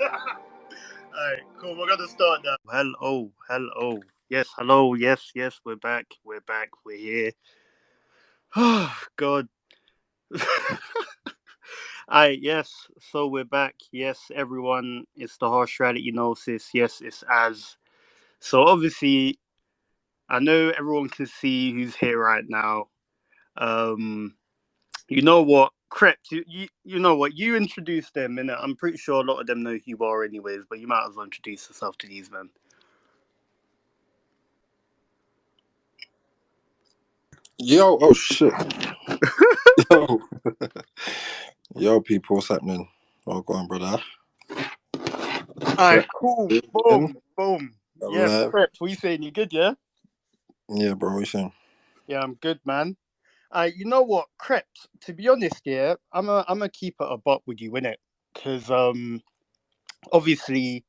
Alright, cool. We're gonna start now. Hello. Yes, hello. Yes. We're back. We're here. Oh God. Alright, yes. So we're back. Yes, everyone. It's the harsh reality gnosis. Yes, it's as. So obviously, I know everyone can see who's here right now. Um, you know what? Krept, you know what? You introduced them, and I'm pretty sure a lot of them know who you are, anyways. But you might as well introduce yourself to these men. Yo, oh shit. Yo, yo, people, what's happening? Oh, go on, brother. Alright, Correct. cool. In, Boom. Yeah, alive. Krept, what you saying? You good, yeah? Yeah, bro, what you saying? Yeah, I'm good, man. You know what, Krept, to be honest, yeah, I'm a keep it a buck with you, innit? Because obviously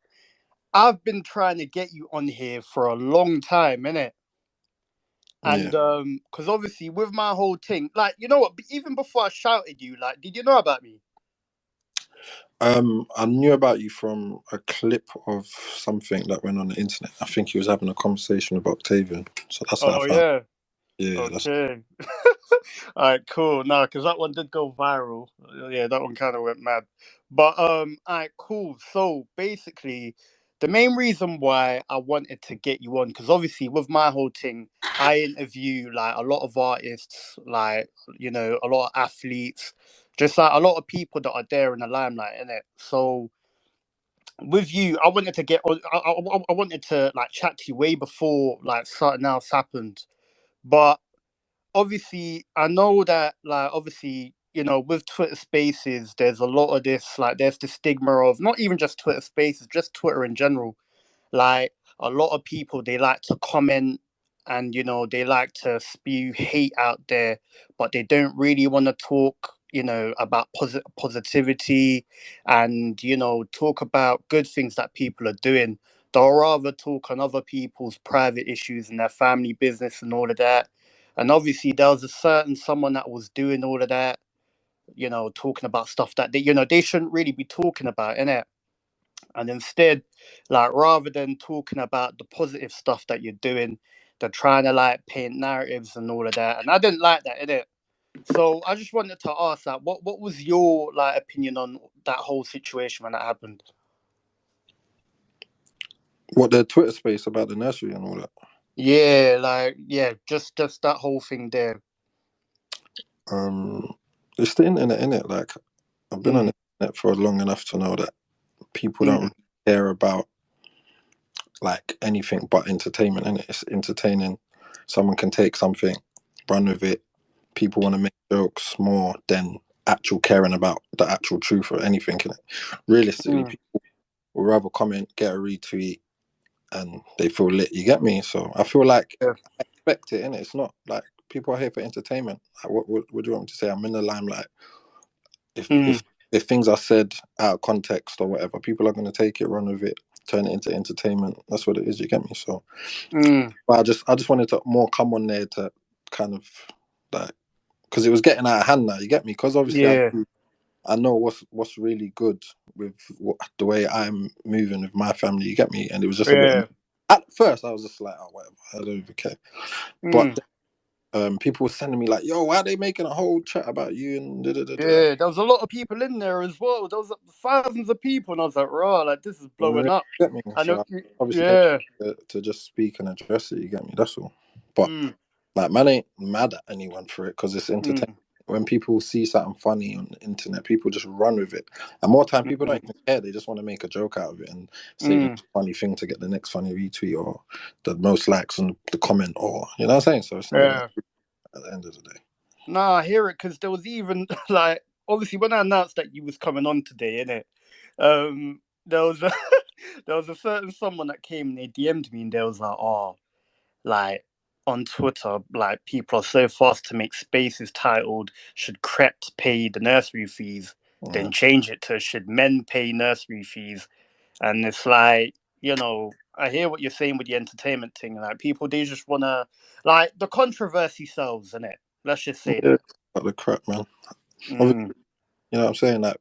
I've been trying to get you on here for a long time, innit? Yeah. And because obviously with my whole thing, like, you know what, even before I shouted you, like, did you know about me? I knew about you from a clip of something that went on the internet. I think he was having a conversation about Octavian. So that's how I Oh found. yeah. Yeah, that's Okay. All right, cool. No, because that one did go viral. Yeah, that one kind of went mad. But all right, cool. So basically, the main reason why I wanted to get you on, because obviously with my whole thing, I interview like a lot of artists, like a lot of athletes, just like a lot of people that are there in the limelight, innit? So with you, I wanted to get on. I wanted to like chat to you way before like something else happened, but obviously I know that like obviously with Twitter Spaces there's a lot of this, like there's the stigma of not even just Twitter Spaces, just Twitter in general. Like a lot of people, they like to comment and they like to spew hate out there, but they don't really want to talk about positivity and talk about good things that people are doing. They'll rather talk on other people's private issues and their family business and all of that. And obviously there was a certain someone that was doing all of that, talking about stuff that they shouldn't really be talking about, innit? And instead, like rather than talking about the positive stuff that you're doing, they're trying to like paint narratives and all of that. And I didn't like that, innit? So I just wanted to ask that what was your like opinion on that whole situation when that happened? what the Twitter space about the nursery and all that. Yeah, like yeah, just that whole thing there. Um, it's the internet, innit? Like, I've been on Mm, the internet for long enough to know that people don't mm, really care about like anything but entertainment, and it's entertaining. Someone can take something, run with it. People want to make jokes more than actual caring about the actual truth or anything in it. Realistically, mm. people will rather comment, get a retweet, and they feel lit. You get me? So I feel like Yeah. I expect it, and it's not like people are here for entertainment. Like, what do you want me to say? I'm in the limelight. If Mm, if if things are said out of context or whatever, people are going to take it, run with it, turn it into entertainment. That's what it is. You get me? So, mm. but I just wanted to more come on there to kind of like because it was getting out of hand now. You get me? Because obviously Yeah. I know what's really good with the way I'm moving with my family. You get me? And it was just a bit. Yeah. At first, I was just like, oh, whatever. I don't even care. But Mm. people were sending me like, yo, why are they making a whole chat about you and da da da da. Yeah, there was a lot of people in there as well. There was thousands of people, and I was like, "Raw, like this is blowing You up." get me? I know, So obviously came yeah. to just speak and address it. You get me? That's all. But Mm, like, man, ain't mad at anyone for it because it's entertaining. mm, When people see something funny on the internet, people just run with it. And more time, people mm, don't even care. They just want to make a joke out of it and say the mm. funny thing to get the next funny retweet or the most likes on the comment, or you know what I'm saying. So it's not even Yeah. at the end of the day. Nah, I hear it because there was even like obviously when I announced that you was coming on today, innit? There was a there was a certain someone that came and they DM'd me and they was like, "Oh, like on Twitter, like people are so fast to make spaces titled 'Should Krept pay the nursery fees?' Then Yeah. change it to 'Should men pay nursery fees?'" And it's like, I hear what you're saying with the entertainment thing. Like people, they just wanna like the controversy sells, in it. Let's just say Yeah, that. got the crap, man. Obviously, Mm, you know what I'm saying. Like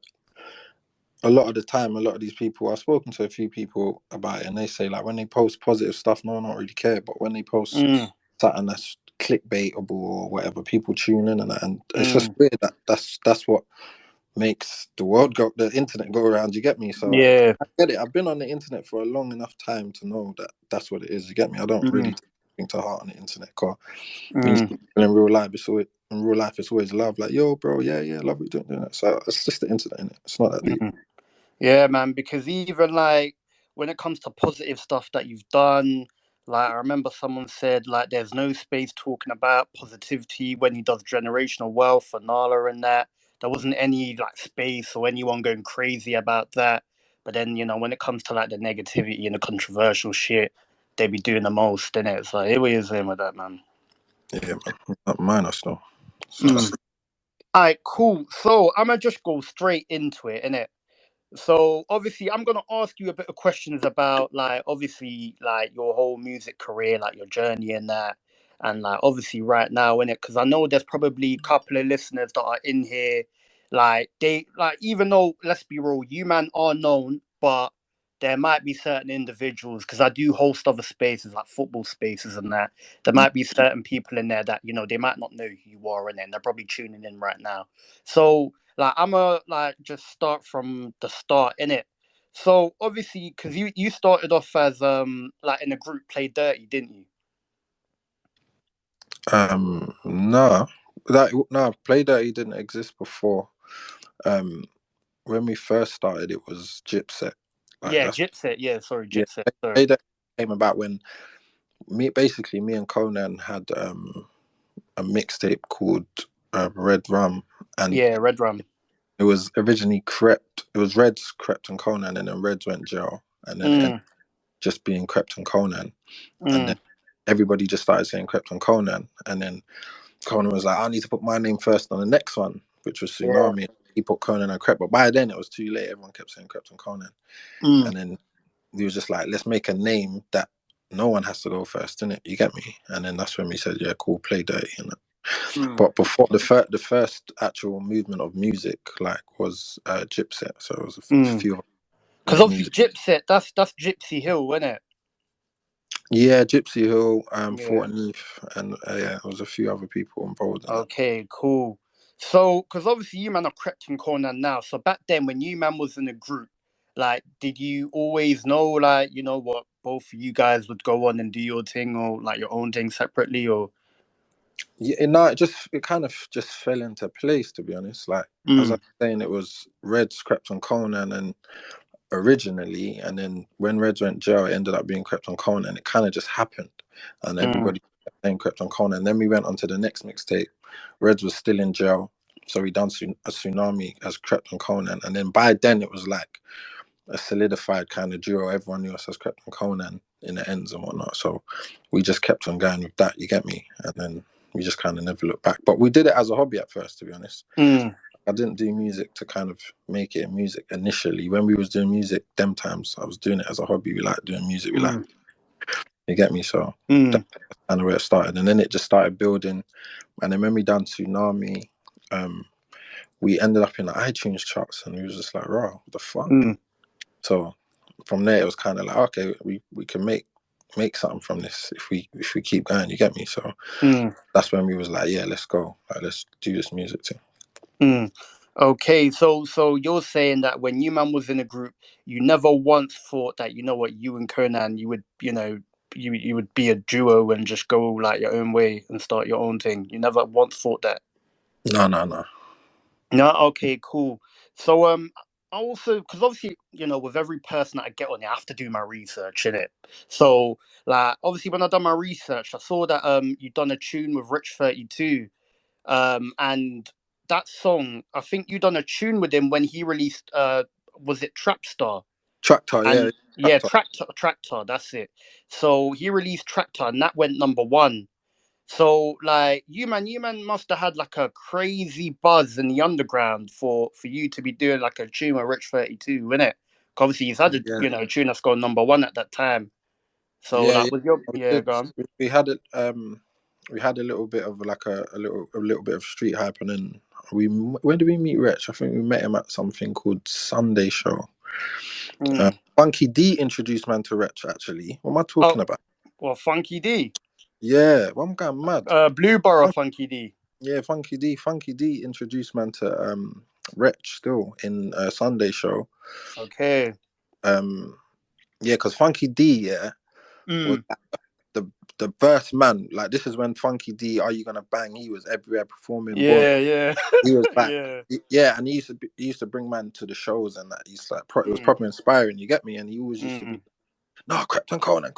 a lot of the time, a lot of these people, I've spoken to a few people about it, and they say like when they post positive stuff, no one don't really care. But when they post Mm, something that's clickbaitable or whatever, people tune in, and it's just mm, weird that that's what makes the internet go around. You get me? So yeah. I get it. I've been on the internet for a long enough time to know that that's what it is. You get me? I don't really Mm, take anything to heart on the internet. Cause when you mm, see people in real life, it's always love. Like, yo, bro, yeah, love what you're doing. So it's just the internet, innit? It's not that deep. mm. Yeah, man, because even like when it comes to positive stuff that you've done, like I remember someone said like there's no space talking about positivity when he does generational wealth for Nala and that. There wasn't any like space or anyone going crazy about that. But then, when it comes to like the negativity and the controversial shit, they be doing the most, innit? It's like here we is in with that, man. Yeah, man. Not minus though. It's not Mm. that. Alright, cool. So I'ma just go straight into it, innit? So obviously, I'm gonna ask you a bit of questions about like obviously like your whole music career, like your journey and that, and like obviously right now in it, because I know there's probably a couple of listeners that are in here, like they like even though let's be real, you man are known, but there might be certain individuals because I do host other spaces like football spaces and that. There might be certain people in there that they might not know who you are, and they're probably tuning in right now. So like I'ma like just start from the start in it. So obviously, because you started off as like in a group Play Dirty, didn't you? Nah, Play Dirty didn't exist before. Um, when we first started, it was Gypset. Like Yeah, that's Gypset. Yeah, sorry, yeah. Gypset. Sorry. Play Dirty came about when me and Conan had a mixtape called Red Rum, and Yeah, Red Rum. it was originally Krept. It was Reds, Krept, and Conan, and then Reds went jail, and then it ended Mm, just being Krept and Conan, and then mm, everybody just started saying Krept and Conan, and then Conan was like, I need to put my name first on the next one, which was yeah. Tsunami. He put Conan and Krept, but by then it was too late. Everyone kept saying Krept and Conan, Mm, and then he was just like, let's make a name that no one has to go first, innit? You get me? And then that's when we said, yeah, cool, Play Dirty. mm, But before the first actual movement of music, like, was Gypset. So it was a mm. few Because obviously music. Gypset, that's Gypsy Hill, isn't it? Yeah, Gypsy Hill, Yeah. Fort and Leaf, and yeah, there was a few other people involved in that. Okay, cool. So, because obviously you man are Krept and Konan now. So back then, when you man was in a group, like, did you always know, like, what both of you guys would go on and do your thing or like your own thing separately, or? Yeah, no, it kind of just fell into place, to be honest. Like, as I Mm, was saying, it was Reds, Crept on Conan, and originally, and then when Reds went jail, it ended up being Crept on Conan. It kind of just happened, and mm, everybody kept saying Crept on Conan. Then we went on to the next mixtape. Reds was still in jail, so we done a Tsunami as Crept on Conan, and then by then it was like a solidified kind of duo. Everyone knew us as Crept and Conan in the ends and whatnot. So we just kept on going with that. You get me? And then we just kind of never looked back. But we did it as a hobby at first, to be honest. mm, I didn't do music to kind of make it music initially. When we was doing music, them times I was doing it as a hobby. We like doing music. We like, mm, you get me? So mm, that's kind of where it started. And then it just started building. And then when we done Tsunami, um, we ended up in the iTunes charts, and we was just like, "Raw, what the fuck?" mm, So from there, it was kind of like, okay, we can make something from this if we keep going. You get me? So mm, that's when we was like, yeah, let's go. Like, let's do this music thing. mm. Okay, so you're saying that when you man was in a group, you never once thought that what you and Conan you would you would be a duo and just go like your own way and start your own thing. You never once thought that. No, no, no. No, okay, cool. So I also because obviously with every person that I get on here, I have to do my research in it. So like obviously when I done my research, I saw that you done a tune with Rich 32, and that song I think you done a tune with him when he released was it Trapstar? Tractor, yeah, And yeah, tractor. Tractor, that's it. So he released Tractor and that went number one. So like you man must have had like a crazy buzz in the underground for you to be doing like a tune with Rich 32, innit? Obviously he's had a Yeah, tune that's gone number one at that time. So yeah, like yeah. with your We yeah, did. go on. We had it. we had a little bit of like a little bit of street hype, and then when did we meet Rich? I think we met him at something called Sunday Show. Mm. Funky D introduced man to Rich. Actually, what am I talking Oh, about? well, Funky D. Yeah, well, I'm going mad. Blue Borough Funky D. Yeah, Funky D introduced man to Rich still in Sunday Show. Okay. Yeah, because Funky D, yeah, was Mm. the the first man. Like this is when Funky D, Are You Gonna Bang? He was everywhere performing. Boom. Yeah, yeah. He was like, Yeah. yeah, and he used to bring man to the shows and that. He's like, it was Mm. proper inspiring. You get me? And he always used to be, Mm. no, Krept and Conan,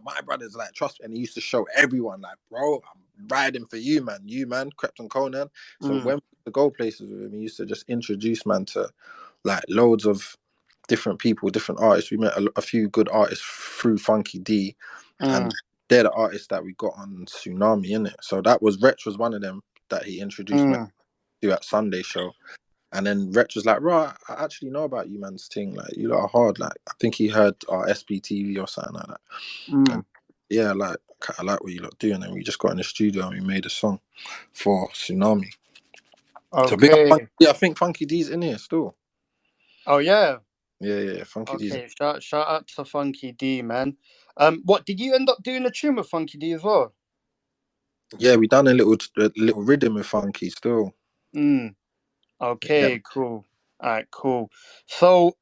my brothers, like trust me. And he used to show everyone, like, bro, I'm riding for you, man, Krept and Conan. So Mm. when we used to go places with him, he used to just introduce man to like loads of different people, different artists. We met a few good artists through Funky D, and Mm. they're the artists that we got on Tsunami, innit? So that was Wretch was one of them that he introduced me Mm. to at Sunday Show. And then Wretch was like, right, I actually know about you, man's thing. Like, you lot are hard. Like, I think he heard our SBTV or something like that. And Mm. yeah, like, I like what you lot do. And then we just got in the studio and we made a song for Tsunami. So big up Funky. Okay. Yeah, I think Funky D's in here still. Oh yeah. Yeah, Funky D's. Okay. Shout out to Funky D, man. What did you end up doing a tune with Funky D as well? Yeah, we done a little rhythm with Funky still. Mm. Yeah, Okay. Cool. All right. Cool. So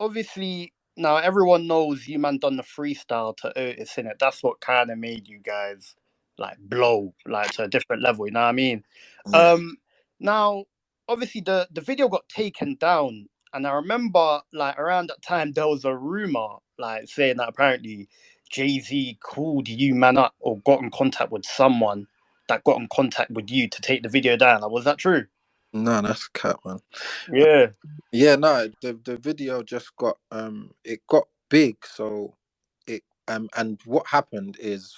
obviously now everyone knows you man done the freestyle to Otis in it. That's what kind of made you guys like blow like to a different level. You know what I mean? yeah. Um, now obviously the video got taken down, and I remember like around that time there was a rumor like saying that apparently Jay-Z called you man up or got in contact with someone that got in contact with you to take the video down. Like, was that true? No, that's cat, man. Yeah. Yeah, no, the video just got it got big, so it and what happened is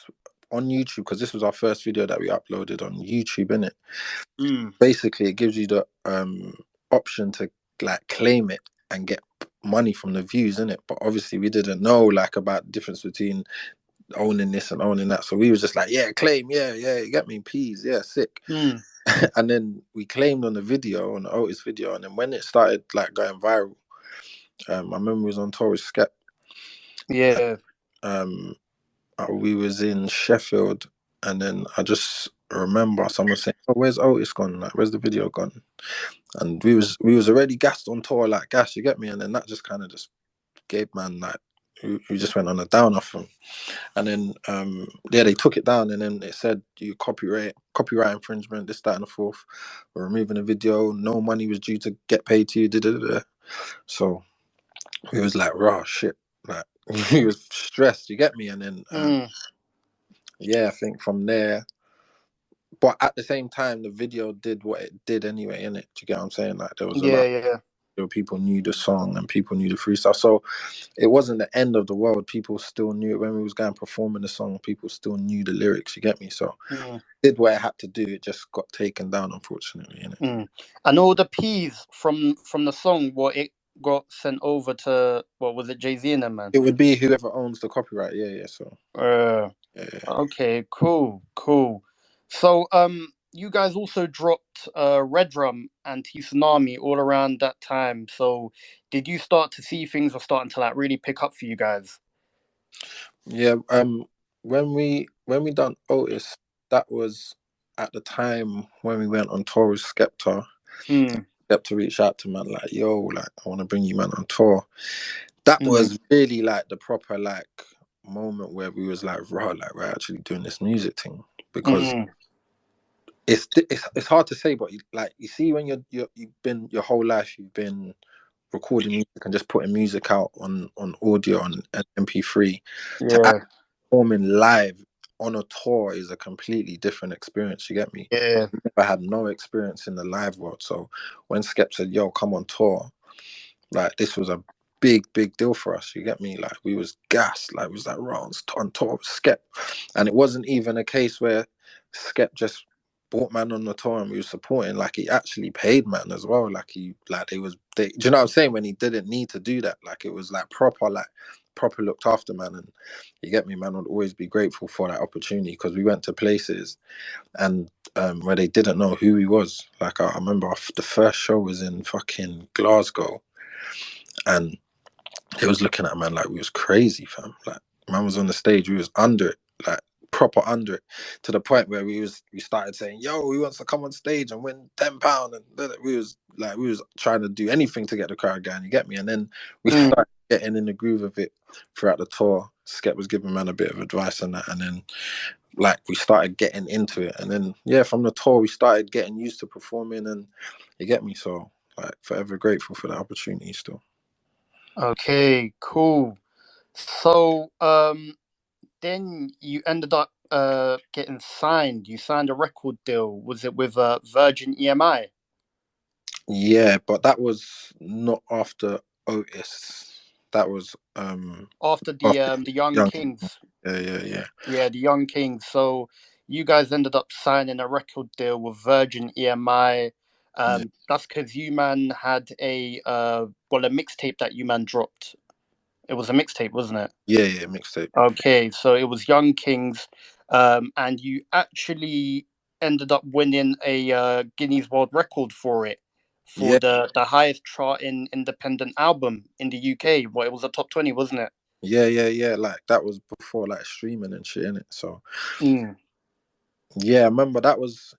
on YouTube, because this was our first video that we uploaded on YouTube, innit? Mm. Basically it gives you the option to like claim it and get money from the views, innit? But obviously we didn't know like about the difference between owning this and owning that. So we was just like, yeah, claim, yeah, you get me, peas, yeah, sick. Mm. And then we claimed on the video, on the Otis video, and then when it started like going viral, I remember we was on tour with Skep. Yeah. Um, we was in Sheffield, and then I just remember someone saying, "Oh, where's Otis gone? Like, where's the video gone?" And we was already gassed on tour, like gas, you get me. And then that just kind of just gave man like we just went on a down off them. And then yeah, they took it down, and then it said you copyright infringement, this, that, and the fourth. We're removing the video. No money was due to get paid to you. Da, da, da, da. So we was like, raw shit. Like we was stressed, you get me? And then Mm. yeah, I think from there, but at the same time the video did what it did anyway, innit? Do you get what I'm saying? Like there was a Yeah, lot yeah. people knew the song and people knew the freestyle. So it wasn't the end of the world. People still knew it when we was going performing the song, people still knew the lyrics, you get me? So Mm. did what it had to do, it just got taken down unfortunately, innit? Mm. And all the P's from the song, what it got sent over to, what was it, Jay-Z and them, man? It would be whoever owns the copyright, yeah. So Uh, yeah. okay, cool. So, you guys also dropped Red Drum and T Tsunami all around that time. So, did you start to see things were starting to like really pick up for you guys? Yeah, when we done Otis, that was at the time when we went on tour with Skepta. Mm. Skepta reached out to man like, yo, like I want to bring you man on tour. That Mm. was really like the proper like moment where we was like, right, like we're actually doing this music thing. Because Mm. it's hard to say, but like you see when you've been your whole life you've been recording music and just putting music out on audio on MP3 to Yeah, performing live on a tour is a completely different experience. You get me? yeah. I had no experience in the live world, so when Skep said, "Yo, come on tour," like this was a big deal for us. You get me? Like we was gassed. Like we was like, "Right, on tour with Skep," and it wasn't even a case where Skep just bought man on the tour and we were supporting. Like he actually paid man as well. Like do you know what I'm saying? When he didn't need to do that, like it was like proper like proper looked after, man. And you get me, man. I'd always be grateful for that opportunity because we went to places and where they didn't know who he was. Like I remember the first show was in fucking Glasgow, and they was looking at man like we was crazy, fam. Like man was on the stage, we was under it, like proper under it, to the point where we started saying, "Yo, he wants to come on stage and win £10," and we was trying to do anything to get the crowd going. You get me? And then we started getting in the groove of it throughout the tour. Skep was giving man a bit of advice on that, and then like we started getting into it, and then from the tour we started getting used to performing, and you get me. So like forever grateful for that opportunity still. Okay, cool. So, then you ended up getting signed. You signed a record deal. Was it with Virgin EMI? Yeah, but that was not after Otis. That was After after the Young Young. Kings. Yeah. Yeah, the Young Kings. So you guys ended up signing a record deal with Virgin EMI. Yeah, That's because you man had a mixtape that you man dropped. It was a mixtape, wasn't it? yeah, mixtape. Okay, so it was Young Kings, and you actually ended up winning a Guinness World Record for it, for Yeah, the highest chart in independent album in the UK. Well, it was a top 20, wasn't it? yeah. Like that was before like streaming and shit in it. So Mm. yeah, I remember that was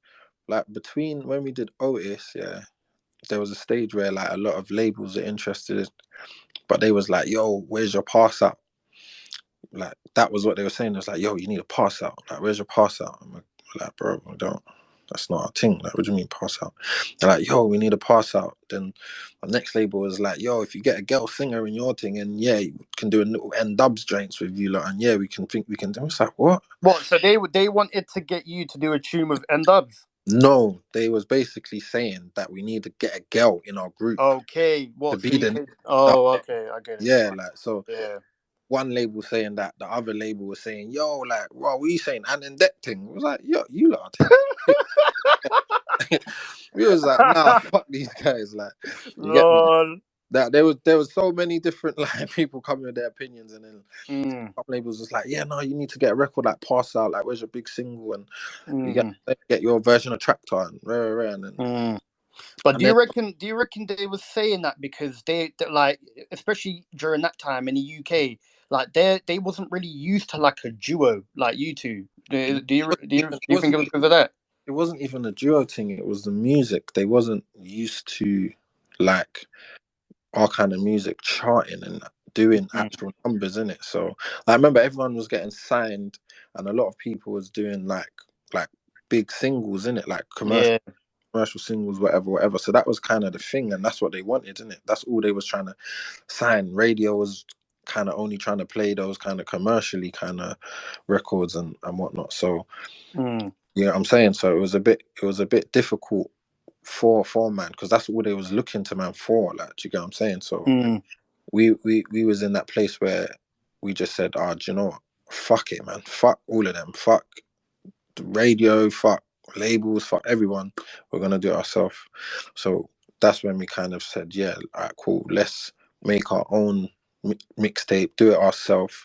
like between when we did Otis. Yeah, there was a stage where like a lot of labels are interested, but they was like, "Yo, where's your pass out?" Like that was what they were saying. It was like, "Yo, you need a pass out. Like, where's your pass out?" I'm like, "Bro, I don't. That's not our thing. Like, what do you mean pass out?" They're like, "Yo, we need a pass out." Then the next label was like, "Yo, if you get a girl singer in your thing, and yeah, you can do a little N dubs joints with you lot, and yeah, we can think we can do." It's like, what? What? So they wanted to get you to do a tune with N Dubs. No, they was basically saying that we need to get a girl in our group Okay, to what? So be you the could. dub. Oh, okay, I get it. Yeah, like so. Yeah. One label saying that, the other label was saying, "Yo, like, what are you saying?" And in that thing, it was like, "Yo, you lot are taking." We was like, "Nah, fuck these guys." Like, you get me? Lol. That there was so many different like people coming with their opinions, and then Mm, some labels was like, "Yeah, no, you need to get a record like Pass Out. Like, where's your big single?" And you mm, get your version of Tractor and rare, and then mm. But and then do you reckon they were saying that because they like, especially during that time in the UK, like they wasn't really used to like a duo like you two. it Do you think it was because of that? wasn't even a duo thing. It was the music. They wasn't used to like our kind of music charting and doing Mm, actual numbers in it. So I remember everyone was getting signed, and a lot of people was doing like big singles in it, like yeah. commercial singles, whatever. So that was kind of the thing, and that's what they wanted, in it. That's all they was trying to sign. Radio was kind of only trying to play those kind of commercially kind of records and whatnot. So Mm, yeah, I'm saying so. It was a bit difficult for man because that's all they was looking to man for. Like, do you get what I'm saying? So mm, we was in that place where we just said, "Ah, do you know what? Fuck it, man. Fuck all of them. Fuck the radio. Fuck labels. Fuck everyone. We're gonna do it ourselves." So that's when we kind of said, "Yeah, all right, cool. Let's make our own mixtape. Do it ourselves."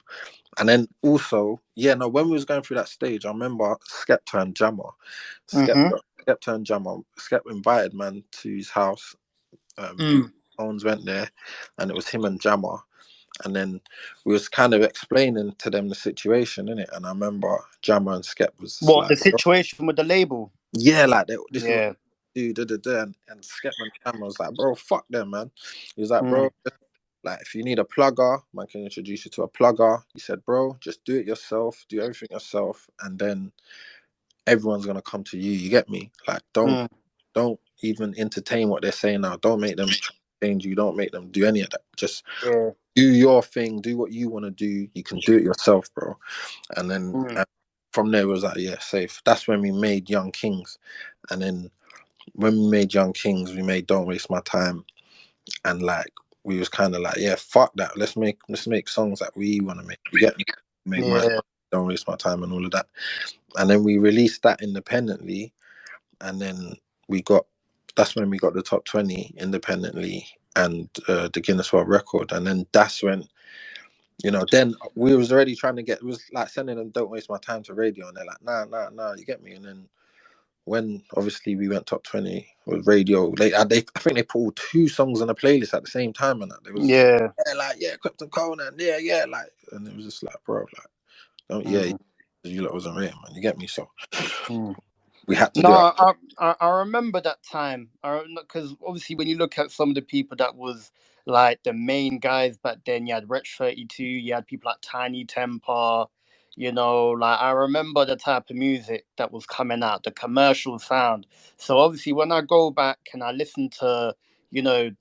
And then also, yeah, no, when we was going through that stage, I remember Skepta and Jammer. mm-hmm, Skepta and Jammer. Skep invited man to his house. mm. Owens went there, and it was him and Jammer. And then we was kind of explaining to them the situation in it. And I remember Jammer and Skep was just What like, the situation with the label? yeah, like this is what Yeah. we do. And Skep and Jammer was like, bro, fuck them, man. He was like, Mm, bro, like if you need a plugger, man can introduce you to a plugger. He said, bro, just do it yourself, do everything yourself, and then everyone's gonna come to you. You get me? Like, don't mm, even entertain what they're saying now. Don't make them try to change you. Don't make them do any of that. Just yeah. do your thing. Do what you want to do. You can do it yourself, bro. And then Mm, from there it was like, yeah, safe. That's when we made Young Kings, and then when we made Young Kings, we made Don't Waste My Time, and like we was kind of like, yeah, fuck that. Let's make songs that we want to make. You get me? Make my yeah. Don't Waste My Time and all of that. And then we released that independently, and then we got that's when we got the top 20 independently and the Guinness World Record. And then that's when You know, then we was already trying to get, it was like sending them "Don't Waste My Time" to radio, and they're like, nah, nah, nah, you get me. And then when obviously we went top 20 with radio, I think they put all two songs on a playlist at the same time, and that they was just like, Yeah. yeah, like, yeah, Krept and Konan, yeah, yeah, like, and it was just like, bro, like, don't, yeah, Mm, you lot wasn't real, man, you get me. So mm. we had to No, do it. I remember that time. Because obviously, when you look at some of the people that was like the main guys back then, you had Rich 32, you had people like Tiny Temper, like I remember the type of music that was coming out, the commercial sound. So obviously, when I go back and I listen to,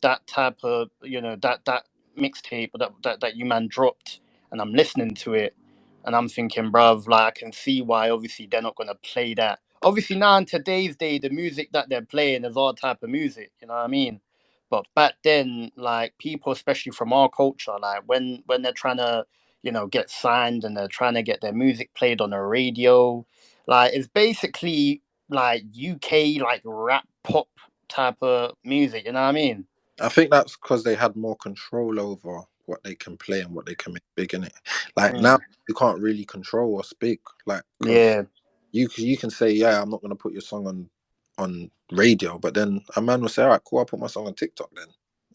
that type of, that mixtape that you man dropped, and I'm listening to it, and I'm thinking, bruv, like I can see why obviously they're not gonna play that. Obviously now in today's day, the music that they're playing is all type of music, you know what I mean? But back then, like people, especially from our culture, like when they're trying to, get signed and they're trying to get their music played on the radio, like it's basically like UK like rap pop type of music, you know what I mean? I think that's because they had more control over what they can play and what they can make big in it. Like now, Mm, you can't really control what's big, like because yeah, you can say, yeah, I'm not gonna put your song on radio, but then a man will say, all right, cool, I'll put my song on TikTok then,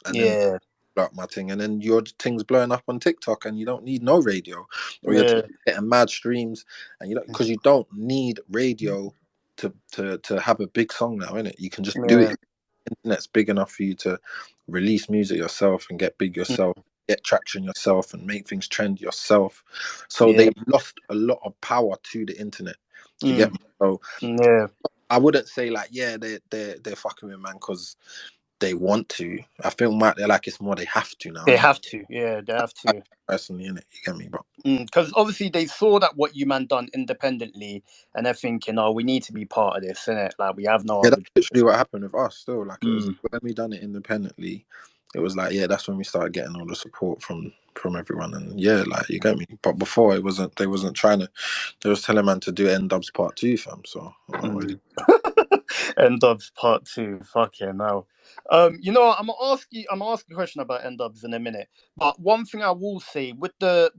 and then yeah, out my thing, and then your thing's blowing up on TikTok, and you don't need no radio, or you're yeah, getting mad streams, and you don't, because you don't need radio to have a big song now, innit? You can just do it. yeah, Internet's big enough for you to release music yourself and get big mm, yourself, get traction yourself, and make things trend yourself. So yeah, they've lost a lot of power to the internet. Do you get mm, me? So yeah. I wouldn't say like, yeah, they're fucking with man because they want to. I feel like they're like, it's more they have to now, They innit? have to, yeah, they have to. Personally, innit? You get me, bro? Because obviously they saw that what you man done independently, and they're thinking, "Oh, we need to be part of this, innit? Like we have no Yeah, other that's choice." literally what happened with us. Still, like, it was Mm, when we done it independently. It was like, yeah, that's when we started getting all the support from everyone, and yeah, like, you get me. But before, it wasn't. They wasn't trying to. They was telling man to do N Dubs Part Two, fam. So I'm not really. mm. End Dubs part two. Fuck yeah, now. What, I'm gonna ask you a question about End Dubs in a minute. But one thing I will say with the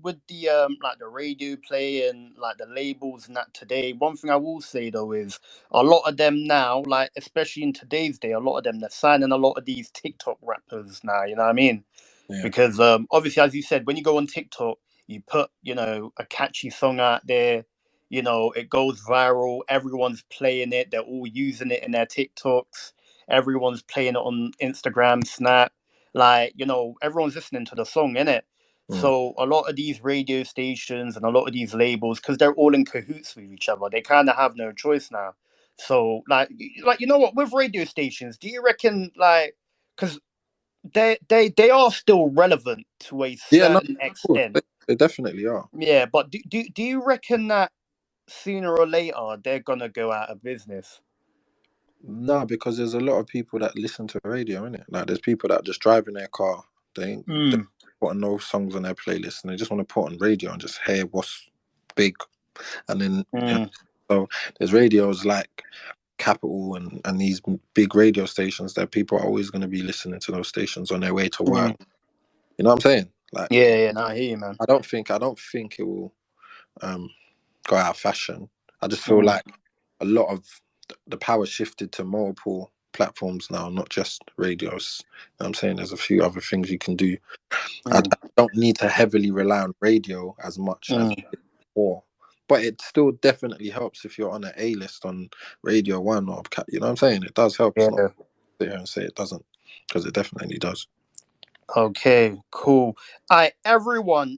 like the radio play and like the labels and that today, one thing I will say though is a lot of them now, like especially in today's day, a lot of them they're signing a lot of these TikTok rappers now. You know what I mean? Yeah. Because obviously, as you said, when you go on TikTok, you put a catchy song out there, it goes viral, everyone's playing it, they're all using it in their TikToks, everyone's playing it on Instagram, Snap, like everyone's listening to the song, innit? Mm. So a lot of these radio stations and a lot of these labels, because they're all in cahoots with each other, they kind of have no choice now. So like what, with radio stations, do you reckon like, because they are still relevant to a Yeah, no, certain of course, extent. they definitely are. Yeah, but do you reckon that sooner or later they're gonna go out of business? No, because there's a lot of people that listen to radio, innit? Like, there's people that just drive in their car. They Mm, put no songs on their playlist, and they just want to put on radio and just hear what's big, and then mm, so there's radios like Capital and these big radio stations that people are always going to be listening to those stations on their way to work. mm. You know what I'm saying? Like, Yeah, yeah, no, I hear you, man. I don't think it will um go out of fashion. I just feel Mm, like a lot of the power shifted to multiple platforms now, not just radios. You know what I'm saying? There's a few other things you can do. I mm, don't need to heavily rely on radio as much as mm. before. But it still definitely helps if you're on an A list on Radio One or you know what I'm saying? It does help. It's not Yeah. sit here and say it doesn't, because it definitely does. Okay, cool. Everyone,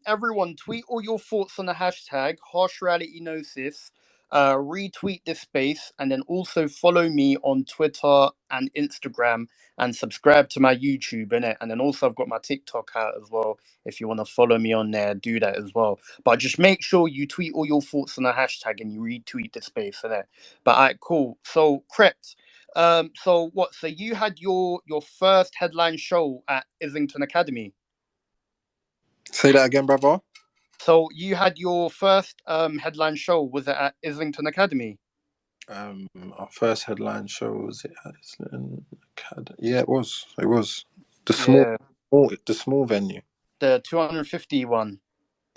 tweet all your thoughts on the hashtag Harsh Reality Gnosis. Retweet this space, and then also follow me on Twitter and Instagram, and subscribe to my YouTube in it. And then also I've got my TikTok out as well. If you want to follow me on there, do that as well. But just make sure you tweet all your thoughts on the hashtag and you retweet the space in it. But alright, cool. So Krept, so what? So you had your first headline show at Islington Academy. Say that again, brother. So you had your first headline show, was it at Islington Academy? Our first headline show was it at Islington Academy? Yeah, it was. It was the Yeah, the small venue. the 250 one.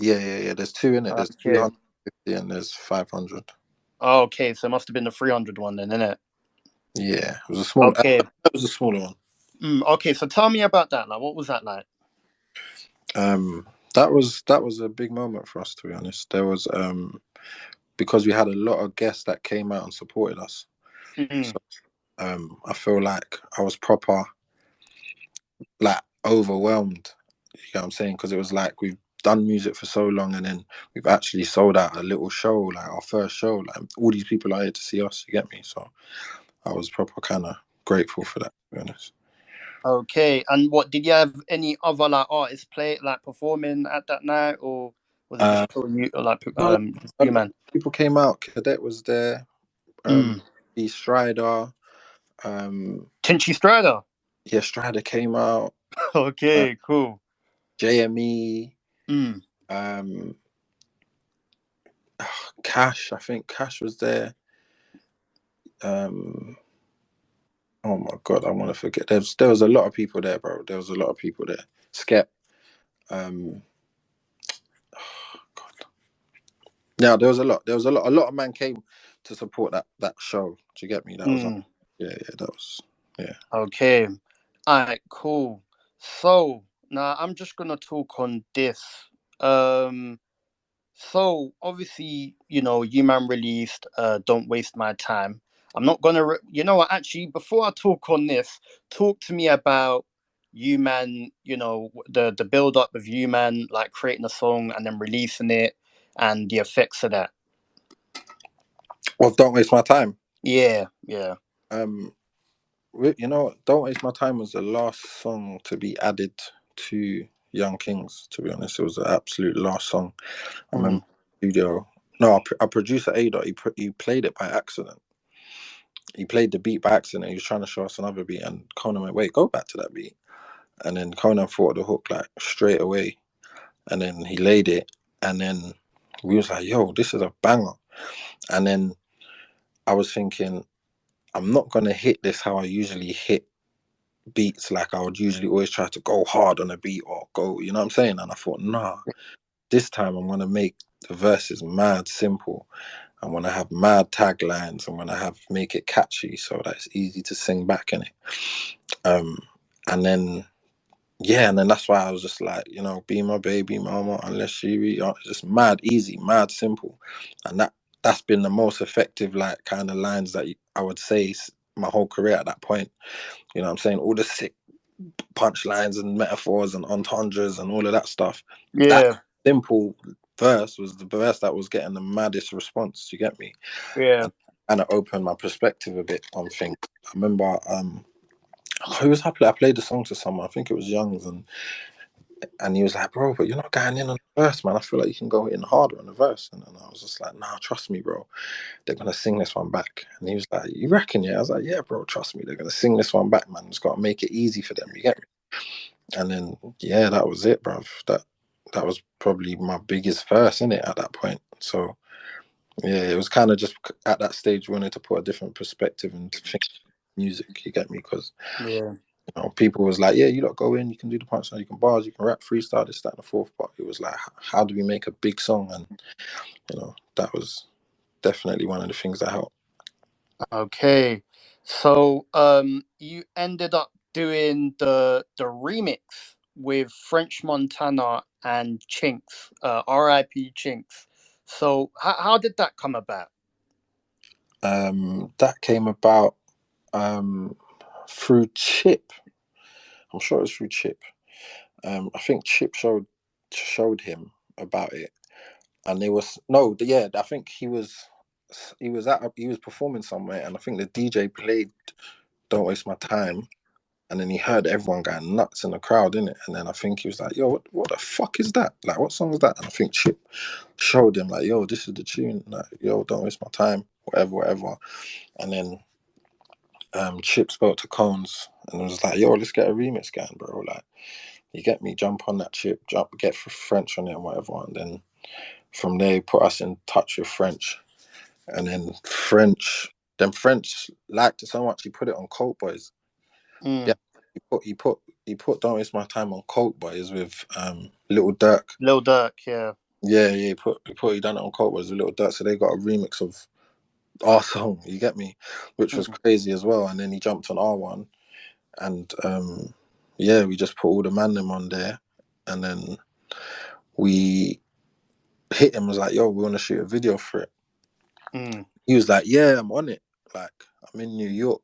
Yeah. There's two in it. There's Okay. 250 and there's 500. Okay, so it must have been the 300 one then, innit? Yeah, it was a small. Okay. That was a smaller one. Okay, so tell me about that. Like, what was that like? Um, that was a big moment for us, to be honest. There was because we had a lot of guests that came out and supported us. Mm, So I feel like I was proper like overwhelmed. You know what I'm saying? Because it was like we've done music for so long, and then we've actually sold out a little show, like our first show. Like all these people are here to see us. You get me? So I was proper kind of grateful for that, to be honest. okay, and what did you have any other like artists play like performing at that night, or was it just Uh, pure you like no, just a you lot of man? people came out. Cadet was there. Mm. E Strider. Um, Tinchy Strider. yeah, Strider came out. Uh, Okay, cool. JME. Mm. Um, Cash. I think Cash was there. Um, oh my god, I want to forget. There was a lot of people there, bro. There was a lot of people there. Skep. Um, God. Yeah, there was a lot. There was a lot. A lot of man came to support that show. Do you get me? That was Mm. yeah. That was yeah. Okay. All right, cool. So now I'm just gonna talk on this. Um, so obviously, you man released Don't Waste My Time. I'm not gonna you know what, actually, before I talk on this, talk to me about you man, the build up of you man like creating a song and then releasing it and the effects of that. Well, don't waste my time. Yeah, yeah. Um, don't waste my time was the last song to be added to Young Kings. To be honest, it was the absolute last song. I remember Mm, studio. No, our producer Ada, he played it by accident. He played the beat by accident. He was trying to show us another beat, and Conan went, "Wait, go back to that beat." And then Conan thought of the hook like straight away, and then he laid it, and then we was like, "Yo, this is a banger." And then I was thinking, I'm not gonna hit this how I usually hit beats. Like I would usually always try to go hard on a beat or go, you know what I'm saying? And I thought, nah, this time I'm gonna make the verses mad simple. I'm gonna have mad taglines. I'm gonna have make it catchy so that it's easy to sing back in it. Um, and then yeah, and then that's why I was just like, be my baby mama unless you just mad easy, mad simple, and that's been the most effective like kind of lines that I would say my whole career at that point. You know what I'm saying? All the sick punchlines and metaphors and entendres and all of that stuff. That yeah, simple verse was the verse that was getting the maddest response. You get me? yeah. And kind of opened my perspective a bit on things. I remember who was happy I played the song to someone. I think it was Youngs, and he was like, "Bro, but you're not going in on the verse, man. I feel like you can go in harder on the verse." And I was just like, "Nah, trust me, bro. They're gonna sing this one back." And he was like, "You reckon?" Yeah, I was like, "Yeah, bro, trust me. They're gonna sing this one back, man. It's got to make it easy for them. You get me?" And then yeah, that was it, bro. That was probably my biggest verse in it at that point. So yeah, it was kind of just at that stage we wanted to put a different perspective into think music. You get me? Because Yeah. people was like, yeah, you lot go in, you can do the punchline, you can bars, you can rap, freestyle, this, that, and the fourth. But it was like, how do we make a big song? And that was definitely one of the things that helped. Okay. So you ended up doing the remix with French Montana and Chinks, RIP Chinks. So how did that come about? That came about through Chip. I'm sure it was through Chip. I think Chip showed him about it, and it was no, yeah. I think he was performing somewhere, and I think the DJ played "Don't Waste My Time," and then he heard everyone going nuts in the crowd, innit? And then I think he was like, "Yo, what the fuck is that? Like, what song is that?" And I think Chip showed him like, "Yo, this is the tune. Like, yo, don't waste my time, whatever, whatever." And then Chip spoke to Cones and was like, "Yo, let's get a remix going, bro. Like, you get me? Jump on that Chip, get French on it and whatever." And then from there, he put us in touch with French, and then French liked it so much he put it on Coke Boys. Yeah, Mm. he put Don't Waste My Time on Coke Boys with Little Dirk. Lil Durk, yeah. Yeah, he done it on Colt was a little dirt, so they got a remix of our song. You get me, which was Mm, crazy as well. And then he jumped on our one, and yeah, we just put all the man them on there, and then we hit him. Was like, yo, we want to shoot a video for it. mm. He was like, yeah, I'm on it. Like, I'm in New York.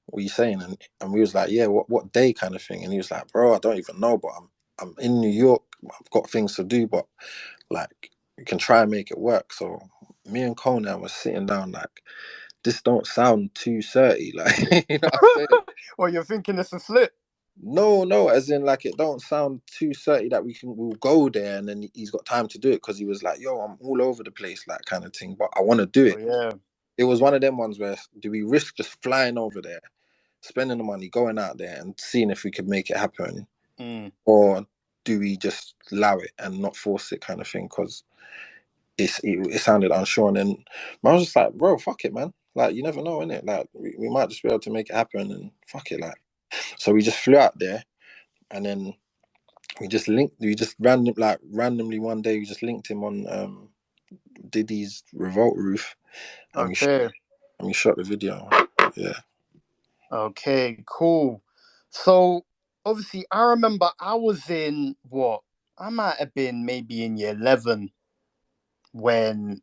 What are you saying? And we was like, yeah, what day kind of thing? And he was like, bro, I don't even know, but I'm in New York. I've got things to do, but like, you can try and make it work. So me and Conan was sitting down like, this don't sound too certy. Like, you know what I'm saying? Well, you're thinking it's a slip. No, as in like it don't sound too certy that we'll go there and then he's got time to do it because he was like, yo, I'm all over the place, like kind of thing. But I want to do Oh it. yeah. It was one of them ones where do we risk just flying over there, spending the money, going out there and seeing if we could make it happen, Mm, or do we just allow it and not force it kind of thing? Because it sounded unsure. And then I was just like, bro, fuck it, man. Like you never know, innit? Like we might just be able to make it happen and fuck it, like. So we just flew out there and then we just randomly one day we just linked him on Diddy's Revolt roof and okay. we shot the video. Yeah. Okay. Cool. So obviously, I remember I was in what I might have been maybe in year 11 when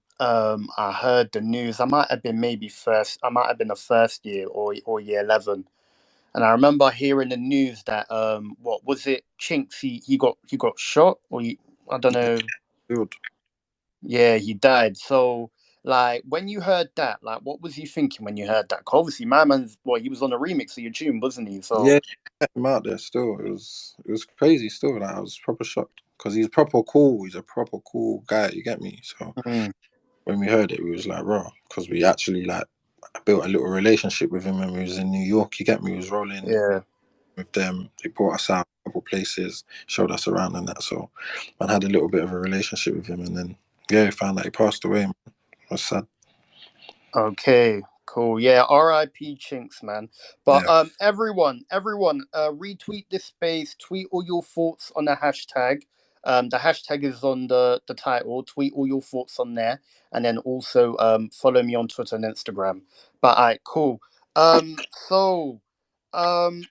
I heard the news. I might have been maybe first. I might have been a first year or year 11. And I remember hearing the news that what was it? Chinks he got shot I don't know. Good. Yeah, he died. So like when you heard that, like what was you thinking when you heard that? 'Cause obviously my man's he was on a remix of your tune, wasn't he? So Yeah, kept him out there still. It was crazy still. Like I was proper shocked because he's proper cool. He's a proper cool guy. You get me? So mm, when we heard it, we was like, raw, because we actually like built a little relationship with him when we was in New York. You get me? We was rolling yeah. with them. They brought us out a couple places, showed us around and that. So man had a little bit of a relationship with him, and then yeah, we found that he passed away. Man. It was sad. Okay, cool. Yeah, R.I.P. Chinks, man. But Yeah, everyone, retweet this space, tweet all your thoughts on the hashtag. The hashtag is on the title. Tweet all your thoughts on there, and then also follow me on Twitter and Instagram. But alright, cool. Um, so um,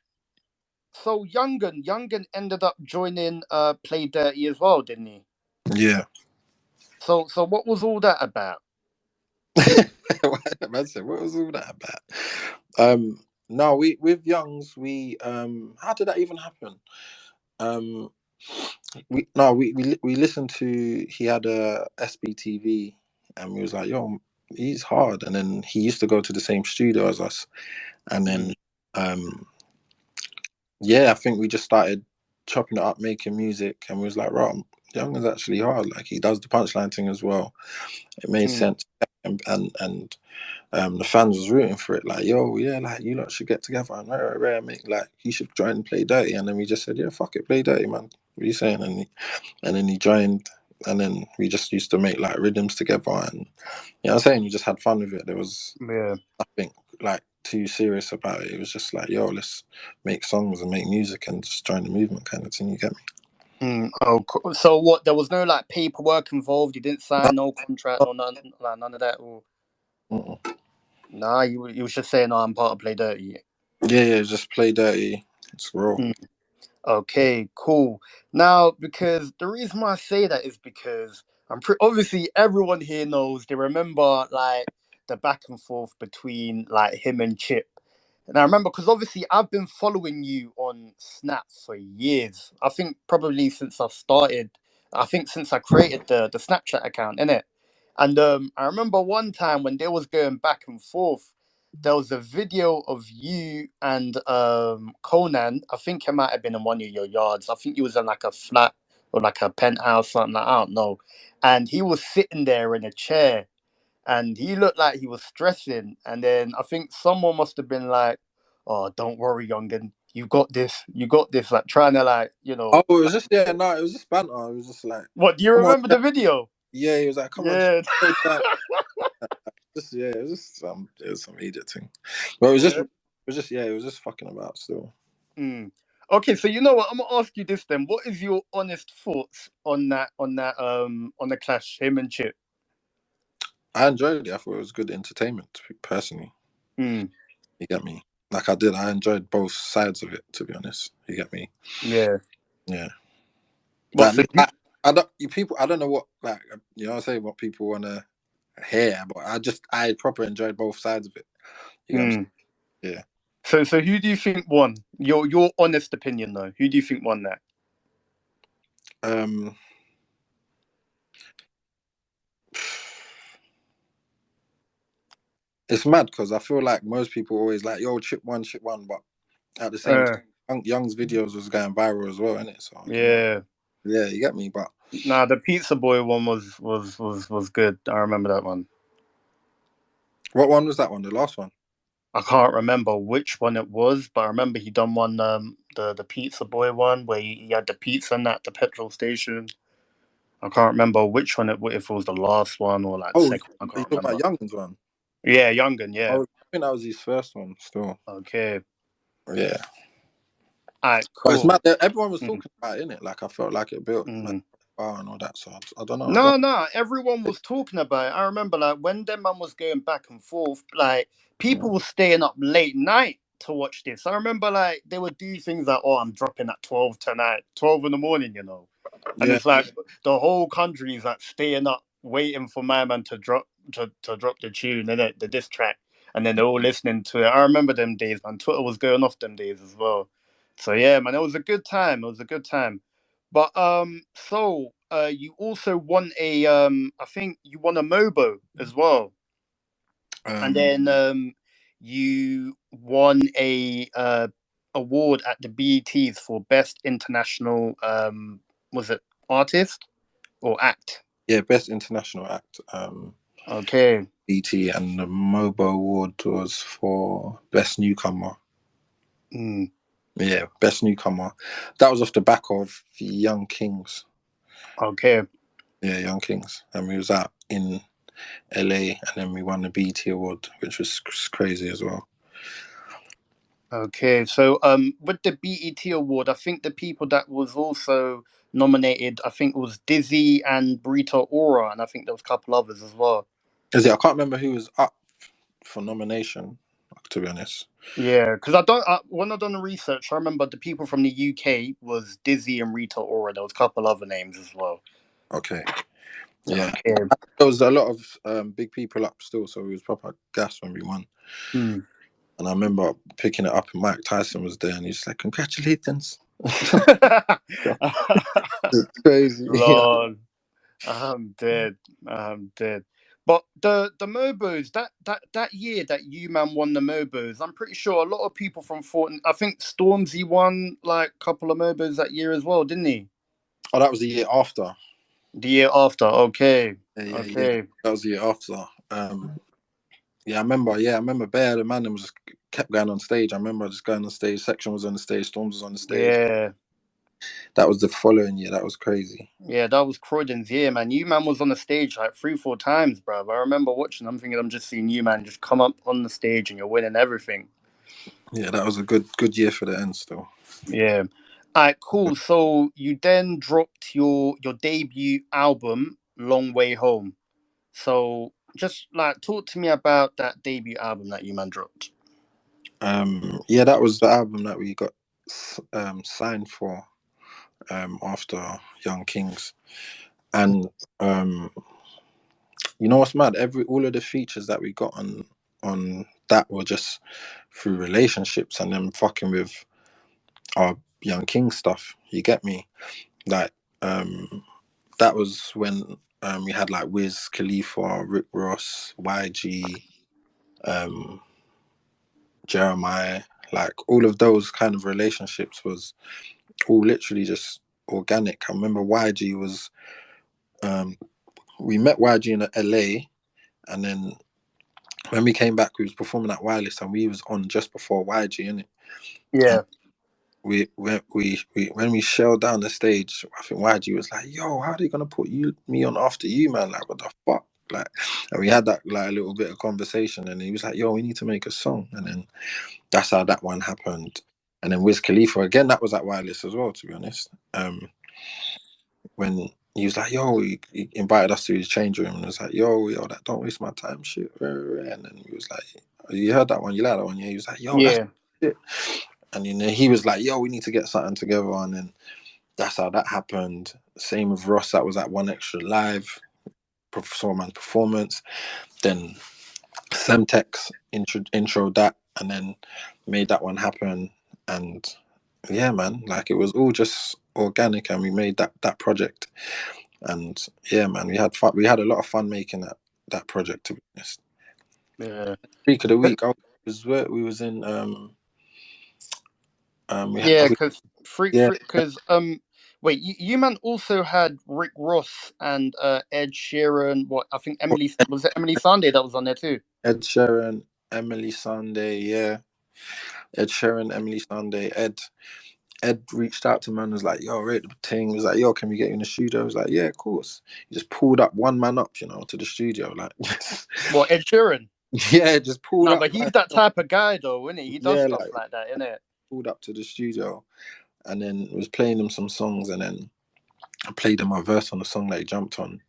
so Youngin ended up joining Play Dirty as well, didn't he? yeah. So what was all that about? Man said, what was all that about? No, we with Youngs, we how did that even happen? Um, we no, we listened to he had a SBTV, and we was like, yo, he's hard. And then he used to go to the same studio as us, and Mm, then um, yeah, I think we just started chopping it up, making music, and we was like, right, Young is actually hard. Like he does the punchline thing as well. It made mm, sense, and the fans was rooting for it, like, yo, yeah, like you lot should get together and rare, make like you should try and play dirty. And then we just said, yeah, fuck it, play dirty, man. What are you saying? And then he joined, and then we just used to make like rhythms together, and you know what I'm saying, we just had fun with it. There was yeah. nothing like too serious about it. It was just like, yo, let's make songs and make music and just join the movement kind of thing. You get me? Oh, so what? There was no like paperwork involved. You didn't sign no contract, no none, like, none of that. Or Mm-mm. nah, you was just saying, "Oh, I'm part of Play Dirty." Yeah, just play dirty. It's raw. Mm, okay, cool. Now, because the reason why I say that is because obviously everyone here knows. They remember like the back and forth between like him and Chip. And I remember because obviously I've been following you on Snap for years. I think probably since I started. I think since I created the Snapchat account, innit? And I remember one time when they was going back and forth, there was a video of you and Conan. I think it might have been in one of your yards. I think he was in like a flat or like a penthouse, something like I don't know. And he was sitting there in a chair and he looked like he was stressing. And then I think someone must have been like, "Oh, don't worry, youngin, you got this, you got this." Like trying to Oh, it was like just yeah, no, it was just banter. It was just like, what? Do you come on, remember the video? yeah. He was like, come on, just Yeah, play that. Just yeah, it was some idiot thing. But it was yeah. just yeah, it was just fucking about still. Mm. Okay, so you know what? I'm gonna ask you this then. What is your honest thoughts on that? On the clash, him and Chip. I enjoyed it. I thought it was good entertainment. Personally, Mm, you get me. Like I did, I enjoyed both sides of it. To be honest, you get me. yeah. Yeah. What? Like, So you, I don't. You people. I don't know what like. You know, what I'm saying what people want to hear, but I proper enjoyed both sides of it. You get what I'm mm. saying? Yeah. So who do you think won? Your honest opinion though. Who do you think won that? Um. It's mad because I feel like most people always like, yo, chip one, but at the same Uh, time, Young's videos was going viral as well, innit? So I don't know. yeah. Yeah, you get me. But Nah, the Pizza Boy one was good. I remember that one. what one was that one? The last one? I can't remember which one it was, but I remember he done one the Pizza Boy one where he had the pizza and at the petrol station. I can't remember which one if it was the last one or like the Oh, second one. I you can't talking about remember. Young's one? Yeah, Youngin, yeah. Oh, I think that was his first one. Still, Okay. yeah. Alright, But it's cool. mad. Everyone was Mm, talking about it, innit? Like I felt like it built like mm. wow and all that. So I don't know. I don't. No, no, everyone was talking about it. I remember like when them man was going back and forth, like Yeah, people were staying up late night to watch this. I remember like they would do things like, oh, I'm dropping at 12 tonight, 12 in the morning, you know. And yeah, it's like the whole country is like staying up, waiting for my man to drop the tune and the diss track, and then they're all listening to it. I remember them days, man. Twitter was going off them days as well. So yeah, man, it was a good time. It was a good time. But you also won a I think you won a Mobo as well, and um, then you won a award at the BETs for best international was it artist or act? yeah. Best international act. Okay. BT and the Mobo Award was for best newcomer. Mm, Yeah, best newcomer. That was off the back of the Young Kings. okay. Yeah, Young Kings, and we was out in LA, and then we won the BT award, which was crazy as well. Okay. So with the BET award, I think the people that was also nominated, I think it was Dizzy and Burrito Aura, and I think there was a couple others as well. Is it? I can't remember who was up for nomination. To be honest. Yeah, because when I done the research, I remember the people from the UK was Dizzy and Rita Ora. There was a couple other names as well. Okay. Yeah, Okay. there was a lot of big people up still, so it was proper gas when we won. Hmm. And I remember picking it up, and Mike Tyson was there, and he's like, "Congratulations!" It's crazy. Lord, I'm dead. I'm dead. But the Mobos that year that you man won the Mobos, I'm pretty sure a lot of people from Fort. I think Stormzy won like a couple of Mobos that year as well, didn't he? Oh, that was the year after. The year after. Okay. Yeah. Okay. That was the year after. Yeah, I remember. Yeah, I remember. Bear the man was just kept going on stage. I remember just going on stage. Section was on the stage. Storms was on the stage. Yeah. That was the following year. That was crazy. Yeah, that was Croydon's year, man. You man was on the stage like three, four times, bruv. I remember watching. I'm thinking, I'm just seeing you, man, just come up on the stage and you're winning everything. Yeah, that was a good year for the end. Still. Yeah. All right, cool. So you then dropped your debut album, Long Way Home. So just like talk to me about that debut album that you man dropped. Yeah, that was the album that we got signed for after Young Kings, and um, you know what's mad? All of the features that we got on that were just through relationships and then fucking with our Young King stuff. You get me? Like that was when we had like Wiz Khalifa, Rick Ross, YG, um, Jeremiah. Like all of those kind of relationships was all literally just organic. I remember YG was um, we met YG in LA, and then when we came back, we was performing at Wireless, and we was on just before YG in it. And Yeah. we when we shelled down the stage, I think YG was like, "Yo, how are they gonna put me on after you, man? Like, what the fuck?" Like, and we had that like a little bit of conversation, and he was like, "Yo, we need to make a song," and then that's how that one happened. And then Wiz Khalifa again, that was at Wireless as well, to be honest. When he was like, yo, he invited us to his change room and was like, yo, that don't waste my time shit. And then he was like, oh, you heard that one? You like that one? Yeah. He was like, yo, that's Yeah, it. And then he was like, yo, we need to get something together. And then that's how that happened. Same with Ross, that was at One Extra Live, Man's performance. Then Semtex intro that and then made that one happen. And yeah, man, like it was all just organic and we made that project. And yeah, man, we had fun. We had a lot of fun making that project, to be honest. yeah, Week of the week, we was in we had yeah. we, Because yeah, because wait, you man also had Rick Ross and Ed Sheeran. What I think Emily was it Emily Sande that was on there too. Ed Sheeran, Emily Sunday, yeah, Ed Sheeran, Emily Sunday, Ed reached out to man, was like, yo, rate the thing. He was like, yo, can we get you in the studio? I was like, yeah, of course. He just pulled up one man up, to the studio. Like, Well, Ed Sheeran. yeah, just pulled No, up. but he's that type of guy though, isn't he? He does Yeah, stuff like like that, isn't it? pulled up to the studio and then was playing him some songs. And then I played him my verse on the song that he jumped on.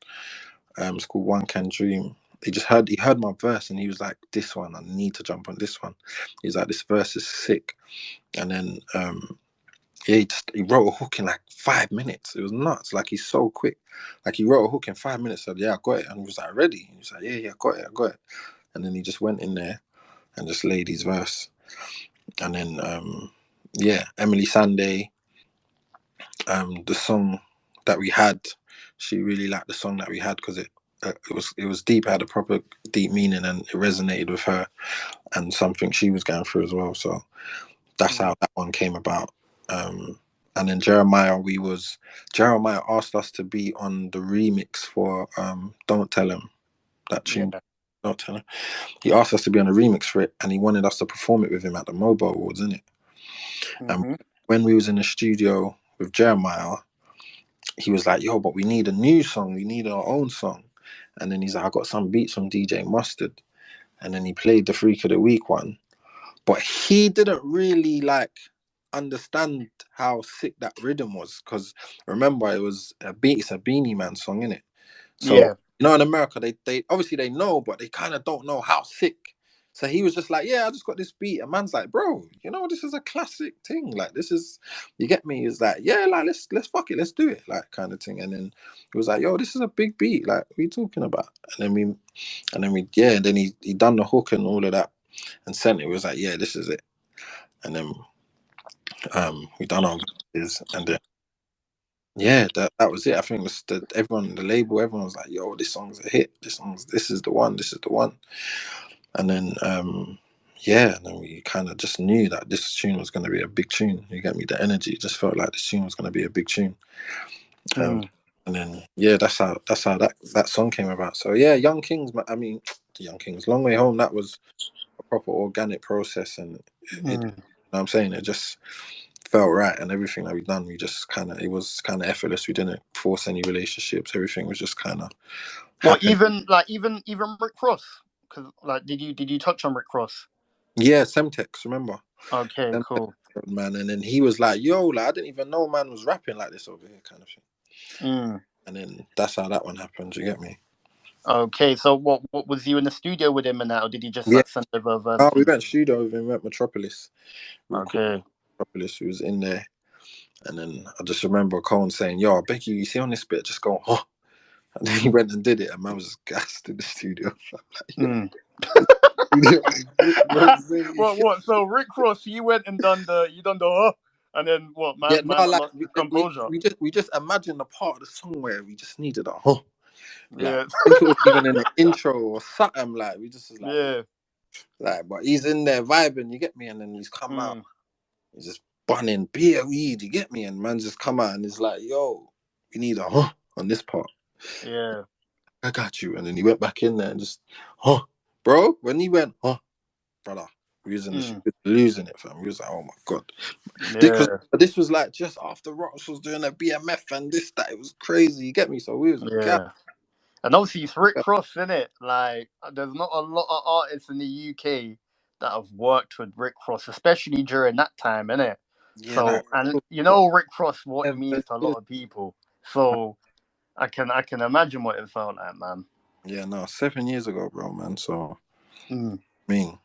It's called One Can Dream. He heard my verse and he was like, this one, I need to jump on this one. He's like, this verse is sick. And then yeah, he wrote a hook in like 5 minutes. It was nuts. Like he's so quick. Like he wrote a hook in 5 minutes. Said, "Yeah, I got it." And he was like, "Ready?" And he was like, "Yeah, I got it." And then he just went in there and just laid his verse. And then yeah, Emily Sande, the song that we had, she really liked the song that we had because it was deep. It had a proper deep meaning and it resonated with her and something she was going through as well. So that's how that one came about. And then Jeremiah asked us to be on the remix for Don't Tell Him, that tune. Yeah. Don't Tell Him. He asked us to be on a remix for it and he wanted us to perform it with him at the Mobile Awards, innit? And Mm-hmm. when we was in the studio with Jeremiah, he was like, yo, but we need a new song. We need our own song. And then he's like, I got some beats from DJ Mustard. And then he played the Freak of the Week one. But he didn't really like understand how sick that rhythm was because remember it's a Beanie Man song, innit? So Yeah. in America they obviously they know, but they kind of don't know how sick. So he was just like, yeah, I just got this beat. And man's like, bro, this is a classic thing. Like this is, you get me? He's like, yeah, like let's fuck it, let's do it, like kind of thing. And then he was like, yo, this is a big beat. Like, what are you talking about? Yeah, and then he done the hook and all of that and sent it. It was like, yeah, this is it. And then we done our verses, and then yeah, that was it. I think everyone, the label, everyone was like, "Yo, this song's a hit. This is the one. This is the one." And then yeah, and then we kind of just knew that this tune was going to be a big tune. You get me? The energy just felt like this tune was going to be a big tune. Um, Mm. and then yeah, that's how that song came about. So yeah, Young Kings. I mean, Young Kings, Long Way Home. That was a proper organic process, and you know what I'm saying, it just felt right, and everything that we done, we just it was kind of effortless. We didn't force any relationships. Everything was just kind of Well, happening. even Rick Ross, because like, did you touch on Rick Ross? Yeah, Semtex, remember? Okay, Semtex, cool. man, and then he was like, "Yo, like I didn't even know man was rapping like this over here," kind of thing. Mm. And then that's how that one happened. You get me? Okay, so what was you in the studio with him and that, or did he just Yeah. like send over a verse Oh, to we you? went studio with him. We went Metropolis. We recorded Okay. Metropolis. We was in there, and then I just remember Cohen saying, "Yo, I beg you, you see on this bit, just go, huh." And then he went and did it, and man was just gassed in the studio. Like, yo, Mm. studio like Rose. What? So Rick Ross, you went and done the and then what? Yeah, Man, no, I like lost his composure. we just imagined the part of the song where we just needed a huh. Like Yeah, I think it was even in the intro or something. Like we just was like, yeah. but he's in there vibing. You get me? And then he's come out. Mm. He's just bunning beer weed. You get me? And man just come out and he's like, yo, we need a huh on this part. Yeah. I got you. And then he went back in there and just huh, bro. When he went huh, brother. We was in the Mm. losing it, fam. We was like, oh my god. Because Yeah. this was like just after Ross was doing a BMF and this, that. It was crazy. You get me? So we was Yeah. And obviously it's Rick Ross, innit? Like, there's not a lot of artists in the UK that have worked with Rick Ross, especially during that time, innit? Yeah, So, like and you what, know Rick Ross, what he means 7 to a years? lot of people. So I can imagine what it felt like, man. Yeah, no, 7 years ago, bro, man. So Mm, I mean,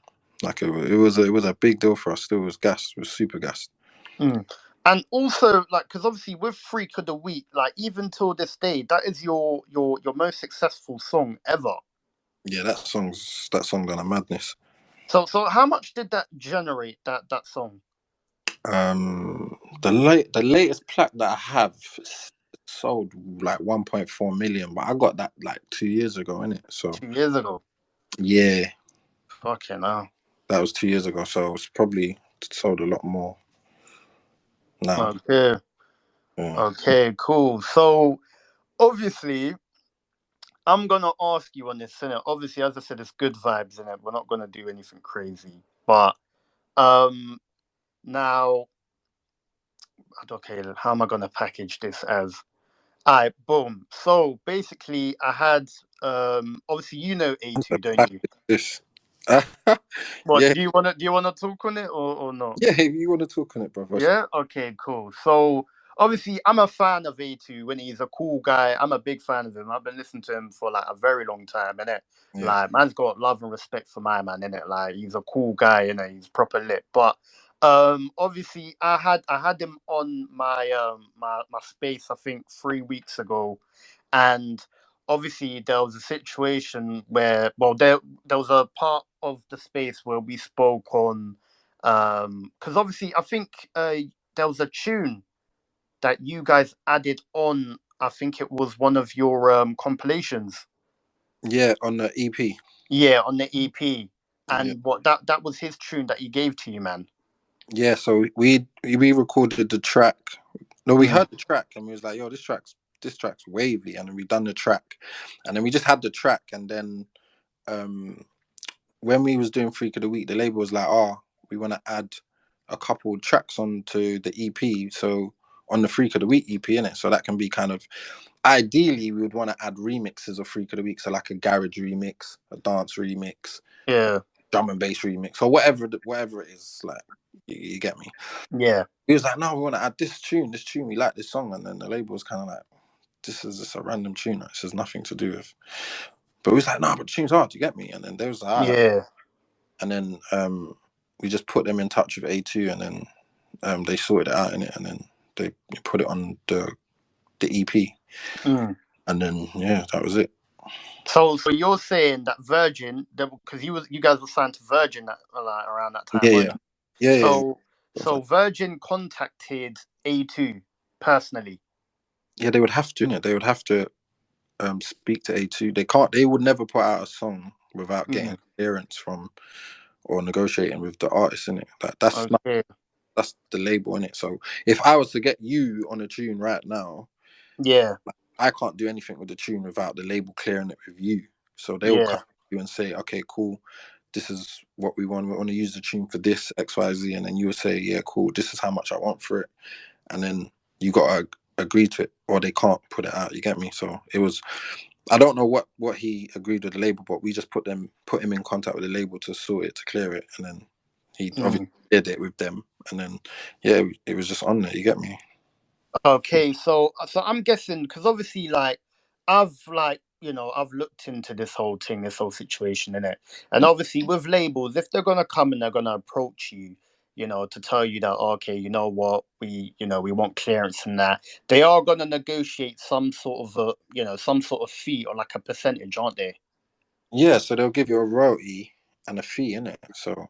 like it was a big deal for us. Still, it was gassed. It was super gassed. mm. And also, like, because obviously with Freak of the Week, like even till this day, that is your most successful song ever. Yeah, that song done a madness. So how much did that generate, that song? The latest plaque that I have sold like 1.4 million, but I got that like 2 years ago, innit? So 2 years ago. yeah, Fucking hell. that was 2 years ago. So it's probably sold a lot more now. Okay. Yeah. Okay, cool. So obviously, I'm gonna ask you on this, innit? Obviously, as I said, it's good vibes in it. We're not gonna do anything crazy. But um now, okay, how am I gonna package this as? Alright, boom. So basically I had obviously you know A2, don't Back you? to this. What Yeah, do you wanna talk on it or not? yeah. If you want to talk on it, bro. Yeah. Okay. Cool. So obviously, I'm a fan of A2 when he's a cool guy. I'm a big fan of him. I've been listening to him for like a very long time, innit? Yeah, Like, man's got love and respect for my man, innit? Like, he's a cool guy, innit? He's proper lit. But obviously, I had him on my space. I think 3 weeks ago, and obviously there was a situation where, well, there was a part of the space where we spoke on because obviously I think there was a tune that you guys added on. I think it was one of your compilations. yeah. On the EP. Yeah, on the EP. Yeah, And what that was his tune that he gave to you, man. yeah. So we recorded the track. No, we Mm, heard the track and we was like, yo, this track's wavy, and then we done the track, and then we just had the track, and then um when we was doing Freak of the Week, the label was like, oh, we want to add a couple tracks onto the EP, so on the Freak of the Week EP in it, so that can be kind of ideally we would want to add remixes of Freak of the Week, so like a garage remix, a dance remix, yeah, drum and bass remix, or whatever it is, like you get me. yeah, He was like, no, we want to add this tune, we like this song, and then the label was kind of like, this is just a random tune, this has nothing to do with. But we was like, nah, but the tune's hard, you get me? And then there was like, all right. yeah. And then we just put them in touch with A2, and then they sorted it out in it, and then they put it on the EP, Mm. and then yeah, that was it. So you're saying that Virgin, because you guys were signed to Virgin like, around that time, Yeah, weren't yeah, you? yeah, yeah, yeah. So Virgin contacted A2 personally. Yeah, they would have to, innit? They would have to speak to A2. They can't. They would never put out a song without getting Mm. clearance from or negotiating with the artist in it. Like that's not Okay. that's the label in it. So if I was to get you on a tune right now, Yeah. I can't do anything with the tune without the label clearing it with you. So they'll come Yeah. to you and say, okay, cool, this is what we want. We want to use the tune for this XYZ, and then you would say, yeah, cool, this is how much I want for it, and then you gotta agree to it, or they can't put it out. You get me? So it was. I don't know what he agreed with the label, but we just put him in contact with the label to sort it, to clear it, and then he obviously Mm. did it with them, and then yeah, it was just on there. You get me? Okay, so I'm guessing because obviously, like, I've looked into this whole situation in it, and obviously with labels, if they're gonna come and they're gonna approach you, to tell you that okay, you know what, we want clearance and that, they are gonna negotiate some sort of fee or like a percentage, aren't they? Yeah, so they'll give you a royalty and a fee in it. So,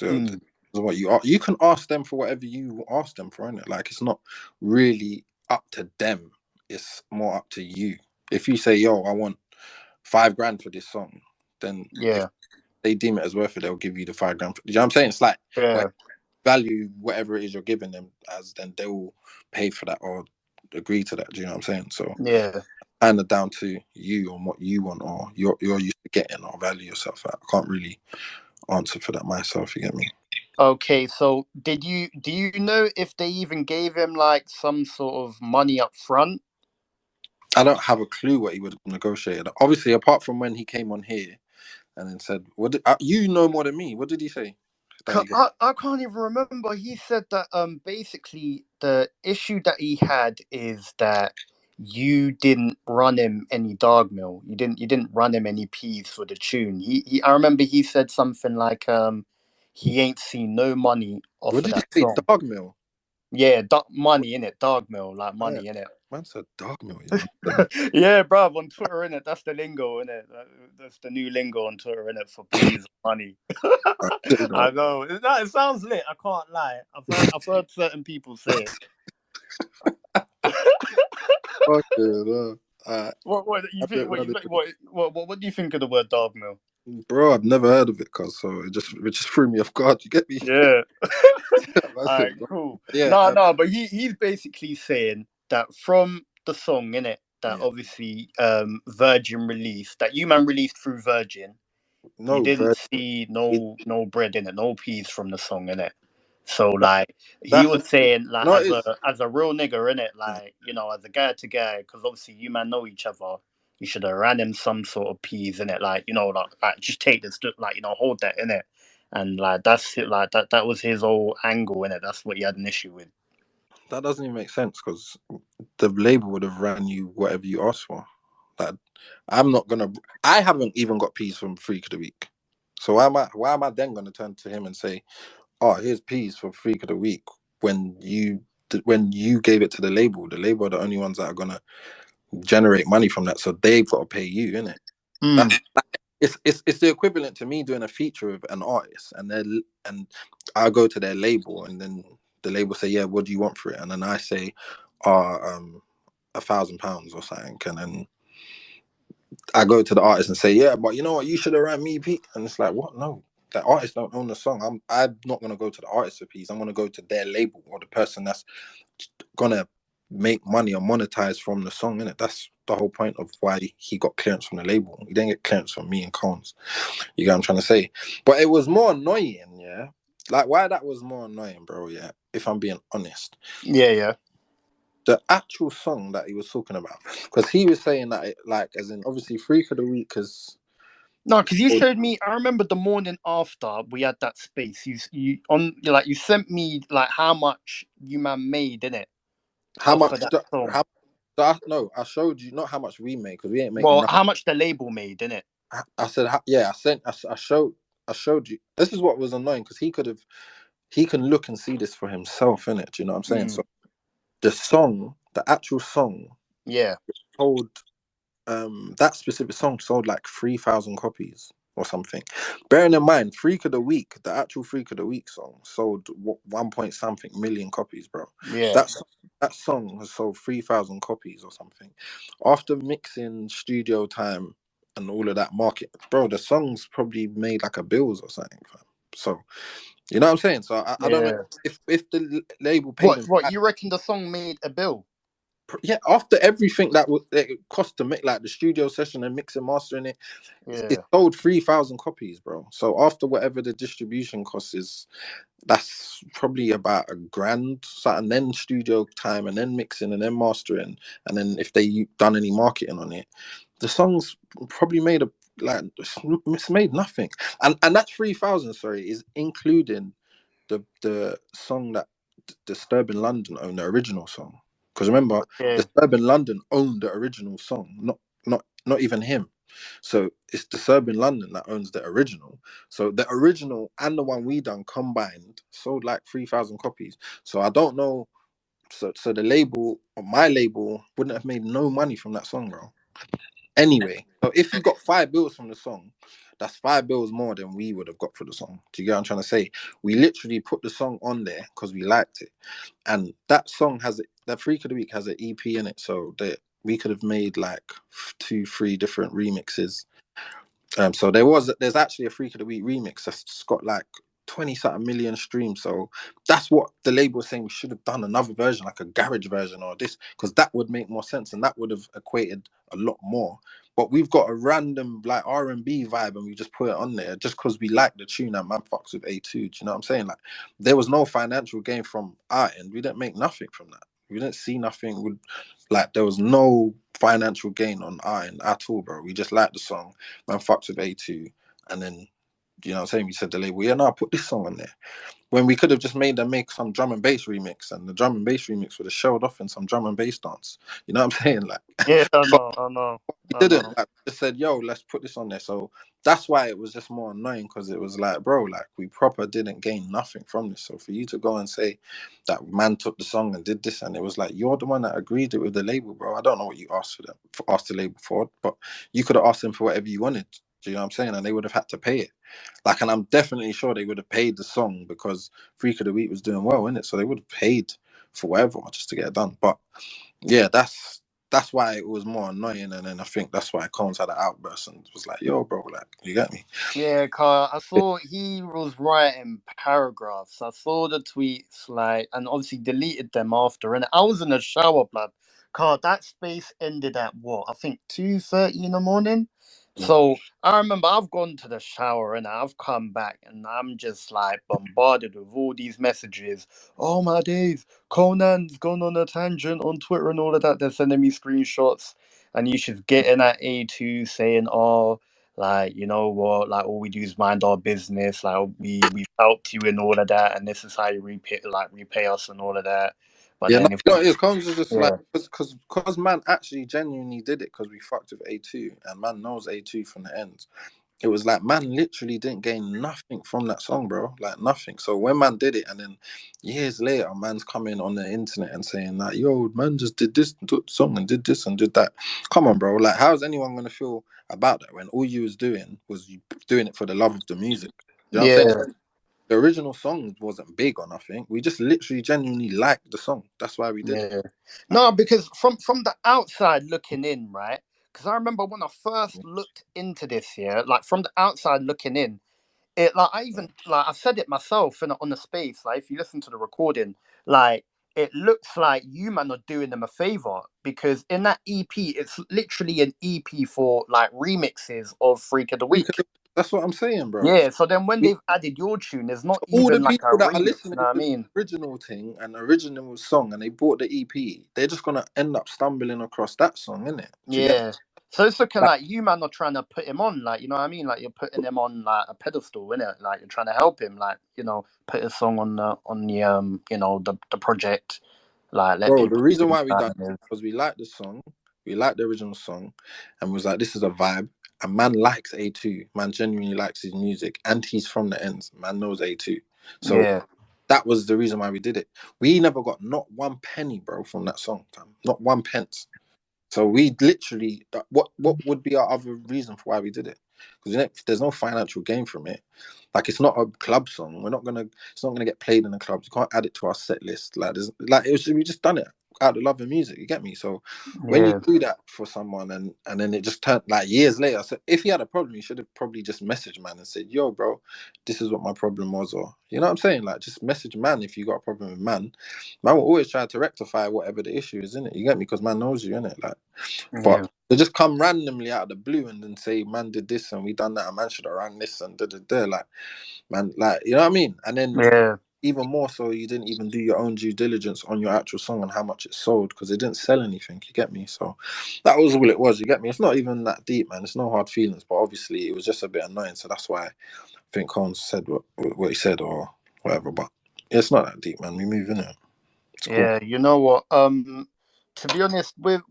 Mm, what you are, you can ask them for whatever you ask them for in it. Like it's not really up to them. It's more up to you. If you say, "Yo, I want 5 grand for this song," then if yeah, they deem it as worth it, they'll give you the 5 grand. You know what I'm saying? It's like what yeah, value whatever it is you're giving them as, then they will pay for that or agree to that. Do you know what I'm saying? So yeah. kind of down to you on what you want or you're used to getting or value yourself at. I can't really answer for that myself. You get me? Okay, so do you know if they even gave him like some sort of money up front? I don't have a clue what he would have negotiated. Obviously, apart from when he came on here and then said, "What you know more than me?" What did he say? that he got? I can't even remember. He said that basically the issue that he had is that you didn't run him any dog mill. You didn't run him any peas for the tune. He I remember he said something like he ain't seen no money off What of did he that say? song. Dog meal. Yeah, money in it, dog mill, like Man, money in it. man said dog meal. You know. Yeah, bruv, on Twitter in it. That's the lingo in it. That's the new lingo on Twitter in it for peas money. I say that. I know. It sounds lit. I can't lie. I've heard certain people say it. Okay, no. Uh, What do you I think? didn't What run you it. think? What do you think of the word dog mill? Bro, I've never heard of it, cause so it just threw me off guard. You get me? Yeah. Man All said, right, cool. yeah, No, but he's basically saying that from the song in it that yeah. obviously Virgin released, that you man released through Virgin. He No, didn't bro. see It, no bread in it, no peas from the song in it. So that, like he that's was saying like no, it is. as a real nigger in it, Yeah. like as a guy to guy, because obviously you man know each other. You should have ran him some sort of peas in it, like like just take this, like hold that in it, and like that's it, like that was his whole angle in it. That's what he had an issue with. That doesn't even make sense because the label would have ran you whatever you asked for. Like, I'm not gonna. I haven't even got peas from Freak of the Week. So why am I then gonna turn to him and say, "Oh, here's peas for Freak of the Week"? When you gave it to the label are the only ones that are gonna generate money from that. So they've got to pay you, innit? That, Mm. it's the equivalent to me doing a feature with an artist, and I go to their label, and then the label say, "Yeah, what do you want for it?" And then I say, "Ah, £1,000 or something," and then I go to the artist and say, "Yeah, but you know what? You should have ran me, Pete." And it's like, what? No, the artist don't own the song. I'm not gonna go to the artist for peas. I'm gonna go to their label or the person that's gonna make money or monetize from the song, innit? That's the whole point of why he got clearance from the label. He didn't get clearance from me and Cones. You get what I'm trying to say? But it was more annoying, yeah. Like why that was more annoying, bro. Yeah, if I'm being honest, Yeah, yeah. the actual song that he was talking about, because he was saying that, like, as in obviously Freak of the Week is No, because you showed me. I remember the morning after we had that space. You on like you sent me like how much you man made in it how off of much. that song. How no, I showed you not how much we made because we ain't make Well, nothing. how much the label made in it. I said, yeah, I sent, I showed you. This is what was annoying because he can look and see this for himself, innit? Do you know what I'm saying? Mm. So the song, the actual song, Yeah, sold that specific song sold like 3,000 copies or something. Bearing in mind, Freak of the Week, the actual Freak of the Week song sold 1 point something million copies, bro. yeah, That that song has sold 3,000 copies or something. After mixing studio time and all of that market, bro, the song's probably made like a bills or something, fam. So you know what I'm saying? So I don't know yeah. if the label paid What? him. What? You reckon the song made a bill? Yeah, after everything that it cost to make, like the studio session and mix and mastering it, it Yeah, sold 3,000 copies, bro. So after whatever the distribution cost is, that's probably about a grand. So, and then studio time, and then mixing, and then mastering, and then if they done any marketing on it, the songs probably made a like it's made nothing. And that 3,000, sorry, is including the song that Disturbing London owned, the original song. Because remember, yeah, Disturbing London owned the original song, not even him. So it's Disturbing London that owns the original. So the original and the one we done combined sold like 3,000 copies. So I don't know. So the label, or my label, wouldn't have made no money from that song, bro. Anyway, so if he got 5 bills from the song, that's 5 bills more than we would have got for the song. Do you get what I'm trying to say? We literally put the song on there because we liked it, and that song has that Freak of the Week has an EP in it, so that we could have made like 2, 3 different remixes. So there's actually a Freak of the Week remix that's got like 20 something million streams. So that's what the label was saying. We should have done another version, like a garage version or this, because that would make more sense and that would have equated a lot more. But we've got a random like R&B vibe and we just put it on there just because we like the tune and man fucks with A2. Do you know what I'm saying? Like there was no financial gain from our end. We didn't make nothing from that. We didn't see nothing. Like there was no financial gain on our end at all, bro. We just liked the song, man fucked with A2, and then you know what I'm saying? We said the label, yeah, no, put this song on there. When we could have just made them make some drum and bass remix, and the drum and bass remix would have showed off in some drum and bass dance. You know what I'm saying? Like, Yeah, I but know, I know, we I didn't. know. Like, we just said, yo, let's put this on there. So that's why it was just more annoying because it was like, bro, like we proper didn't gain nothing from this. So for you to go and say that man took the song and did this, and it was like you're the one that agreed it with the label, bro. I don't know what you asked for them, asked the label for, but you could have asked them for whatever you wanted. Do you know what I'm saying? And they would have had to pay it. Like, and I'm definitely sure they would have paid the song because Freak of the Week was doing well, innit? So they would have paid for whatever just to get it done. But yeah, that's why it was more annoying, and then I think that's why Combs had an outburst and was like, "Yo, bro, like, you get me?" Yeah, Carl, I saw he was writing paragraphs. I saw the tweets, like, and obviously deleted them after. And I was in the shower, blood. Carl, that space ended at what? I think 2:30 in the morning. Yeah, So I remember I've gone to the shower and I've come back and I'm just like bombarded with all these messages. Oh my days, Conan's gone on a tangent on Twitter and all of that. They're sending me screenshots, and you should get in at A2 saying, "Oh, like, you know what, like all we do is mind our business, like we've helped you and all of that, and this is how you repay us and all of that." But yeah. No, then if you know, it's Combs is just like yeah, because man actually genuinely did it because we fucked with A2 and man knows A2 from the end. It was like man literally didn't gain nothing from that song, bro. Like nothing. So when man did it, and then years later, man's coming on the internet and saying like, "Yo, man just did this song and did this and did that." Come on, bro. Like, how's anyone gonna feel about that when all you was doing was you doing it for the love of the music? You know what I'm saying? yeah, The original song wasn't big or nothing. We just literally genuinely liked the song. That's why we did it. yeah. No, because from the outside looking in, right? Because I remember when I first looked into this, yeah, like from the outside looking in, it like I even like I said it myself in on the space. Like if you listen to the recording, like it looks like you man are doing them a favor because in that EP, it's literally an EP for like remixes of Freak of the We Week. could. That's what I'm saying, bro. Yeah, so then when We they've added your tune, there's not all the even like a people that are remix. listening You know what I to the mean? original thing and original song and they bought the EP, they're just gonna end up stumbling across that song, innit? Do you get Yeah. So it's looking like, like you man are trying to put him on, like you know what I mean, like you're putting him on like a pedestal, innit? Like you're trying to help him, like put a song on the the project, like let bro, the people reason see why we that done it is because we liked the song, we liked the original song, and was like, this is a vibe. And man likes A2. Man genuinely likes his music, and he's from the ends. Man knows A2. So yeah, that was the reason why we did it. We never got not one penny, bro, from that song, fam. Not one pence. So we literally, what would be our other reason for why we did it? Because there's no financial gain from it. Like it's not a club song. It's not gonna get played in the clubs. You can't add it to our set list. Like there's, like we just done it out of love of music. You get me? So when you yeah, do that for someone and then it just turned like years later. So if he had a problem, you should have probably just messaged man and said, "Yo, bro, this is what my problem was," or you know what I'm saying? Like just message man if you got a problem with man. Man will always try to rectify whatever the issue is, in it. You get me? Because man knows you, innit? Like, but yeah, they just come randomly out of the blue and then say, "Man did this and we done that. And man should have ran this and da da da." Like, man, like you know what I mean? And then yeah, even more so, you didn't even do your own due diligence on your actual song and how much it sold because it didn't sell anything. You get me? So that was all it was. You get me? It's not even that deep, man. It's no hard feelings, but obviously it was just a bit annoying. So that's why I think Combs said what he said or whatever. But it's not that deep, man. We move in it. It's cool. yeah. You know what? To be honest, with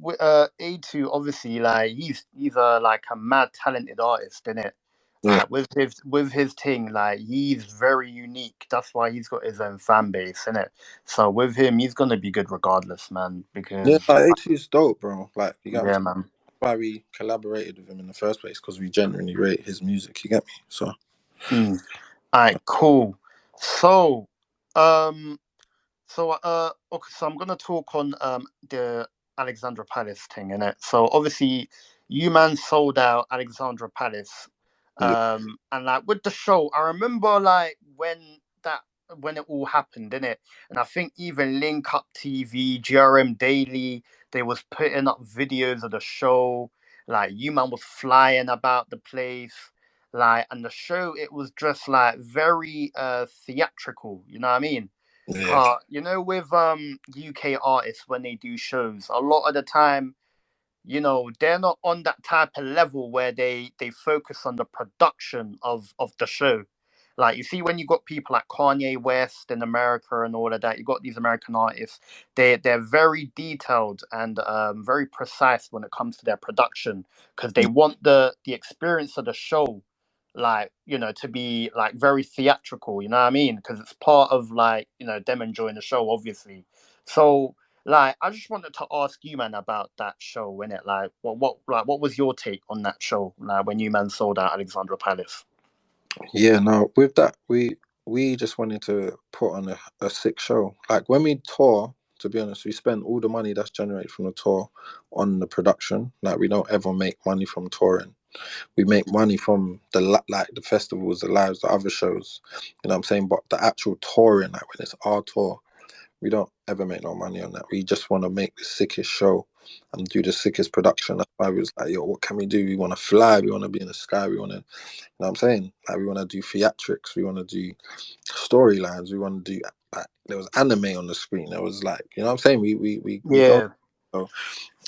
A2, obviously, like he's a like a mad talented artist, isn't it? Yeah. With his thing, like he's very unique. That's why he's got his own fan base, isn't it? So with him, he's gonna be good regardless, man. Yeah, Because like A2 is dope, bro. Like, you get what I'm yeah, saying? man. Why we collaborated with him in the first place because we genuinely rate his music. You get me? So Mm. All right, cool. So, um, okay, so I'm gonna talk on the Alexandra Palace thing, innit? So obviously, you man sold out Alexandra Palace, yeah, and like with the show, I remember like when it all happened, innit? And I think even Link Up TV, GRM Daily, they was putting up videos of the show. Like you man was flying about the place. Like and the show, it was just like very theatrical. You know what I mean? yeah, With UK artists when they do shows, a lot of the time they're not on that type of level where they focus on the production of the show. Like, you see, when you got people like Kanye West in America and all of that, you got these American artists. They're very detailed and very precise when it comes to their production, because they want the experience of the show, like, to be like very theatrical. You know what I mean? Because it's part of, like, them enjoying the show, obviously. So, like, I just wanted to ask you, man, about that show, innit? Like, what was your take on that show, like, when you, man, sold out Alexandra Palace? Yeah, no, with that, we just wanted to put on a sick show. Like when we tour, to be honest, we spend all the money that's generated from the tour on the production. Like we don't ever make money from touring. We make money from like the festivals, the lives, the other shows. You know what I'm saying? But the actual touring, like when it's our tour, we don't ever make no money on that. We just want to make the sickest show and do the sickest production. That's why we was like, yo, what can we do? We want to fly. We want to be in the sky. We want to, you know what I'm saying? Like we want to do theatrics. We want to do storylines. We want to do, like, there was anime on the screen. There was, like, you know what I'm saying? We go. Yeah. So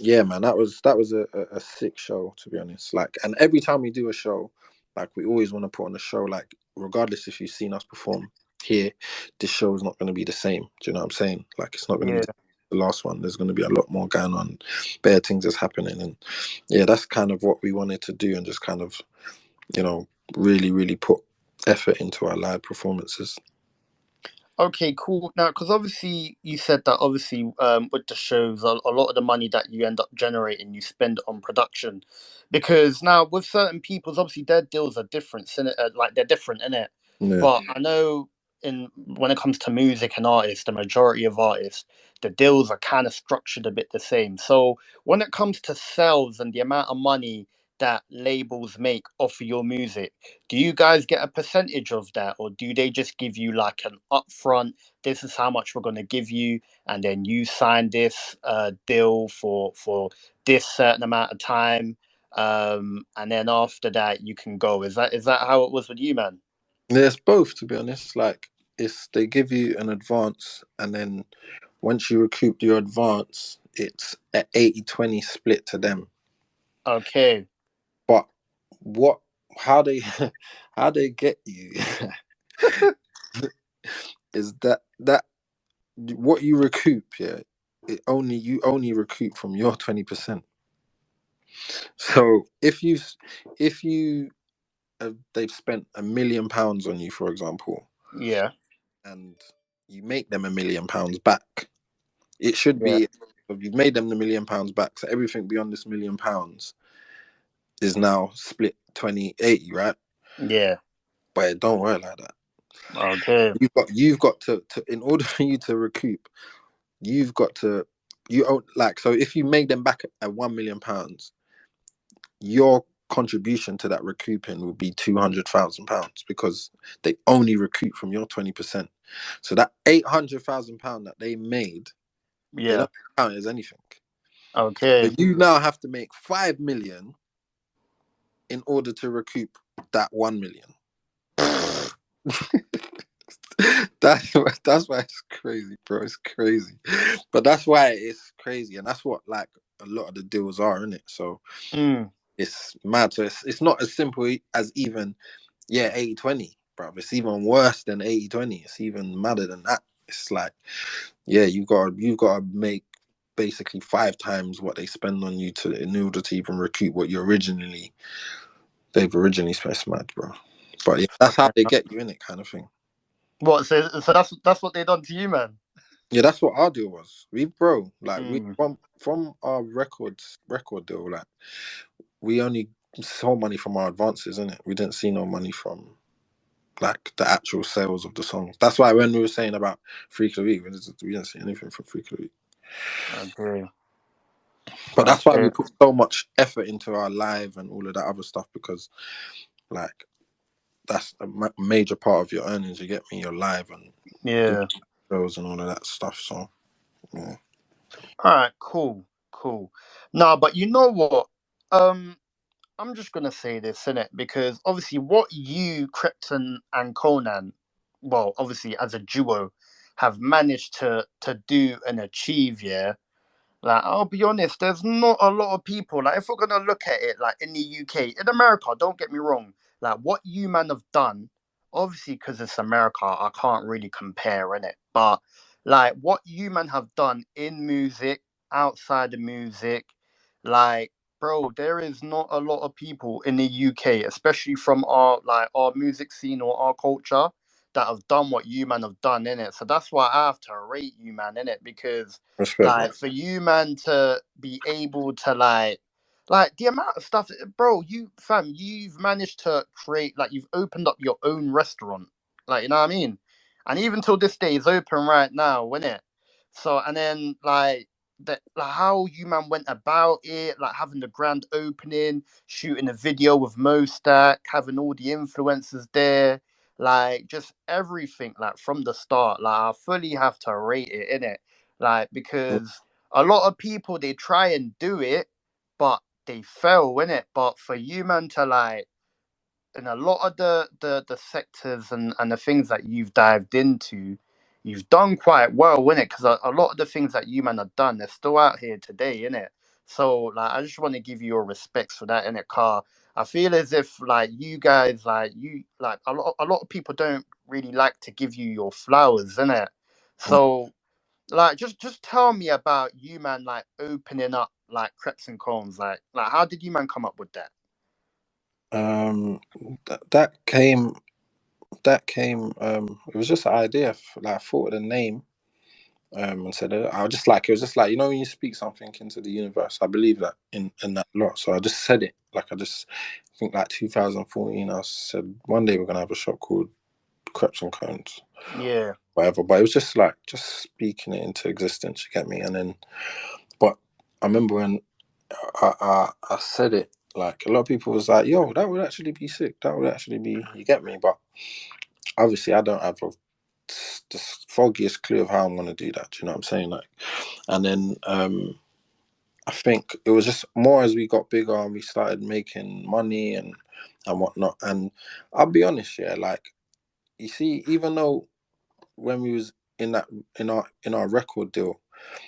yeah, man, that was a sick show, to be honest. Like, and every time we do a show, like we always want to put on a show, like regardless if you've seen us perform here, this show is not going to be the same. Do you know what I'm saying? Like, it's not going to be Yeah. the last one. There's going to be a lot more going on, better things is happening, and yeah, that's kind of what we wanted to do, and just kind of, you know, really, really put effort into our live performances. Okay, cool. Now, because obviously you said that, obviously, with the shows, a lot of the money that you end up generating, you spend on production. Because now with certain people's, obviously their deals are different, like, they're different in it. Yeah. But I know, in when it comes to music and artists, the majority of artists, the deals are kind of structured a bit the same. So when it comes to sales and the amount of money that labels make off of your music, do you guys get a percentage of that, or do they just give you like an upfront, this is how much we're going to give you, and then you sign this deal for this certain amount of time, and then after that you can go? Is that how it was with you, man? There's both, to be honest. Like, it's they give you an advance, and then once you recoup your advance, it's an 80-20 split to them. Okay. But what, how they how they get you is that what you recoup, yeah, you only recoup from your 20%. So if you they've spent £1 million on you, for example, Yeah. and you make them £1 million back, it should Yeah. be, if you've made them the £1 million back, so everything beyond this £1 million is now split 20-80, right? Yeah. But it don't work like that. Okay. You've got to in order for you to recoup, you've got to, you own, like, so if you make them back at £1 million, your contribution to that recouping will be £200,000, because they only recoup from your 20%. So that £800,000 that they made, they Yeah. don't count as anything. So Okay. you now have to make 5 million in order to recoup that 1 million. That's why it's crazy, bro. It's crazy, but that's why it's crazy, and that's what, like, a lot of the deals are, isn't it? So Mm. it's mad. So it's not as simple as even, yeah, 80-20, bro. It's even worse than 80-20. It's even madder than that. It's like, yeah, you've got to make basically 5 times what they spend on you to in order to even recoup what they've originally spent. It's mad, bro. But yeah, that's how they get you in it, kind of thing. What? So that's what they done to you, man. Yeah, that's what our deal was. Bro, like, we Mm. from our record deal, like, we only saw money from our advances, innit? We didn't see no money from, like, the actual sales of the songs. That's why when we were saying about Freak of the Week, we didn't see anything from Freak of the Week. Okay. But that's why we Okay. put so much effort into our live and all of that other stuff, because, like, that's a major part of your earnings. You get me, your live and doing Yeah. shows and all of that stuff. So yeah. All right. Cool. Cool. No, but you know what? Um, I'm just gonna say this, innit? Because obviously, what you, Krypton, and Conan, well, obviously as a duo, have managed to do and achieve, yeah. Like, I'll be honest, there's not a lot of people. Like, if we're gonna look at it, like in the UK, in America, don't get me wrong. Like, what you man have done, obviously, because it's America, I can't really compare in it. But like, what you man have done in music, outside of music, like, bro, there is not a lot of people in the UK, especially from our music scene or our culture, that have done what you man have done in it. So that's why I have to rate you man in it because Respect, bro. like for you man to be able to like the amount of stuff, bro, you fam, you've managed to create, like, you've opened up your own restaurant, like, you know what I mean, and even till this day it's open right now, isn't it? So and then like how you man went about it, like having the grand opening, shooting a video with Mostack, having all the influencers there, like just everything, like from the start, like I fully have to rate it in it, like because a lot of people they try and do it, but they fail in it. But for you man to like in a lot of the sectors and the things that you've dived into, you've done quite well in it because a lot of the things that you man have done, they're still out here today in it. So like I just want to give you your respects for that in it, car. I feel as if like you guys like you like a lot of people don't really like to give you your flowers in it. So like just tell me about you man like opening up like Kreps and Cones, like how did you man come up with that? Um, that came. That came. It was just an idea. Like I thought of the name. And said I was just like it was just like when you speak something into the universe. I believe that in that lot. So I just said it. Like I think like 2014. I said one day we're gonna have a shop called Kreps and Cones, Yeah. whatever. But it was just like just speaking it into existence. You get me? And then, but I remember when I said it. Like a lot of people was like, "Yo, that would actually be sick. That would actually be." You get me? But obviously, I don't have the foggiest clue of how I'm gonna do that. Do you know what I'm saying? Like, and then I think it was just more as we got bigger and we started making money and whatnot. And I'll be honest, yeah, like you see, even though when we was in that in our record deal,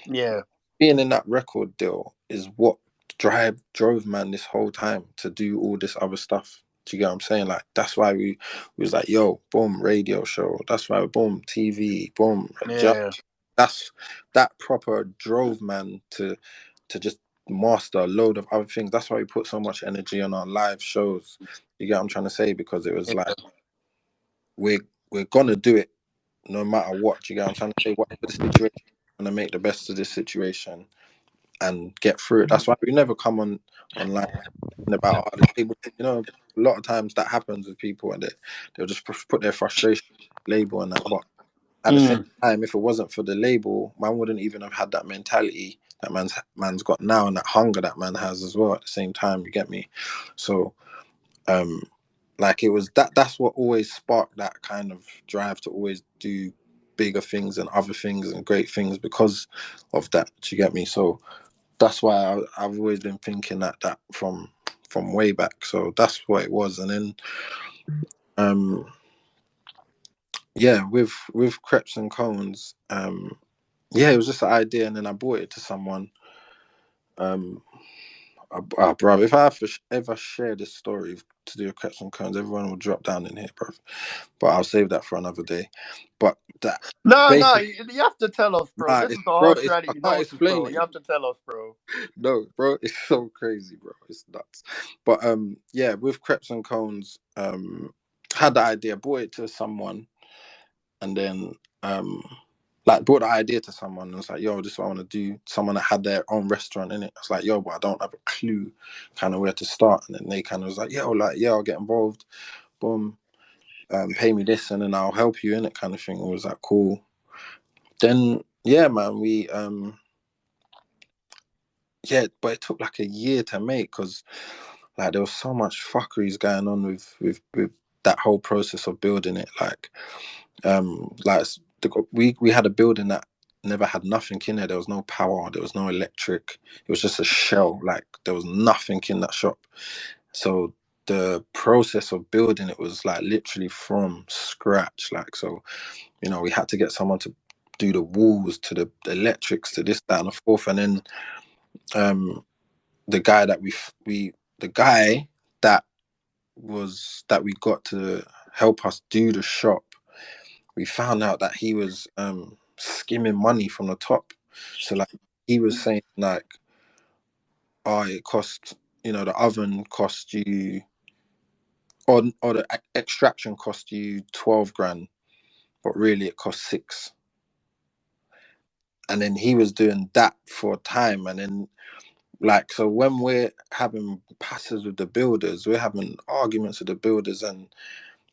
Yeah. being in that record deal is what drove man this whole time to do all this other stuff. Do you get what I'm saying? Like that's why we was like, yo, boom, radio show. That's why boom, TV, boom, Yeah. that's that proper drove man to just master a load of other things. That's why we put so much energy on our live shows. You get what I'm trying to say? Because it was like we're we're gonna do it no matter what. Do you get what I'm trying to say? Whatever the situation, we're gonna make the best of this situation and get through it. That's why we never come online about the label. A lot of times that happens with people, and they'll just put their frustration on the label and that. But at the same Mm. time, if it wasn't for the label, man wouldn't even have had that mentality that man's got now, and that hunger that man has as well. At the same time, you get me? So, um, like it was that's what always sparked that kind of drive to always do bigger things and other things and great things because of that. Do you get me? So that's why I've always been thinking that from way back. So that's what it was, and then um yeah, with Kreps and Cones, yeah, it was just an idea, and then I brought it to someone. Um, bro, if I ever share this story to do with Kreps and Cones, everyone will drop down in here, bro. But I'll save that for another day. But that No, no, basically, you have to tell us, bro. nah, This it's is the bro, harsh it's I reality can't notices, explain bro. it. You have to tell us, bro. No, bro, it's so crazy, bro. It's nuts. But yeah, with Kreps and Cones, had the idea, brought it to someone, and then like brought the idea to someone and was like, yo, this is what I want to do. Someone that had their own restaurant in it. I was like, yo, but I don't have a clue kind of where to start. And then they kind of was like, yo, like, yeah, I'll get involved. Boom. Pay me this and then I'll help you in it kind of thing. It was like cool. Then yeah, man, we yeah, but it took like a year to make because like there was so much fuckeries going on with that whole process of building it. Like we had a building that never had nothing in there. There was no power, there was no electric. It was just a shell. Like there was nothing in that shop. So the process of building it was like literally from scratch. Like so, we had to get someone to do the walls, to the electrics, to this, that, and the fourth, and then um the guy that the guy that that we got to help us do the shop, we found out that he was skimming money from the top. So like he was saying like, oh, it cost, the oven cost you, or the extraction cost you 12 grand, but really it cost 6. And then he was doing that for time, and then like, so when we're having passes with the builders, we're having arguments with the builders, and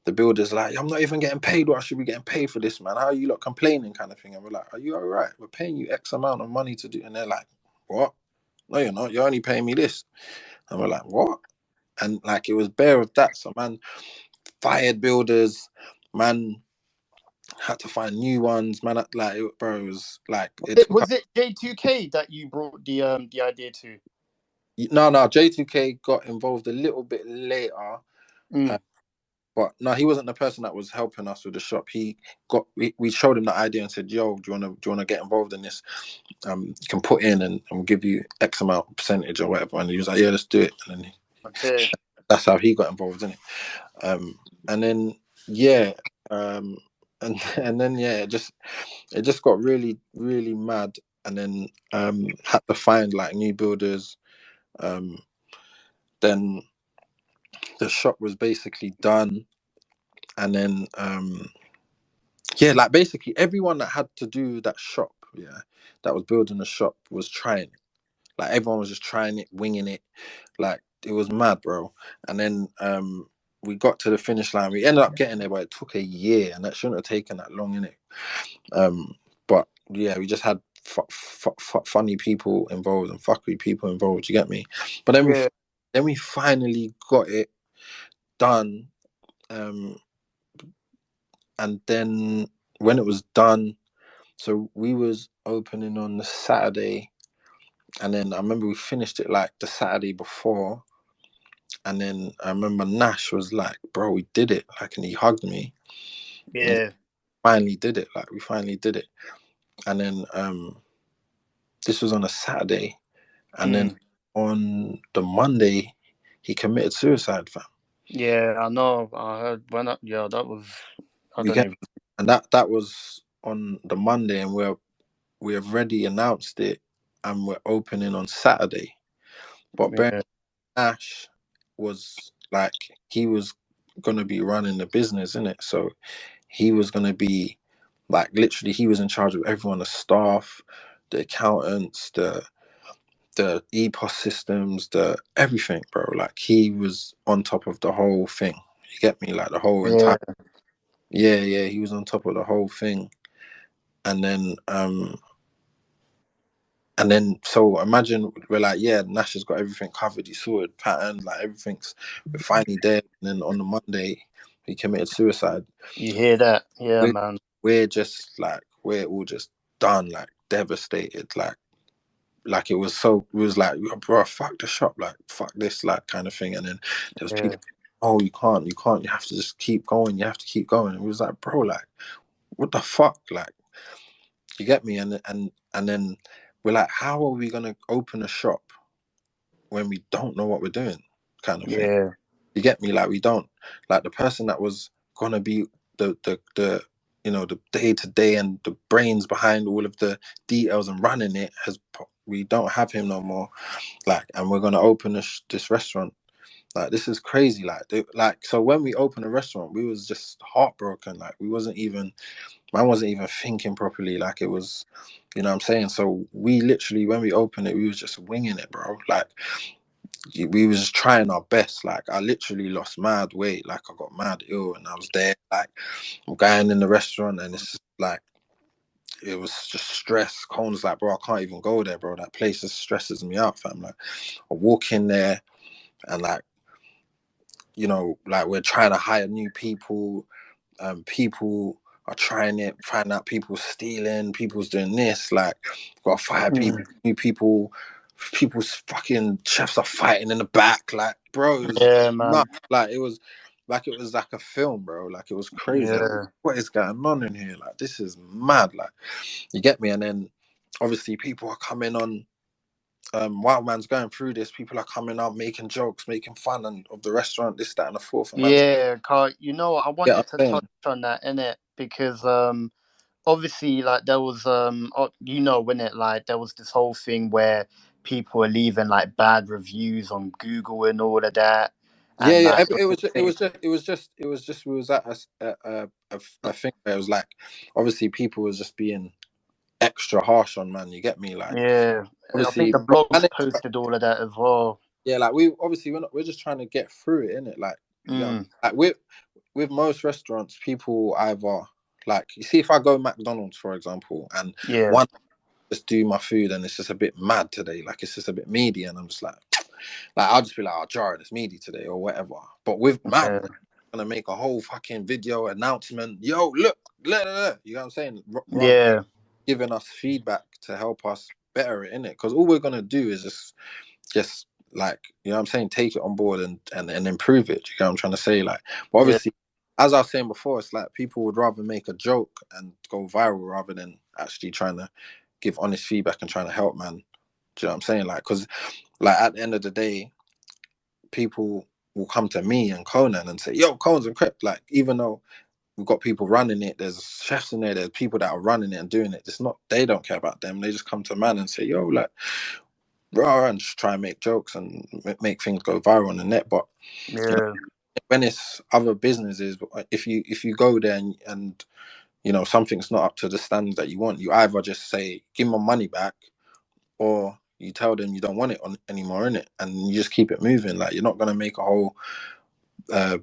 the builder's like, I'm not even getting paid what I should be getting paid for this, man. How are you lot complaining, kind of thing? And we're like, are you all right? We're paying you X amount of money to do. And they're like, what? No, you're not. You're only paying me this. And we're like, what? And like, it was bare of that. So man fired builders, man had to find new ones, man. Like, bro, it was like, it took Was it J2K that you brought the idea to? no, J2K got involved a little bit later. Mm. uh, But no, he wasn't the person that was helping us with the shop. We showed him the idea and said, "Yo, do you wanna get involved in this? You can put in and we'll give you X amount percentage or whatever." And he was like, "Yeah, let's do it." And then Okay. that's how he got involved in it. And then yeah, um, and then yeah, it just got really really mad. And then had to find like new builders. Um, then the shop was basically done, and then yeah, like basically everyone that had to do that shop, yeah, that was building the shop was trying it. Like everyone was just trying it, winging it. Like it was mad, bro. And then we got to the finish line. We ended up getting there, but it took a year, and that shouldn't have taken that long, innit? But yeah, we just had funny people involved and fuckery people involved. You get me? But Yeah. then we finally got it done. Um, and then when it was done, so we was opening on the Saturday, and then I remember we finished it like the Saturday before, and then I remember Nash was like, "Bro, we did it!" Like, and he hugged me, and Yeah. finally did it. Like, we finally did it. And then this was on a Saturday, and then Mm. on the Monday, he committed suicide, fam. Yeah, I know. I heard when yeah, that was I You don't get, even. and that was on the Monday, and we have already announced it, and we're opening on Saturday. But Yeah. Ash was like, he was gonna be running the business, in it. So he was gonna be like, literally he was in charge of everyone, the staff, the accountants, the EPOS systems, the everything, bro. Like he was on top of the whole thing. You get me? Like the whole Yeah. entire, yeah, he was on top of the whole thing. And then so imagine we're like, yeah, Nash has got everything covered, he's sorted, pattern, like everything's, we're finally there. And then on the Monday, he committed suicide. You hear that? Yeah, We're man. we're just like, we're all just done, like devastated, like it was like, bro, fuck the shop, like fuck this, like kind of thing. And then there was Yeah. people, oh, you can't, you have to just keep going, you have to keep going. And it was like, bro, like what the fuck, like, you get me? And then we're like, how are we gonna open a shop when we don't know what we're doing, kind of thing? Yeah. You get me? Like we don't, like the person that was gonna be the the day to day and the brains behind all of the details and running it, we don't have him no more. Like, and we're gonna open this restaurant. Like this is crazy. Like so when we opened a restaurant, we was just heartbroken. Like we wasn't even, man wasn't even thinking properly. Like it was, what I'm saying. So we literally, when we opened it, we was just winging it, bro. Like we was just trying our best. Like I literally lost mad weight. Like I got mad ill, and I was there. Like I'm going in the restaurant, and it's like it was just stress. Cone's like, bro, I can't even go there, bro. That place just stresses me out, fam. Like I walk in there, and like, like we're trying to hire new people. People are trying it, find out people stealing, people's doing this. Like, got to fire people, Mm. new people. People's fucking chefs are fighting in the back. Like, bro, it was Yeah, nuts. man. Like it was like a film, bro. Like it was crazy. Like, Yeah. what is going on in here? Like, this is mad. Like, you get me? And then obviously people are coming on while man's going through this, people are coming up, making jokes, making fun and of the restaurant, this, that, and the fourth. And man's Yeah, you know, I yeah, I'm wanted to touch saying. on that in it because obviously like there was you know when it like there was this whole thing where people were leaving like bad reviews on Google and all of that, Yeah, and yeah. like It was just, we was at a thing where it was like, obviously people was just being extra harsh on man. You get me? Like, yeah, I think obviously, the blogs posted all of that as well. yeah, like we obviously we're just trying to get through it, innit? Like, you know, Mm, like with most restaurants, people either like, you see, if I go McDonald's for example, and yeah, one just do my food and it's just a bit mad today, like it's just a bit meaty, and I'm just like I'll just be like, oh, Jared, it's meaty today or whatever. But with man, yeah, gonna make a whole fucking video announcement. Yo, look, you know what I'm saying? Rather yeah, giving us feedback to help us better it, innit? Because all we're gonna do is just like, you know what I'm saying, take it on board and improve it. You know what I'm trying to say? Like, but yeah, obviously, as I was saying before, it's like people would rather make a joke and go viral rather than actually trying to give honest feedback and trying to help, man. Do you know what I'm saying? Like, because like at the end of the day, people will come to me and Conan and say, yo, Cones and Krept, like, even though we've got people running it, there's chefs in there, there's people that are running it and doing it. It's not, they don't care about them. They just come to man and say, yo, like, rah, and just try and make jokes and make things go viral on the net. But you know, yeah. when it's other businesses, if you go there and you know something's not up to the standards that you want, you either just say give my money back, or you tell them you don't want it on anymore in it, and you just keep it moving. Like, you're not gonna make a whole uh,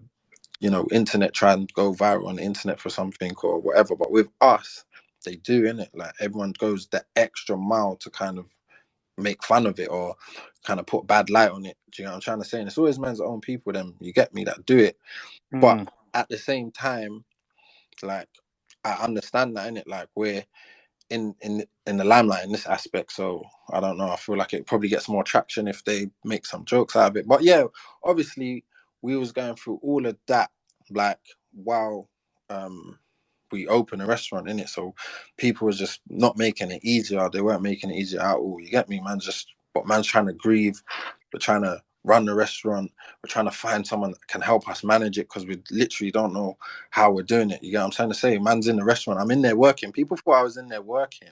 you know, internet try and go viral on the internet for something or whatever. But with us, they do, innit? Like, everyone goes the extra mile to kind of make fun of it or kind of put bad light on it. Do you know what I'm trying to say? And it's always man's own people, them, you get me, that do it. But Mm. at the same time, like, I understand that, innit? Like, we're in the limelight in this aspect, so I don't know, I feel like it probably gets more traction if they make some jokes out of it. But yeah, obviously we was going through all of that, like, while um we opened a restaurant in it, so people was just not making it easier. They weren't making it easier at all, you get me, man. Just, but man's trying to grieve, we're trying to run the restaurant, we're trying to find someone that can help us manage it, because we literally don't know how we're doing it. You get what I'm trying to say? Man's in the restaurant, I'm in there working. People thought I was in there working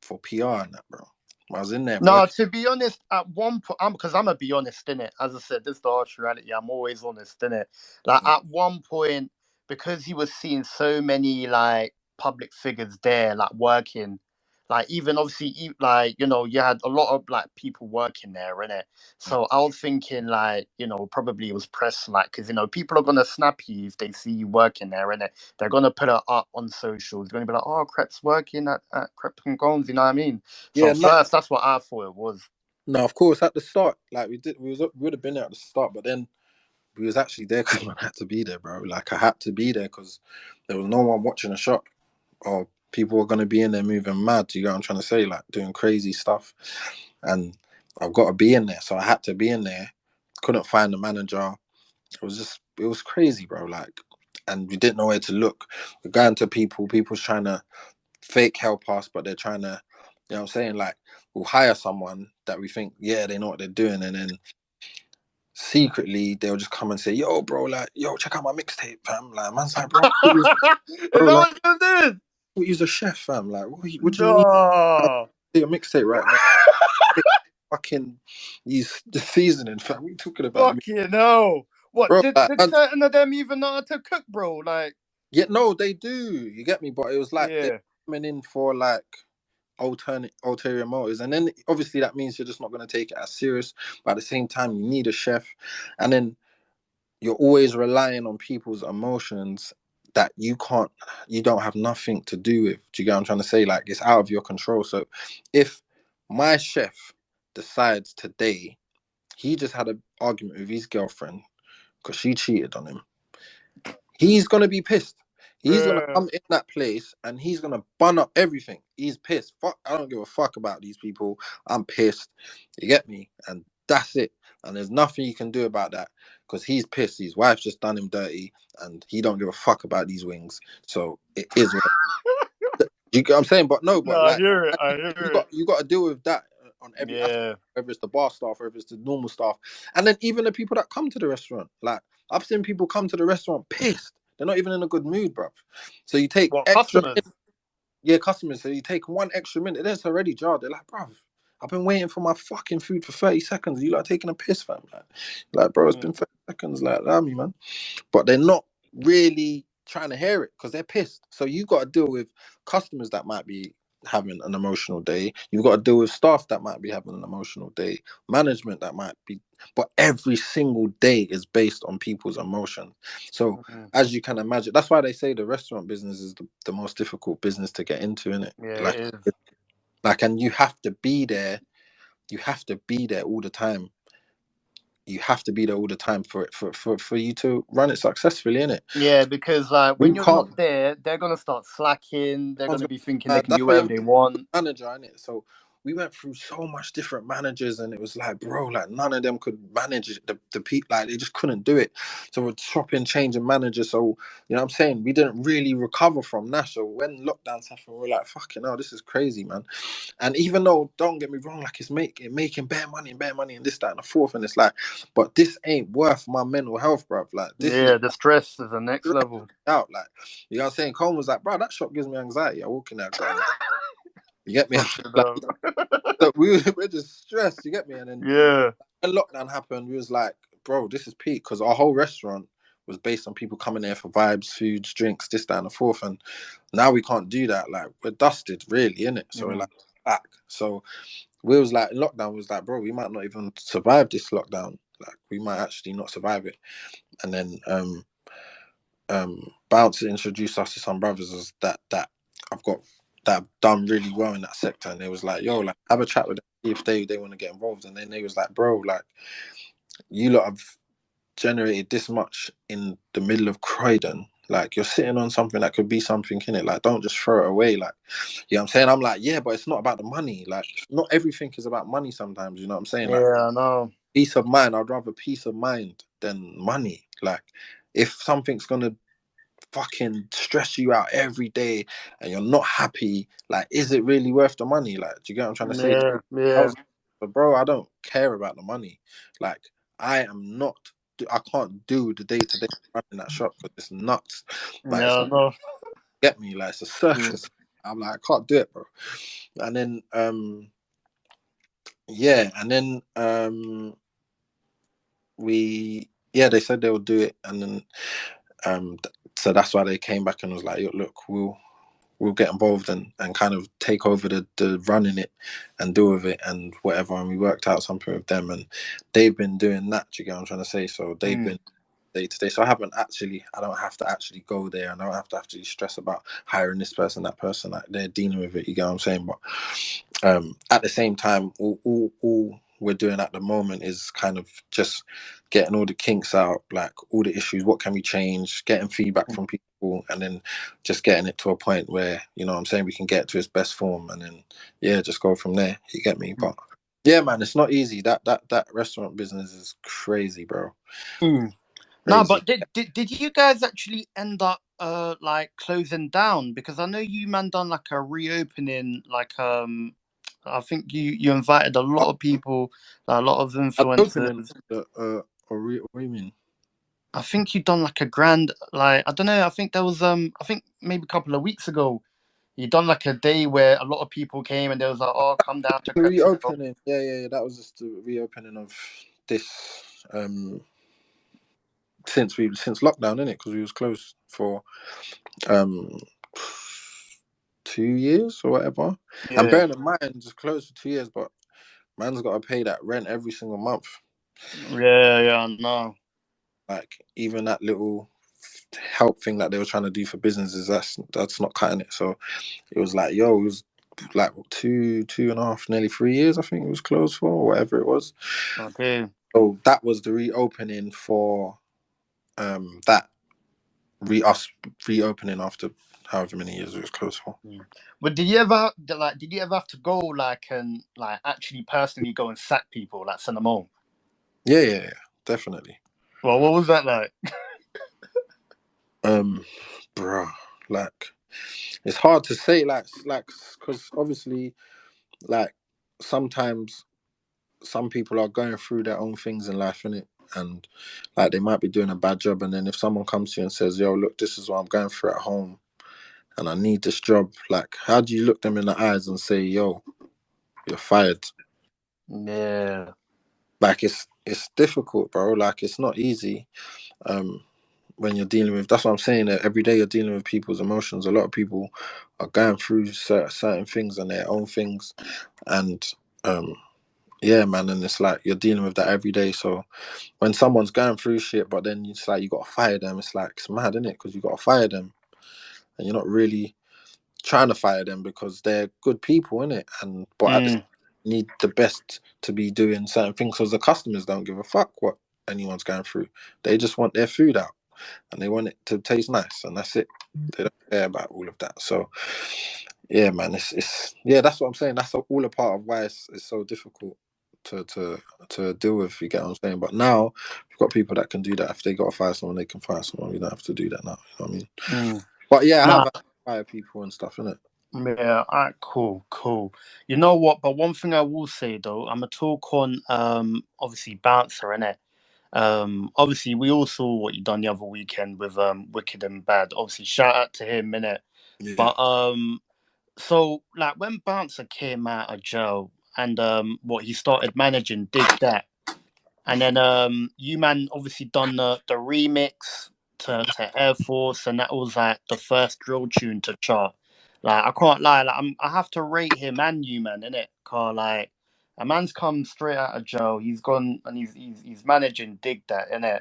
for PR and that, bro. I was in there No, working. to be honest, at one point, because I'm gonna be honest in it. As I said, this is the harsh reality. I'm always honest in it. Like at one point, because he was seeing so many like public figures there, like working, like even obviously, like you know, you had a lot of like people working there, in it. So I was thinking, like you know, probably it was press, like because you know people are gonna snap you if they see you working there, in it. They're gonna put it up on socials. They're gonna be like, "Oh, Krep's working at Krept and Gones," you know what I mean? Yeah, So no, first, that's what I thought it was. no, of course, at the start, like, we would have been there at the start, but then we was actually there because I had to be there, bro. Like, I had to be there because there was no one watching the shop, or people were gonna be in there moving mad. You know what I'm trying to say? Like, doing crazy stuff, and I've got to be in there, so I had to be in there. Couldn't find the manager. It was crazy, bro. Like, and we didn't know where to look. We're going to people. People's trying to fake help us, but they're trying to, you know what I'm saying? Like, we'll hire someone that we think, yeah, they know what they're doing, and then secretly they'll just come and say, yo, bro, like, yo, check out my mixtape, fam. Like, man's like, bro, Is bro, that like, what you did? he's a chef, fam. Like, what do you mean? No. Your mixtape right now? Fucking use the seasoning, fam. What are you talking about? Fucking no. What Bro, like, did certain of them even know how to cook, bro? Like, yeah, no, they do. You get me? But it was like they're yeah. coming in for like alternate ulterior motives, and then obviously that means you're just not going to take it as serious. But at the same time, you need a chef, and then you're always relying on people's emotions that you don't have nothing to do with. Do you get what I'm trying to say? Like, it's out of your control. So if my chef decides today he just had an argument with his girlfriend because she cheated on him, he's gonna be pissed. He's gonna Yeah. come in that place and he's gonna bun up everything. He's pissed. Fuck, I don't give a fuck about these people. I'm pissed. You get me? And that's it. And there's nothing you can do about that because he's pissed. His wife's just done him dirty, and he don't give a fuck about these wings. So it is what you get what I'm saying. But no, No, but I like, hear it. and I hear you it. got to deal with that on every aspect, Yeah. whether it's the bar staff, whether it's the normal staff, and then even the people that come to the restaurant. Like I've seen people come to the restaurant pissed. They're not even in a good mood, bro. So you take What, extra, customers? yeah, customers. So you take 1 extra minute, then it's already jarred. They're like, bro, I've been waiting for my fucking food for 30 seconds. You like taking a piss, fam? Like, bro, it's Mm, been 30 seconds. Like, allow me, man. But they're not really trying to hear it because they're pissed. So you got to deal with customers that might be having an emotional day. You've got to deal with staff that might be having an emotional day, management that might be. But every single day is based on people's emotions. So mm. as you can imagine, that's why they say the restaurant business is the most difficult business to get into, isn't it? Yeah, it is. And you have to be there. You have to be there all the time. You have to be there all the time for it for you to run it successfully, innit? Yeah, because like We when you're can't. not there, they're gonna start slacking. They're Someone's gonna gonna, be thinking they can that's do why you whatever have they a want. manager, innit? So we went through so much different managers, and it was like, bro, like none of them could manage it. The people, like they just couldn't do it. So we're chopping, changing managers. So you know what I'm saying? We didn't really recover from that. So when lockdowns happened, we are like, fucking hell, this is crazy, man. And even though, don't get me wrong, like it's making bare money, and this, that, and the fourth, and it's like, but this ain't worth my mental health, bro. Like this is Yeah, the stress is the next level. out. Like you know what I'm saying? Colin was like, bro, that shop gives me anxiety. I walk in there, you get me? Fucking Like, hell. so we're just stressed, you get me? And then Yeah. when lockdown happened, we was like, bro, this is peak because our whole restaurant was based on people coming there for vibes, foods, drinks, this, that, and the fourth. And now we can't do that. Like we're dusted, really, innit? So we're Mm. like back. So we was like lockdown was like, bro, we might not even survive this lockdown. Like we might actually not survive it. And then Bounce introduced us to some brothers as that I've got that have done really well in that sector, and they was like, yo, like have a chat with them, see if they want to get involved. And then they was like, bro, like you lot have generated this much in the middle of Croydon. Like you're sitting on something that could be something in it. Like don't just throw it away. Like you know what I'm saying? I'm like, yeah, but it's not about the money. Like not everything is about money sometimes, you know what I'm saying? Like Yeah, I know. peace of mind. I'd rather peace of mind than money. Like if something's gonna fucking stress you out every day and you're not happy, like is it really worth the money? Like do you get what I'm trying to say? Yeah, I yeah. was, but bro, I don't care about the money. Like I am not, I can't do the day-to-day running that shop because it's nuts. Like it's Yeah, I know. get me, like it's a Mm. circus. I'm like, I can't do it, bro. And then yeah, and then we yeah, they said they would do it, and then so that's why they came back and was like, look, we'll get involved and kind of take over the running it and deal with it and whatever. And we worked out something with them, and they've been doing that. Do you get what I'm trying to say? So they've Mm. been day to day. So I don't have to actually go there, and I don't have to actually stress about hiring this person, that person. Like they're dealing with it. You get what I'm saying? But at the same time, all we're doing at the moment is kind of just getting all the kinks out, like all the issues. What can we change? Getting feedback from people, and then just getting it to a point where you know what I'm saying we can get to its best form, and then yeah, just go from there. You get me? But yeah, man, it's not easy. That restaurant business is crazy, bro. Mm. No, Crazy. but did you guys actually end up like closing down? Because I know you man done like a reopening, like I think you invited a lot of people, a lot of I'm opening. influencers. What do you mean? I think you done like a grand, like I don't know. I think there was I think maybe a couple of weeks ago you done like a day where a lot of people came and they was like, oh, come down to The Krept. reopening. Yeah. That was just the reopening of this. Um, since lockdown, innit? Because we was closed for um 2 years or whatever. And Yeah, bearing in mind, it's closed for 2 years, but man's got to pay that rent every single month. yeah, no, Like even that little help thing that they were trying to do for businesses, that's not cutting it. So it was like, yo, it was like two and a half, nearly 3 years. I think it was closed for, or whatever it was. okay. So that was the reopening for that us reopening after however many years it was closed for. Mm. But did you ever have to go like and like actually personally go and sack people, like send them home? Yeah, definitely. Well, what was that like? Um, bro, like it's hard to say, like, because obviously, like sometimes some people are going through their own things in life, innit? And like they might be doing a bad job, and then if someone comes to you and says, "Yo, look, this is what I'm going through at home, and I need this job," like, how do you look them in the eyes and say, "Yo, you're fired"? Yeah. Like it's difficult, bro. Like it's not easy. Um, when you're dealing with, that's what I'm saying. That every day you're dealing with people's emotions. A lot of people are going through certain things and their own things, and um, yeah, man. And it's like you're dealing with that every day. So when someone's going through shit, but then it's like you got to fire them. It's like it's mad, isn't it? Because you got to fire them, and you're not really trying to fire them because they're good people, innit? And but at the Mm, need the best to be doing certain things because the customers don't give a fuck what anyone's going through. They just want their food out and they want it to taste nice, and that's it. They don't care about all of that. So yeah, man, it's yeah, that's what I'm saying. That's all a part of why it's so difficult to to deal with. You get what I'm saying? But now you've got people that can do that. If they got to fire someone, they can fire someone. You don't have to do that now. You know what I mean? mm. But yeah, I have Nah, had to fire people and stuff, innit? yeah, alright, cool, cool. You know what? But one thing I will say though, I'm gonna talk on obviously Bouncer, innit? Obviously we all saw what you done the other weekend with Wicked and Bad. Obviously, shout out to him, innit? Yeah. But so like when Bouncer came out of jail and what he started managing Dig That. And then you man obviously done the remix to Air Force, and that was like the first drill tune to chart. Like I can't lie, like I have to rate him and you man, innit? Cause like a man's come straight out of jail, he's gone and he's managing Dig That, innit?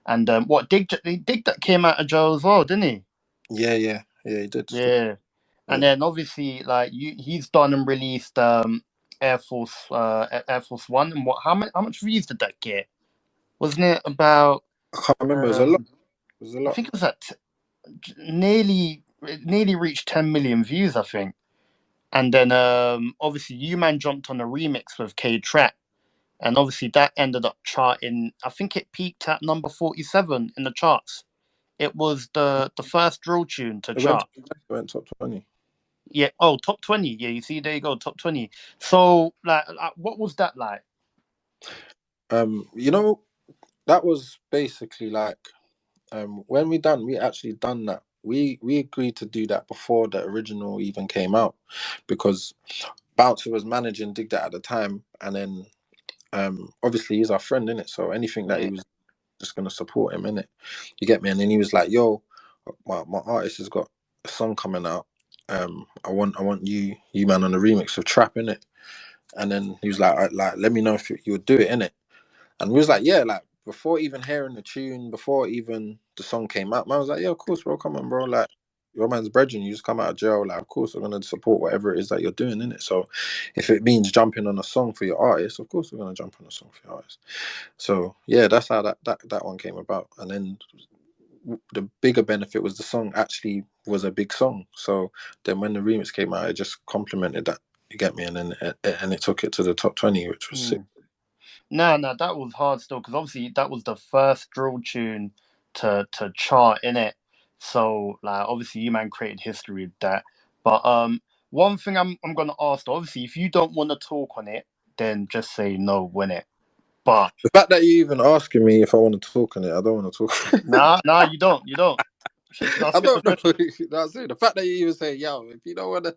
And what Dig That came out of jail as well, didn't he? Yeah, he did still. Yeah. And Yeah. then obviously like he's done and released Air Force One, and what how much views did that get? Wasn't it about I can't remember. It was a lot. um It was a I lot. think it was at nearly it nearly reached 10 million views, I think. And then obviously you man jumped on a remix with K Trap, and obviously that ended up charting. I think it peaked at number 47 in the charts. It was the first drill tune to It went. chart. It went top 20. Yeah, oh, top 20. Yeah, you see, there you go, top 20. So like what was that like? You know, that was basically like when we actually done that. We agreed to do that before the original even came out, because Bouncer was managing Dig That at the time, and then obviously he's our friend in it, so anything that he Yeah. was just gonna support him in it. You get me? And then he was like, "Yo, my artist has got a song coming out. I want you man on the remix of Trap in it." And then he was like, let me know if you would do it in it. And we was like, yeah, like before even hearing the tune, before even the song came out, man was like, yeah, of course, bro, come on, bro, like. Your man's brethren, you just come out of jail. Like, of course, we're gonna support whatever it is that you're doing in it. So, if it means jumping on a song for your artist, of course, we're gonna jump on a song for your artist. So, yeah, that's how that one came about. And then the bigger benefit was the song actually was a big song. So then when the remix came out, it just complemented that. You get me? And then and it took it to the top 20, which was sick. Mm. No, no, that was hard still because obviously that was the first drill tune to chart in it. So like obviously you man created history with that. But one thing I'm gonna ask though, obviously if you don't want to talk on it, then just say no, win it. But The fact that you even asking me if I want to talk on it, I don't want to talk. nah, you don't. Should I I skip the don't know. question? You know what I'm saying? The fact that you even say, yo, if you don't want to,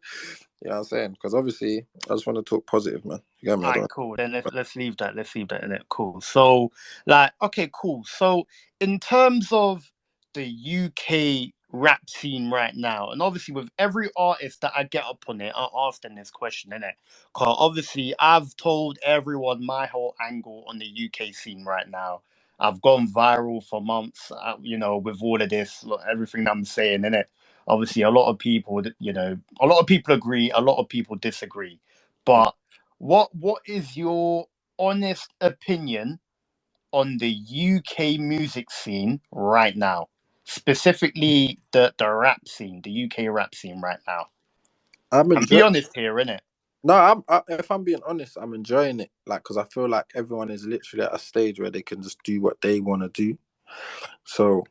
you know what I'm saying? Because obviously, I just want to talk positive, man. You get me? I All right, don't. cool. Then let's leave that. Let's leave that in it. Cool. So, like, okay, cool. So, in terms of the UK rap scene right now, and obviously with every artist that I get up on it, I ask them this question, innit? Because obviously I've told everyone my whole angle on the UK scene right now. I've gone viral for months, with all of this, everything that I'm saying, innit? Obviously, a lot of people, a lot of people agree, a lot of people disagree, but what is your honest opinion on the UK music scene right now? Specifically the rap scene, the UK rap scene right now. I'm And be enjoying. honest here, innit? No, if I'm being honest, I'm enjoying it. Like, because I feel like everyone is literally at a stage where they can just do what they want to do. So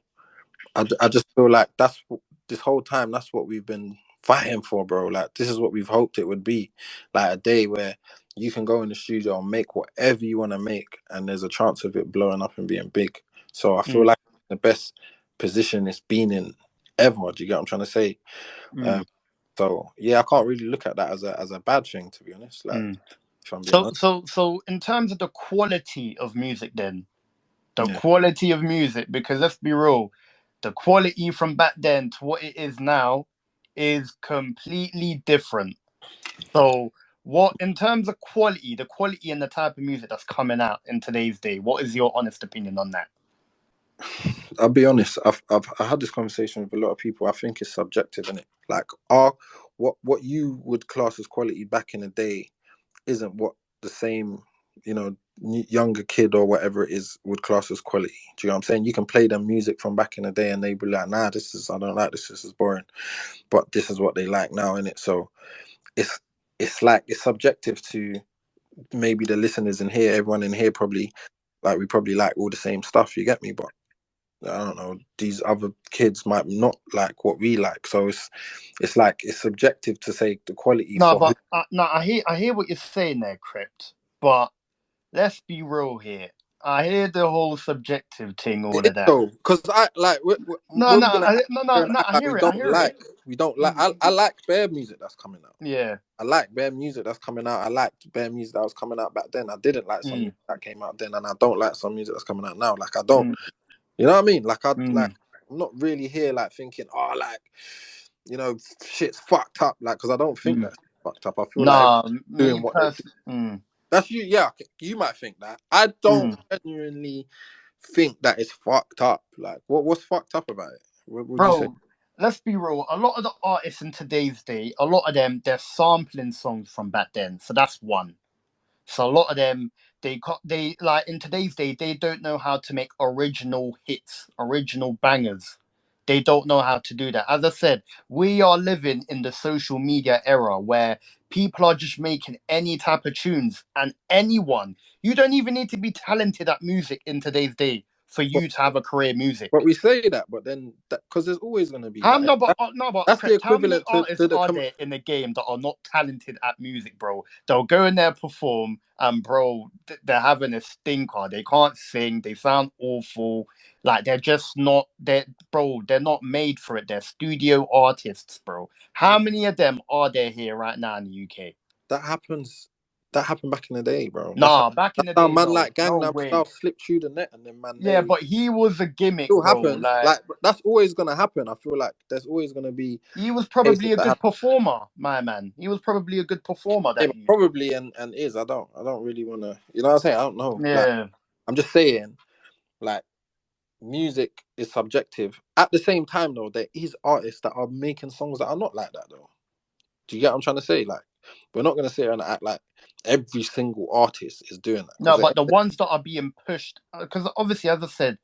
I just feel like this whole time, that's what we've been fighting for, bro. Like, this is what we've hoped it would be. Like, a day where you can go in the studio and make whatever you want to make, and there's a chance of it blowing up and being big. So I feel Mm, like the best position it's been in ever. Do you get what I'm trying to say? mm, Um, so yeah, I can't really look at that as a bad thing, to be honest. Like, mm. if I'm being So, honest, so in terms of the quality of music, then the yeah. quality of music, because let's be real, the quality from back then to what it is now is completely different. So, what in terms of quality, the quality and the type of music that's coming out in today's day, what is your honest opinion on that? I'll be honest. I had this conversation with a lot of people. I think it's subjective, isn't it? Like, what you would class as quality back in the day isn't what the same, younger kid or whatever it is would class as quality. Do you know what I'm saying? You can play them music from back in the day and they be like, nah, I don't like this. This is boring. But this is what they like now, innit? So it's it's subjective to maybe the listeners in here. Everyone in here probably we probably like all the same stuff. You get me? But I don't know. These other kids might not like what we like. So it's like it's subjective to say the quality No, for who. but no, I hear what you're saying there, Krept. But let's be real here. I hear the whole subjective thing, It all is of that. though, because I like No, when no, we're gonna no, here no, and no. act I like hear it. I hear it. we don't like. Mm, I like bare music that's coming out. yeah. I like bare music that's coming out. I liked bare music that was coming out back then. I didn't like some Mm, music that came out then, and I don't like some music that's coming out now. Like I don't, mm, you know what I mean? Like mm, I'm not really here like thinking, oh, like shit's fucked up. Like because I don't think mm. that's fucked up. I feel like Nah, everyone's doing me what they do. personally. Mm, That's you. Yeah, you might think that. I don't mm. genuinely think that it's fucked up. Like what's fucked up about it? What would you say? Bro, let's be real. A lot of the artists in today's day, a lot of them, they're sampling songs from back then. So that's one. So a lot of them, they like in today's day, they don't know how to make original hits, original bangers. They don't know how to do that. As I said, we are living in the social media era where people are just making any type of tunes and anyone. You don't even need to be talented at music in today's day for But, you to have a career in but music. we say that, but then because there's always gonna be How that. no, but no, but That's the Krept, how many equivalent to artists the are there in the game that are not talented at music, bro? They'll go in there, perform, and bro, they're having a stinker. They can't sing. They sound awful. Like they're just not. They're not made for it. They're studio artists, bro. How many of them are there here right now in the UK? that happens. That happened back in the day, bro. Nah, back in That's the how day, man no, like no Gangnam Style way. slipped through the net, and then man Yeah, they but he was a gimmick, still bro. happens. Like Like that's always gonna happen. I feel like there's always gonna be he was cases probably a that good happen. performer, my man. He was probably a good performer. Yeah, That but you. probably and is. I don't really wanna. You know what I'm saying? I don't know. Like Yeah. I'm just saying. Like music is subjective. At the same time, though, there is artists that are making songs that are not like that, though. Do you get what I'm trying to say? Like, we're not gonna sit here and act like every single artist is doing that No, because but the ones that are being pushed, because obviously, as I said,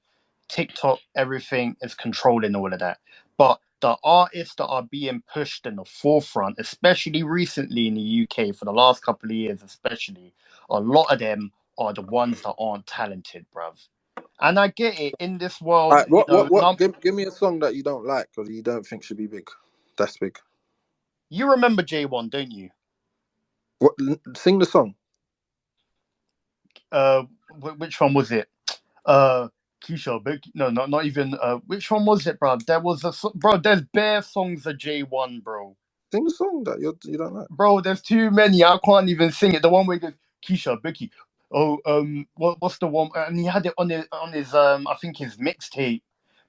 TikTok, everything is controlling all of that. But the artists that are being pushed in the forefront, especially recently in the UK for the last couple of years, especially, a lot of them are the ones that aren't talented, bruv. And I get it in this All world, right, what? num Give me a song that you don't like or you don't think should be big. That's big. you remember J1, don't you? What? Sing the song. Which one was it? Uh, Keisha, no, not even. Which one was it, bro? There was bro. There's bare songs of J1, bro. Sing the song that you don't like. Bro, there's too many. I can't even sing it. The one where he goes, Keisha, Becky. Oh, what's the one? And he had it on his I think his mixtape.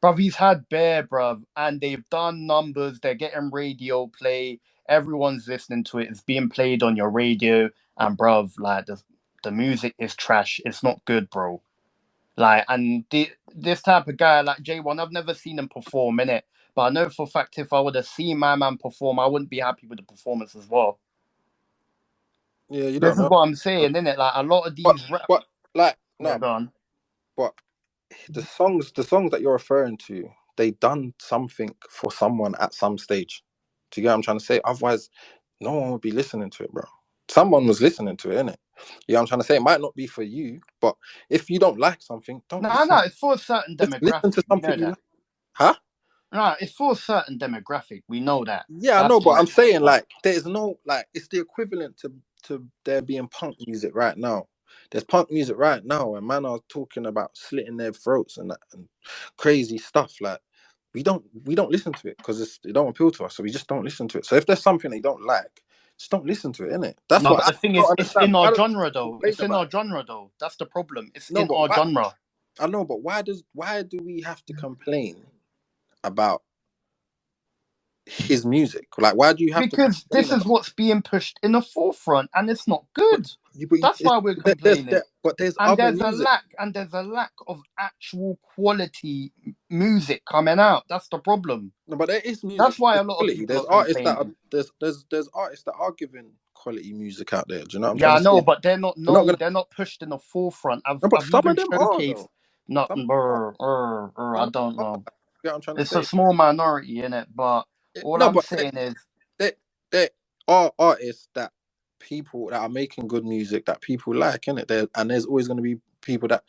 Bruv, he's had bare, bruv, and they've done numbers. They're getting radio play. Everyone's listening to it. It's being played on your radio, and bruv, like the music is trash. It's not good, bro. Like, and this type of guy like J1, I've never seen him perform in it, but I know for a fact if I would have seen my man perform, I wouldn't be happy with the performance as well. Yeah, you This don't is know. what I'm saying, innit? Like a lot of But these rap. but like Yeah, no. go on. But the songs that you're referring to, they done something for someone at some stage. Do you get what I'm trying to say? Otherwise, no one would be listening to it, bro. Someone was listening to it, innit? You know what I'm trying to say? It might not be for you, but if you don't like something, don't No, listen. no, it's for a certain Listen to demographic. We something know you that. like. Huh? No, it's for a certain demographic. We know that. Yeah, I That's know, but for I'm saying sure. like there's no like it's the equivalent to to there being punk music right now. There's punk music right now, and man are talking about slitting their throats and that and crazy stuff. Like we don't listen to it because it don't appeal to us, so we just don't listen to it. So if there's something they don't like, just don't listen to it, innit? That's No, what but I the thing don't is, it's understand. in Why our do genre people though. complain It's in about our it? genre though. That's the problem. It's No, in but our why? genre. I know, but why do we have to complain about his music? Like, why do you have to Because complain this is about? what's being pushed in the forefront, and it's not But, good. That's why we're complaining. there's And other there's a music. lack, and there's a lack of actual quality music coming out. That's the problem. No, but there is music. That's why There's a lot of quality. people There's are artists that are complaining. there's artists that are giving quality music out there. Do you know what I'm trying Yeah, to I say? know, but they're not. We're not No, gonna. they're not pushed in the forefront. No, but I've some of even them are showcased. though. Not. Some I some don't are. know. You know what I'm trying to It's a say? small minority in it, but all No, I'm but saying is, there are artists that people that are making good music that people like, innit? There and there's always going to be people that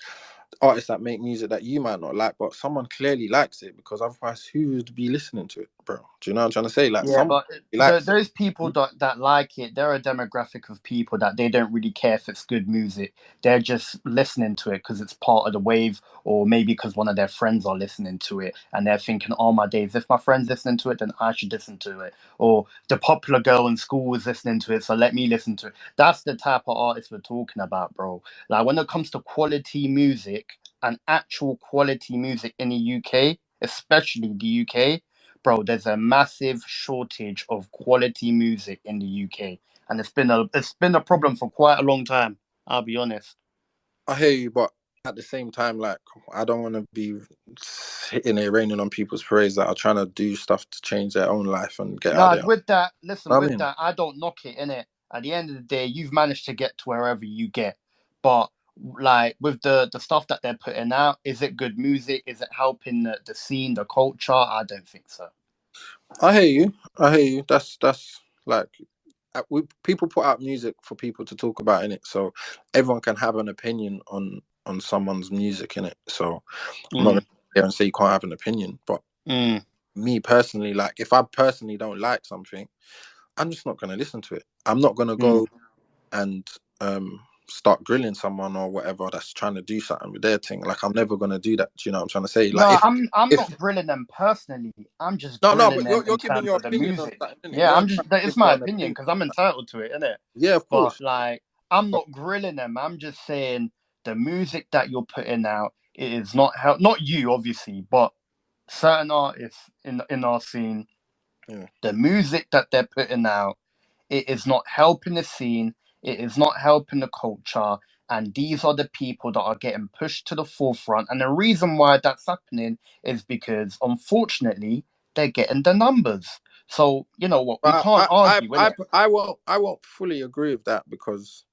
artists that make music that you might not like, but someone clearly likes it because otherwise, who would be listening to it, bro? Do you know what I'm trying to say? Like yeah, someone but likes it. those people that like it, they're a demographic of people that they don't really care if it's good music. They're just listening to it because it's part of the wave, or maybe because one of their friends are listening to it, and they're thinking, "Oh my days, if my friend's listening to it, then I should listen to it." Or the popular girl in school was listening to it, so let me listen to it. That's the type of artist we're talking about, bro. Like when it comes to quality music and actual quality music in the UK, especially the UK, bro, there's a massive shortage of quality music in the UK, and it's been a problem for quite a long time. I'll be honest. I hear you, but at the same time, like I don't want to be sitting here raining on people's parades that are trying to do stuff to change their own life and get out No, there. You with that, know listen, what I with mean? that, I don't knock it in it. At the end of the day, you've managed to get to wherever you get, but like with the stuff that they're putting out, is it good music? Is it helping the scene, the culture? I don't think so. I hear you. I hear you. That's like people put out music for people to talk about in it, so everyone can have an opinion on someone's music in it. So I'm not gonna Mm, sit there and say you can't have an opinion, but mm, me personally, like if I personally don't like something, I'm just not gonna listen to it. I'm not gonna mm. go and start grilling someone or whatever that's trying to do something with their thing. Like I'm never gonna do that. Do you know what I'm trying to say? Like No, I'm if not grilling them personally. I'm just no, grilling but them in you're giving terms your of the opinion on music. something, innit? Yeah, You're I'm trying just to it's give my your own opinion opinion. because I'm entitled to it, innit? Yeah, of But course. like I'm But not grilling them. I'm just saying the music that you're putting out it is not help not you obviously, but certain artists in our scene, yeah. the music that they're putting out it is not helping the scene. It is not helping the culture. And these are the people that are getting pushed to the forefront. And the reason why that's happening is because, unfortunately, they're getting the numbers. So, you know what? We But can't argue, innit? I won't fully agree with that because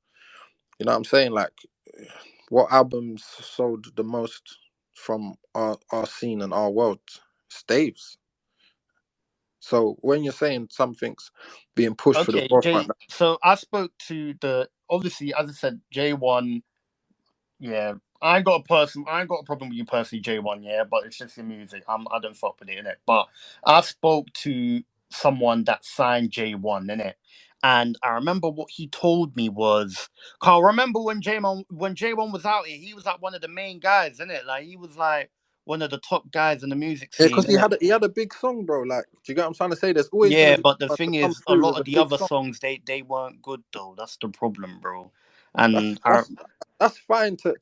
you know what I'm saying. Like, what albums sold the most from our scene and our world? Staves. So when you're saying something's being pushed to the Okay, forefront, Jay. So I spoke to obviously, as I said, J1. Yeah, I ain't got a problem with you personally, J1, yeah, but it's just your music. I don't fuck with it, innit? But I spoke to someone that signed J1, innit? And I remember what he told me was, Carl, remember when J1 was out here, he was like one of the main guys, innit? Like he was like one of the top guys in the music yeah, scene, because innit? he had a big song, bro. Like, do you get what I'm trying to say? There's always gonna Yeah, be but the someone to thing come is, a through lot with of a the big other song. songs they weren't good though. That's the problem, bro. That's And I that's that's fine to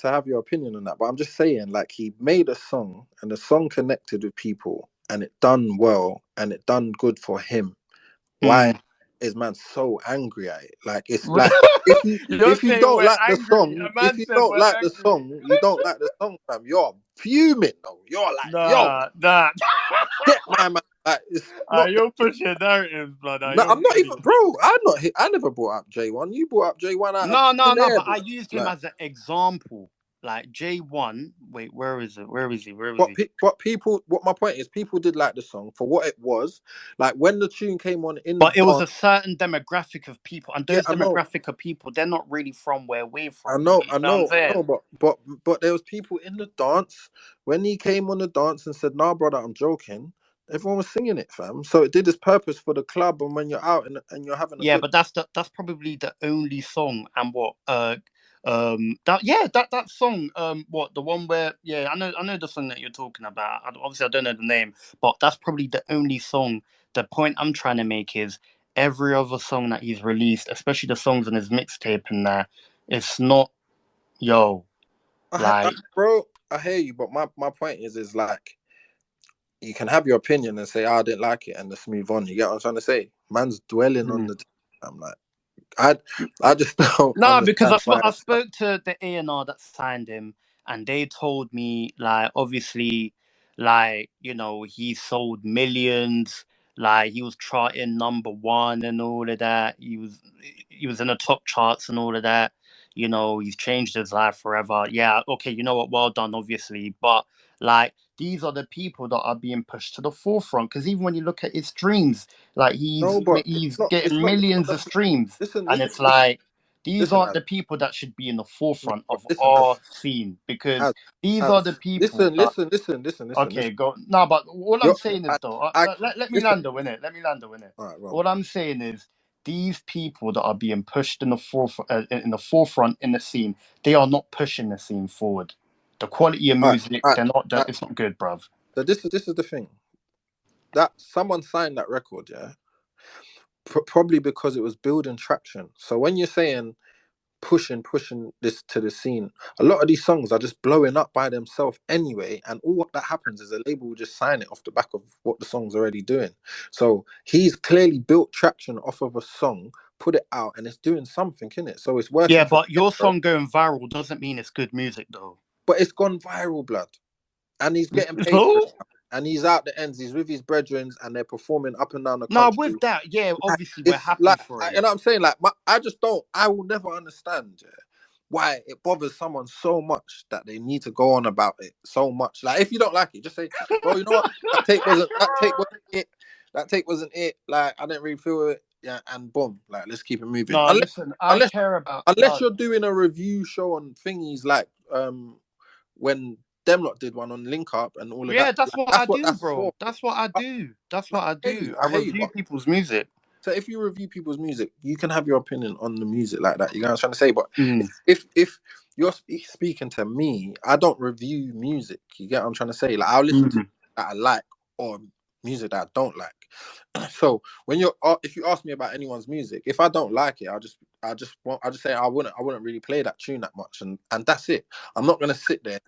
have your opinion on that, but I'm just saying, like, he made a song and the song connected with people and it done well and it done good for him. Why mm. is man so angry at it? Like, it's like You're if you saying don't we're like the angry. song, A if man you said don't we're like the angry. song, you don't like the song, fam. You're fuming though. You're like, yo, Nah, nah. get my man. Like, it's not. You're pushing narratives, brother. No, You're I'm not even, really. bro. I'm not. I never brought up J1. You brought up J1 out of No, no, thin no. air, But I blood. used him Like, as an example. Like J1. Wait, where is it? Where is he? Where is he? but people. What my point is, people did like the song for what it was. Like when the tune came on in the But it was dance. a certain demographic of people, and Yeah, those demographic of people, they're not really from where we're from. You know what I'm I saying? know. But there was people in the dance when he came on the dance and said, "Nah, brother, I'm joking." Everyone was singing it, fam. So it did its purpose for the club, and when you're out and you're having a Yeah, good. but that's probably the only song. And what that song, what, the one where, yeah, I know the song that you're talking about. Obviously I don't know the name, but that's probably the only song. The point I'm trying to make is every other song that he's released, especially the songs on his mixtape and there, it's not, yo, like, Bro, I hear you, but my point is like you can have your opinion and say, oh, I didn't like it, and just move on. You get what I'm trying to say? Man's dwelling on mm. the. I'm like, I I just don't No, because understand why. I spoke to the A&R that signed him, and they told me, like, obviously, like, he sold millions, like he was charting number 1 and all of that. He was in the top charts and all of that. He's changed his life forever. Yeah, okay, you know what? Well done, obviously, but like these are the people that are being pushed to the forefront. Because even when you look at his streams, like No, but he's it's getting not. millions of streams, Listen, and it's like these listen, aren't as, the people that should be in the no, forefront bro, of listen, our scene, because as, these are the as, people that. listen. Okay, go. No, but all I'm You're, saying is though, I let me listen. land in it. Let me land in it. All right, well, All I'm saying is these people that are being pushed in the forefront, in the scene, they are not pushing the scene forward. The quality of all right, music, all right, they're not. all right. It's not good, bruv. So this is the thing that someone signed that record, yeah, probably because it was building traction. So when you're saying pushing this to the scene, a lot of these songs are just blowing up by themselves anyway, and all what that happens is a label will just sign it off the back of what the song's already doing. So he's clearly built traction off of a song, put it out, and it's doing something in it, so it's Yeah, working for but him, your bro. song going viral doesn't mean it's good music, though. But it's gone viral, blood, and he's getting paid for it So now. And he's out the ends, he's with his brethren, and they're performing up and down the now country. with that, yeah, Like, obviously we're it's happy like, for him. you know what I'm saying? Like, I just don't, I will never understand, yeah, why it bothers someone so much that they need to go on about it so much. Like, if you don't like it, just say, bro, you know what? That take wasn't it. That take wasn't it. Like, I didn't really feel it. Yeah, and boom, like, let's keep it moving. No, listen, I Unless, care about unless no. you're doing a review show on thingies like when Demlot did one on Link Up and all of Yeah, that. that's Like, what I that's what do, that's bro. for. That's what I I, do. That's no, what I I hear do. you. I I hear you. review But people's music. so if you review people's music, you can have your opinion on the music like that. You know what I'm trying to say? But Mm. if you're speaking to me, I don't review music. You get what I'm trying to say? Like I'll listen to Mm. music that I like or music that I don't like. So when if you ask me about anyone's music, if I don't like it, I just say I wouldn't really play that tune that much, and that's it. I'm not gonna sit there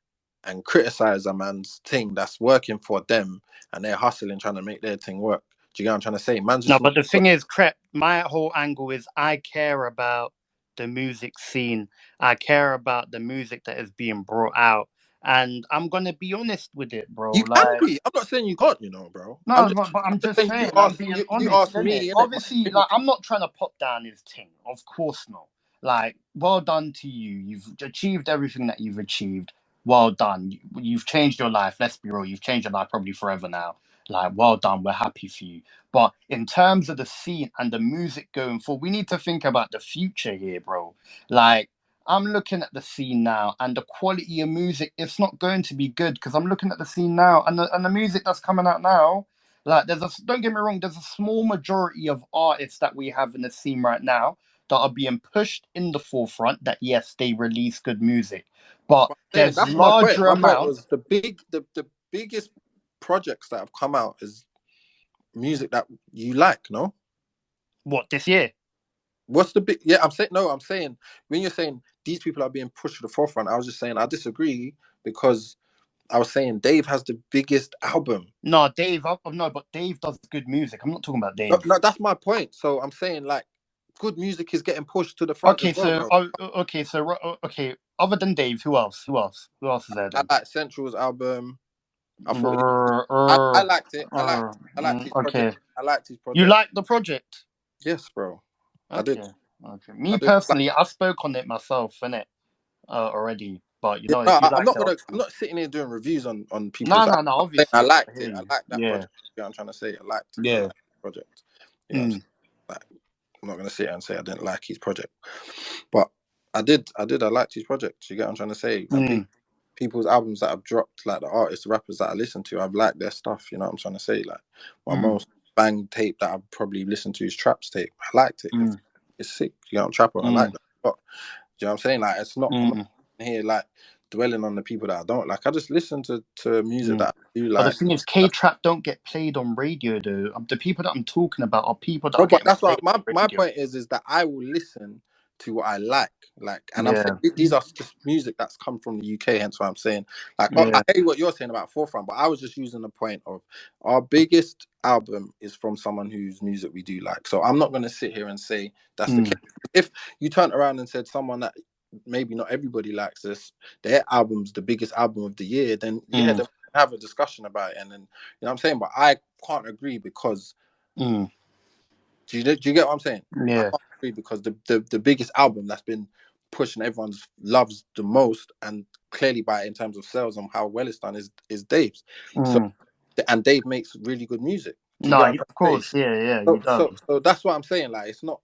and criticize a man's thing that's working for them and they're hustling trying to make their thing work. Do you get what I'm trying to say? Man's No, just but the thing is, Krept, my whole angle is I care about the music scene. I care about the music that is being brought out. And I'm gonna be honest with it, bro. you can Like, be. I'm not saying you can't, bro. I'm no, just but I'm I'm just just saying saying, I'm being you honest, ask innit? me, innit? My Obviously, opinion. like, I'm not trying to put down his thing. Of course not. Like, well done to you. You've achieved everything that you've achieved. Well done. You've changed your life. Let's be real. You've changed your life probably forever now. Like, well done. We're happy for you. But in terms of the scene and the music going forward, we need to think about the future here, bro. Like, I'm looking at the scene now, and the quality of music, it's not going to be good because I'm looking at the scene now, and the music that's coming out now, like, don't get me wrong, there's a small majority of artists that we have in the scene right now that are being pushed in the forefront. That yes, they release good music, but But I'm saying there's that's my point. larger My point amounts. was the biggest projects that have come out is music that you like, no? What, this year? What's the big? Yeah, I'm saying no. I'm saying when you're saying these people are being pushed to the forefront, I was just saying I disagree because I was saying Dave has the biggest album. No, Dave. No, but Dave does good music. I'm not talking about No, Dave. no, that's my point. So I'm saying like good music is getting pushed to the front Okay, as well, so bro. okay. Other than Dave, who else? Who else? Who else is there I then? like Central's album. I thought I liked it. I liked his project. Okay. I liked his You project. like the project? Yes, bro. I did. Okay. Okay. I Me did. Like, personally, I spoke on it myself, innit? Already. But yeah, no, if you I'm liked not it, gonna. I'm obviously. not sitting here doing reviews on people's. No, I'm no, no. saying I Obviously, I liked hear it. I you. liked that Yeah. project. You know what I'm trying to say? I Yeah. liked the project. You know what I'm Mm, saying? Like, I'm not gonna sit here and say I didn't like his project, but I did. I liked his project. You get what I'm trying to say? And mm. people's albums that have dropped, like the artists, the rappers that I listen to, I've liked their stuff. You know what I'm trying to say? Like my Mm, most bang tape that I've probably listened to is Trap's tape. I liked it. mm, It's sick. You know, I'm trapper. I like mm, that. But you know what I'm saying? Like it's not. I'm not mm, here like dwelling on the people that I don't like. I just listen to music mm. that I do But the like. thing is, K trap don't get played on radio though. The people that I'm talking about are people that No, are but getting that's played what my on my radio. point is that I will listen to what I like, and I'm Yeah, saying these are just music that's come from the UK. Hence, why I'm saying like I yeah, hear what you're saying about Forefront, but I was just using the point of our biggest album is from someone whose music we do like. So I'm not going to sit here and say that's the mm, case. If you turned around and said someone that maybe not everybody likes this, their album's the biggest album of the year, then yeah, mm, then we can have a discussion about it, and then you know what I'm saying. But I can't agree because mm, do you get what I'm saying? I yeah, can't agree because the biggest album that's been pushing everyone's loves the most and clearly by in terms of sales and how well it's done is Dave's. So mm. and Dave makes really good music. Do you No, get what I'm of trying to say? course, yeah, yeah, he So does. so so that's what I'm saying. Like it's not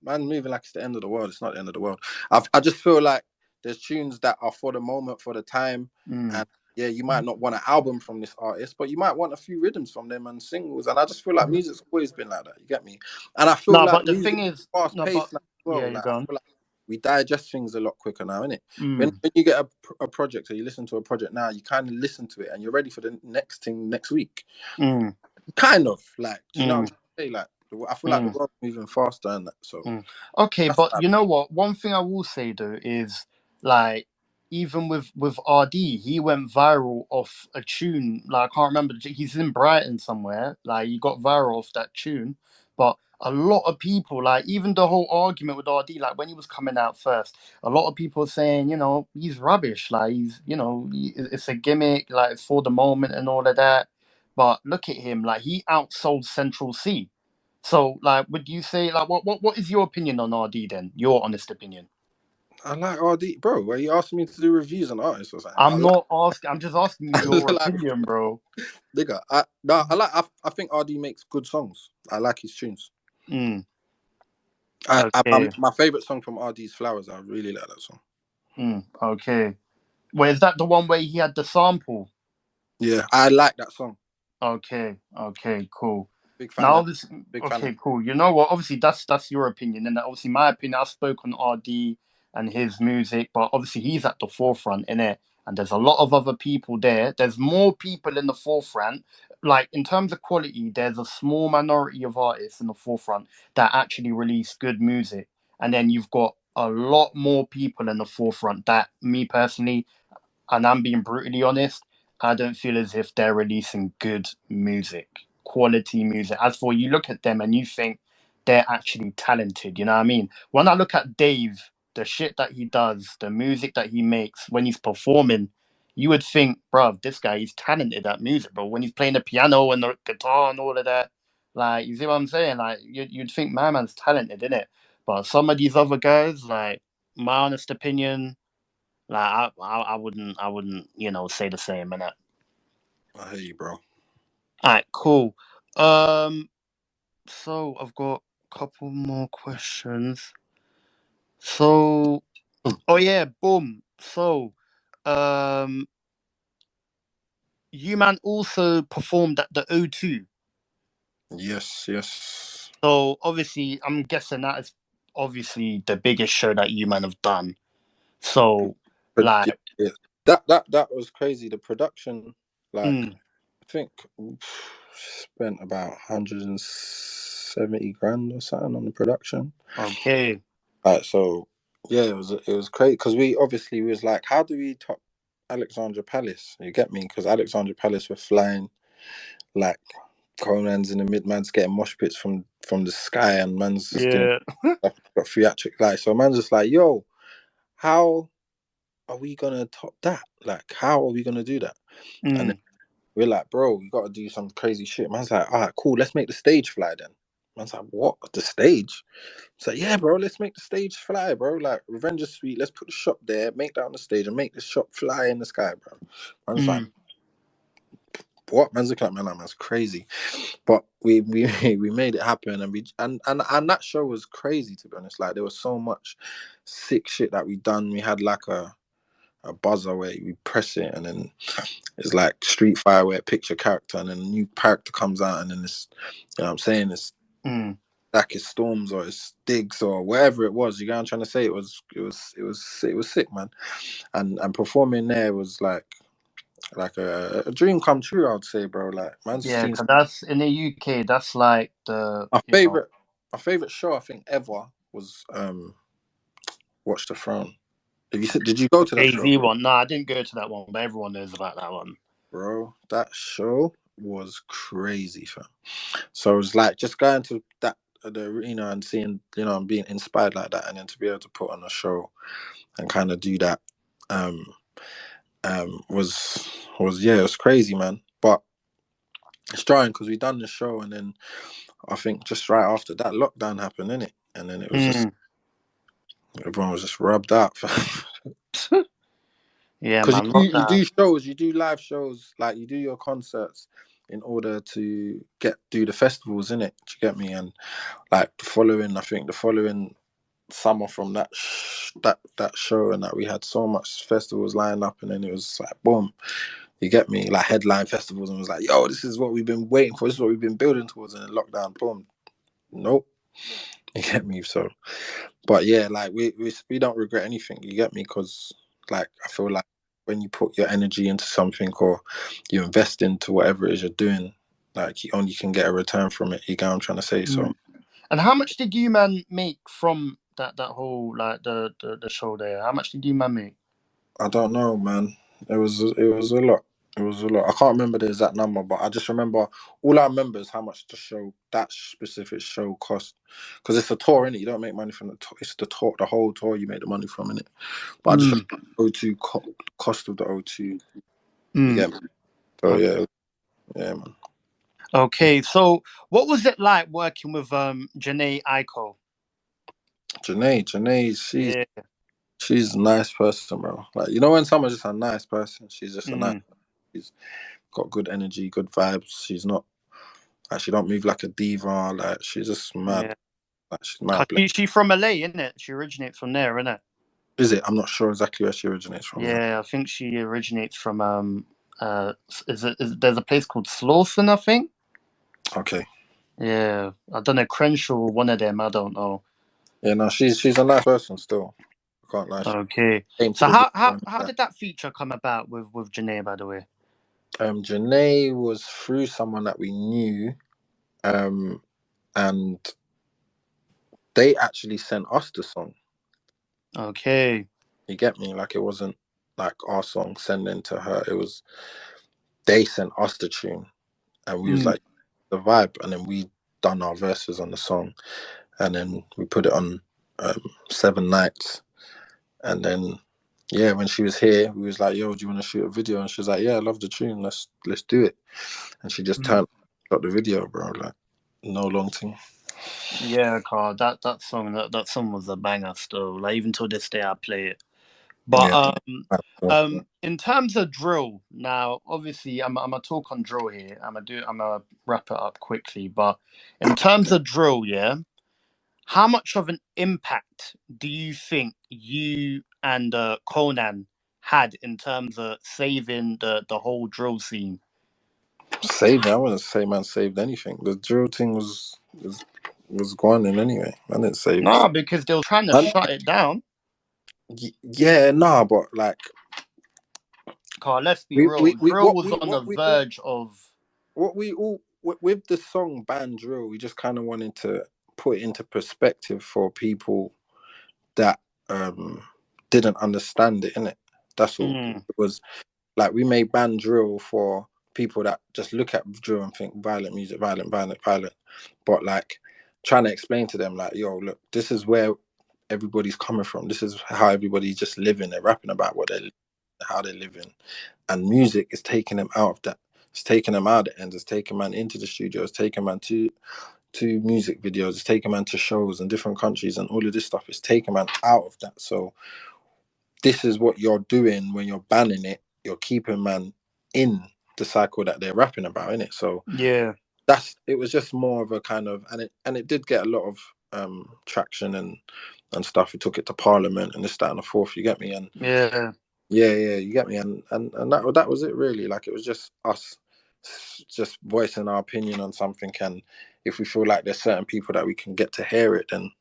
man moving like it's the end of the world. It's not the end of the world. I just feel like there's tunes that are for the moment, for the time, Mm, and yeah, you might not want an album from this artist, but you might want a few rhythms from them and singles. And I just feel like music's always been like that. You get me? And I feel no, like but the music thing is is, fast no, but paced now as yeah, well. you're Like I gone. feel like we digest things a lot quicker now, innit? When Mm, when you get a project or you listen to a project now, you kind of listen to it and you're ready for the next thing next week. mm, Kind of like, do you know what I'm mm, trying to say? Like, I feel like the mm. world's moving faster and that. So Mm. Okay, that's but you know what? One thing I will say though is like even with RD, he went viral off a tune. Like I can't remember. He's in Brighton somewhere. Like he got viral off that tune. But a lot of people, like even the whole argument with RD, like when he was coming out first, a lot of people saying, he's rubbish. Like it's a gimmick, like for the moment and all of that. But look at him, like he outsold Central C. So, like, would you say, like, what is your opinion on RD then? Your honest opinion. I like RD, bro. Where you asking me to do reviews on artists or something? I I'm like, not asking. I'm just asking you your like, opinion, bro. nigga. I no, I like. I think RD makes good songs. I like his tunes. Mm, My okay. my favorite song from RD's Flowers. I really like that song. Okay. Well, is that the one where he had the sample? Yeah, I like that song. Okay. Okay. Cool. Big fan Now, of. obviously, Big fan of. okay, cool. You know what? Obviously, that's your opinion, and obviously, my opinion. I spoke on RD and his music, but obviously, he's at the forefront in it, and there's a lot of other people there. There's more people in the forefront. Like in terms of quality, there's a small minority of artists in the forefront that actually release good music, and then you've got a lot more people in the forefront that, me personally, and I'm being brutally honest, I don't feel as if they're releasing good music, quality music. As for you look at them and you think they're actually talented, you know what I mean? When I look at Dave, the shit that he does, the music that he makes when he's performing, you would think, bruv, this guy is talented at music, but when he's playing the piano and the guitar and all of that, like, you see what I'm saying? Like, you'd think my man's talented, innit? But some of these other guys, like, my honest opinion, like I wouldn't, say the same and that. I hear you, bro. Alright, cool. Um, so I've got a couple more questions. So, oh yeah, boom. So, um, you man also performed at the O2. Yes, yes. So obviously, I'm guessing that is obviously the biggest show that you man have done. So, But yeah, like, yeah. That was crazy. The production, like mm, I think, spent about 170 grand or something on the production. okay, So yeah, it was crazy because we was like, how do we top Alexandra Palace? You get me? Because Alexandra Palace were flying like Conan's in the mid, man's getting mosh pits from the sky, and man's just doing yeah, stuff, got theatric like. So man's just like, yo, how are we gonna top that? Like, how are we gonna do that? And then mm, we're like, bro, we gotta do some crazy shit. Man's like, all right, cool, let's make the stage fly then. Man's like, what? The stage? So yeah, bro, let's make the stage fly, bro. Like Revenge Suite, let's put the shop there, make that on the stage, and make the shop fly in the sky, bro. I was like, mm, what? Man's looking at man, that man's crazy. But we we made it happen, and and that show was crazy to be honest. Like there was so much sick shit that we done. We had like a buzzer where we press it, and then it's like Street Fighter where it picks your character, and then a new character comes out, and then it's, you know what I'm saying, it's Mm. like it's Storms or it's Diggs or whatever it was. You know what I'm trying to say? It was sick, man. And performing there was like a dream come true, I would say, bro. Like, man's Yeah, seen because that's in the UK. That's like the my favorite my favorite show I think ever was Watch the Throne. Did you go to that Jay show, Z one. No, I didn't go to that one, but everyone knows about that one. bro? That show was crazy, fam. So it was like just going to that the arena and seeing, and being inspired like that, and then to be able to put on a show and kind of do that, um, was yeah, it was crazy, man. But it's trying because we done the show, and then I think just right after that lockdown happened, innit? And then it was just Mm. everyone was just rubbed out. Yeah, Because man. Lockdown. you do live shows, like you do your concerts in order to do the festivals, in it. Do you get me? And like I think the following summer from that show, and that we had so much festivals lined up, and then it was like boom, you get me, like headline festivals, and it was like, yo, this is what we've been waiting for, this is what we've been building towards, and then lockdown, boom, nope, you get me. So, but yeah, like we don't regret anything, you get me, because like I feel like when you put your energy into something or you invest into whatever it is you're doing, like you only can get a return from it. You get what I'm trying to say? So Mm. And how much did you man make from that whole like the show there? How much did you man make? I don't know, man. It was a lot. It was a lot. I can't remember the exact number, but I just remember, all I remember is how much that specific show cost. Because it's a tour, innit? You don't make money from the tour. It's the tour, the whole tour you make the money from, innit? But I just Mm. remember O2 cost of the O2. You Mm. get me? So Okay. yeah, man. Okay. So, what was it like working with Janae Aiko? Janae, Yeah. she's a nice person, bro. Like, when someone's just a nice person, she's just a nice. Mm. She's got good energy, good vibes. She's not. Like, she don't move like a diva. Like, she's just mad. Yeah. Like, she's 'Cause mad. she from LA, isn't it? She originates from there, isn't it? Is it? I'm not sure exactly where she originates from. Yeah. Yeah, I think she originates from there's a place called Slauson, I think. Okay. Yeah, I don't know, Crenshaw, one of them. I don't know. Yeah. No, she's a nice person still. I can't lie. She Okay, came to so the video and how that. did that feature come about with Janae, by the way? Janae was through someone that we knew, um, and they actually sent us the song. Okay. You get me? Like, it wasn't like our song sending to her. It was, they sent us the tune, and we was Mm. like, the vibe, and then we done our verses on the song, and then we put it on 7 nights, and then yeah, when she was here, we was like, yo, do you want to shoot a video? And she was like, yeah, I love the tune, let's do it. And she just Mm. turned shot the video, bro. Like, no long thing. Yeah, Carl, that song was a banger still. Like even till this day, I play it. But Yeah. So, in terms of drill, now obviously I'm gonna talk on drill here. I'm gonna wrap it up quickly. But in terms of drill, yeah, how much of an impact do you think you and Konan had in terms of saving the whole drill scene? saved me. I wouldn't say man saved anything. The drill thing was gone in anyway. I didn't save. No, because they were trying to Man, shut it down. yeah, nah, but like Carl, let's be we real. Drill was on the what we verge of. all with the song Band Drill, we just kind of wanted to put it into perspective for people that didn't understand it, innit? That's all. Mm, It was like we made Band Drill for people that just look at drill and think violent music, violent, violent, violent. But like trying to explain to them, like, yo, look, this is where everybody's coming from. This is how everybody's just living. They're rapping about how they're living. And music is taking them out of that. It's taking them out of the end. It's taking man into the studio. It's taking man to music videos. It's taking man to shows in different countries, and all of this stuff is taking man out of that. So this is what you're doing when you're banning it. You're keeping man in the cycle that they're rapping about, in it. So yeah, it was just more of a kind of, and it did get a lot of traction and stuff. We took it to Parliament and this, that, and the fourth. You get me? And yeah. Yeah, you get me, and that was it really. Like it was just us, just voicing our opinion on something, and if we feel like there's certain people that we can get to hear it, then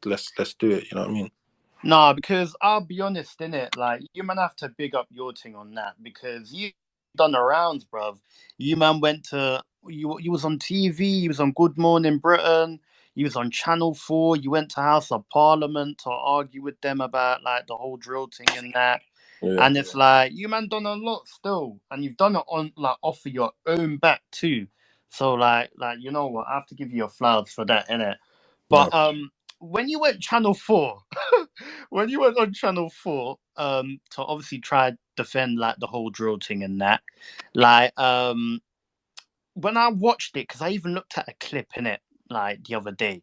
let's do it. You know what I mean? Nah, because I'll be honest, innit? Like, you man have to big up your thing on that because you done the rounds, bruv. You man went to you was on TV, you was on Good Morning Britain, you was on Channel 4, you went to House of Parliament to argue with them about like the whole drill thing and that. Yeah, And it's like you man done a lot still, and you've done it on like off of your own back too. So like you know what, I have to give you your flowers for that, innit? no, But when you went Channel 4, when you went on Channel 4, to obviously try defend like the whole drill thing and that, like when I watched it, because I even looked at a clip in it like the other day.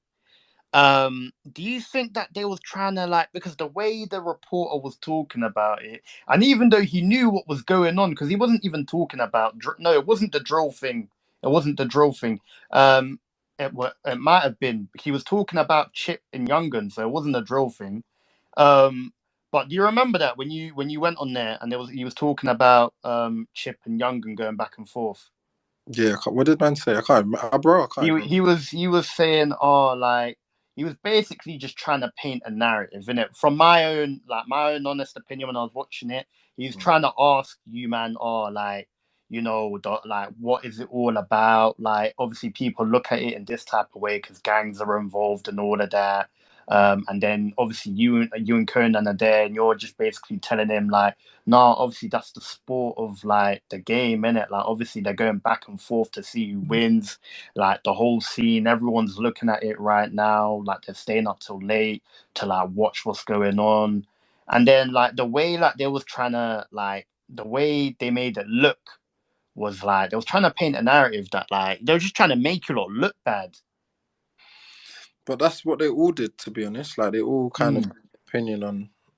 Do you think that they was trying to like because the way the reporter was talking about it, and even though he knew what was going on, because he wasn't even talking about no, it wasn't the drill thing. It wasn't the drill thing. It might have been. He was talking about Chip and Youngun, so it wasn't a drill thing. Um, but do you remember that when you went on there and there was he was talking about Chip and Youngun going back and forth? yeah. What did man say? I can't, bro. I can't even. He was saying, oh, like he was basically just trying to paint a narrative in it. From my own honest opinion when I was watching it, he's trying to ask you, man, oh, like like what is it all about? Like obviously people look at it in this type of way because gangs are involved and all of that. And then obviously you and Conan are there, and you're just basically telling him like, no, obviously that's the sport of like the game, innit? Like obviously they're going back and forth to see who wins, like the whole scene, everyone's looking at it right now, like they're staying up till late to like watch what's going on. And then like the way like they was trying to like the way they made it look was like they was trying to paint a narrative that like they were just trying to make you lot look bad. But that's what they all did, to be honest. Like they all kind of Mm. had an opinion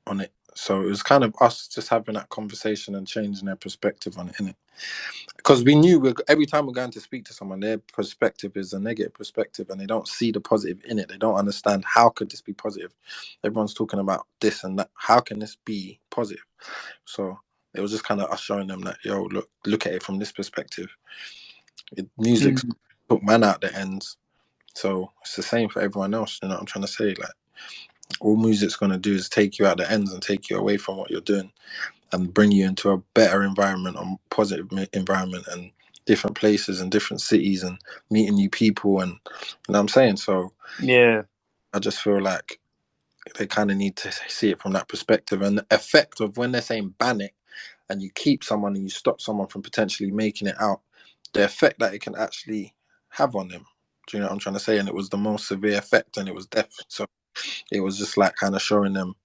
on it. So it was kind of us just having that conversation and changing their perspective on it, innit? Because we knew every time we're going to speak to someone, their perspective is a negative perspective, and they don't see the positive in it. They don't understand how could this be positive. Everyone's talking about this and that. How can this be positive? So it was just kind of us showing them that, yo, look at it from this perspective. Music's Mm. took man out the ends, so it's the same for everyone else. You know what I'm trying to say? Like all music's gonna do is take you out the ends and take you away from what you're doing and bring you into a better environment, a positive environment, and different places and different cities and meeting new people. And you know what I'm saying? So Yeah. I just feel like they kind of need to see it from that perspective and the effect of when they're saying ban it and you keep someone and you stop someone from potentially making it out, the effect that it can actually have on them. Do you know what I'm trying to say? And it was the most severe effect, and it was death. So it was just like kind of showing them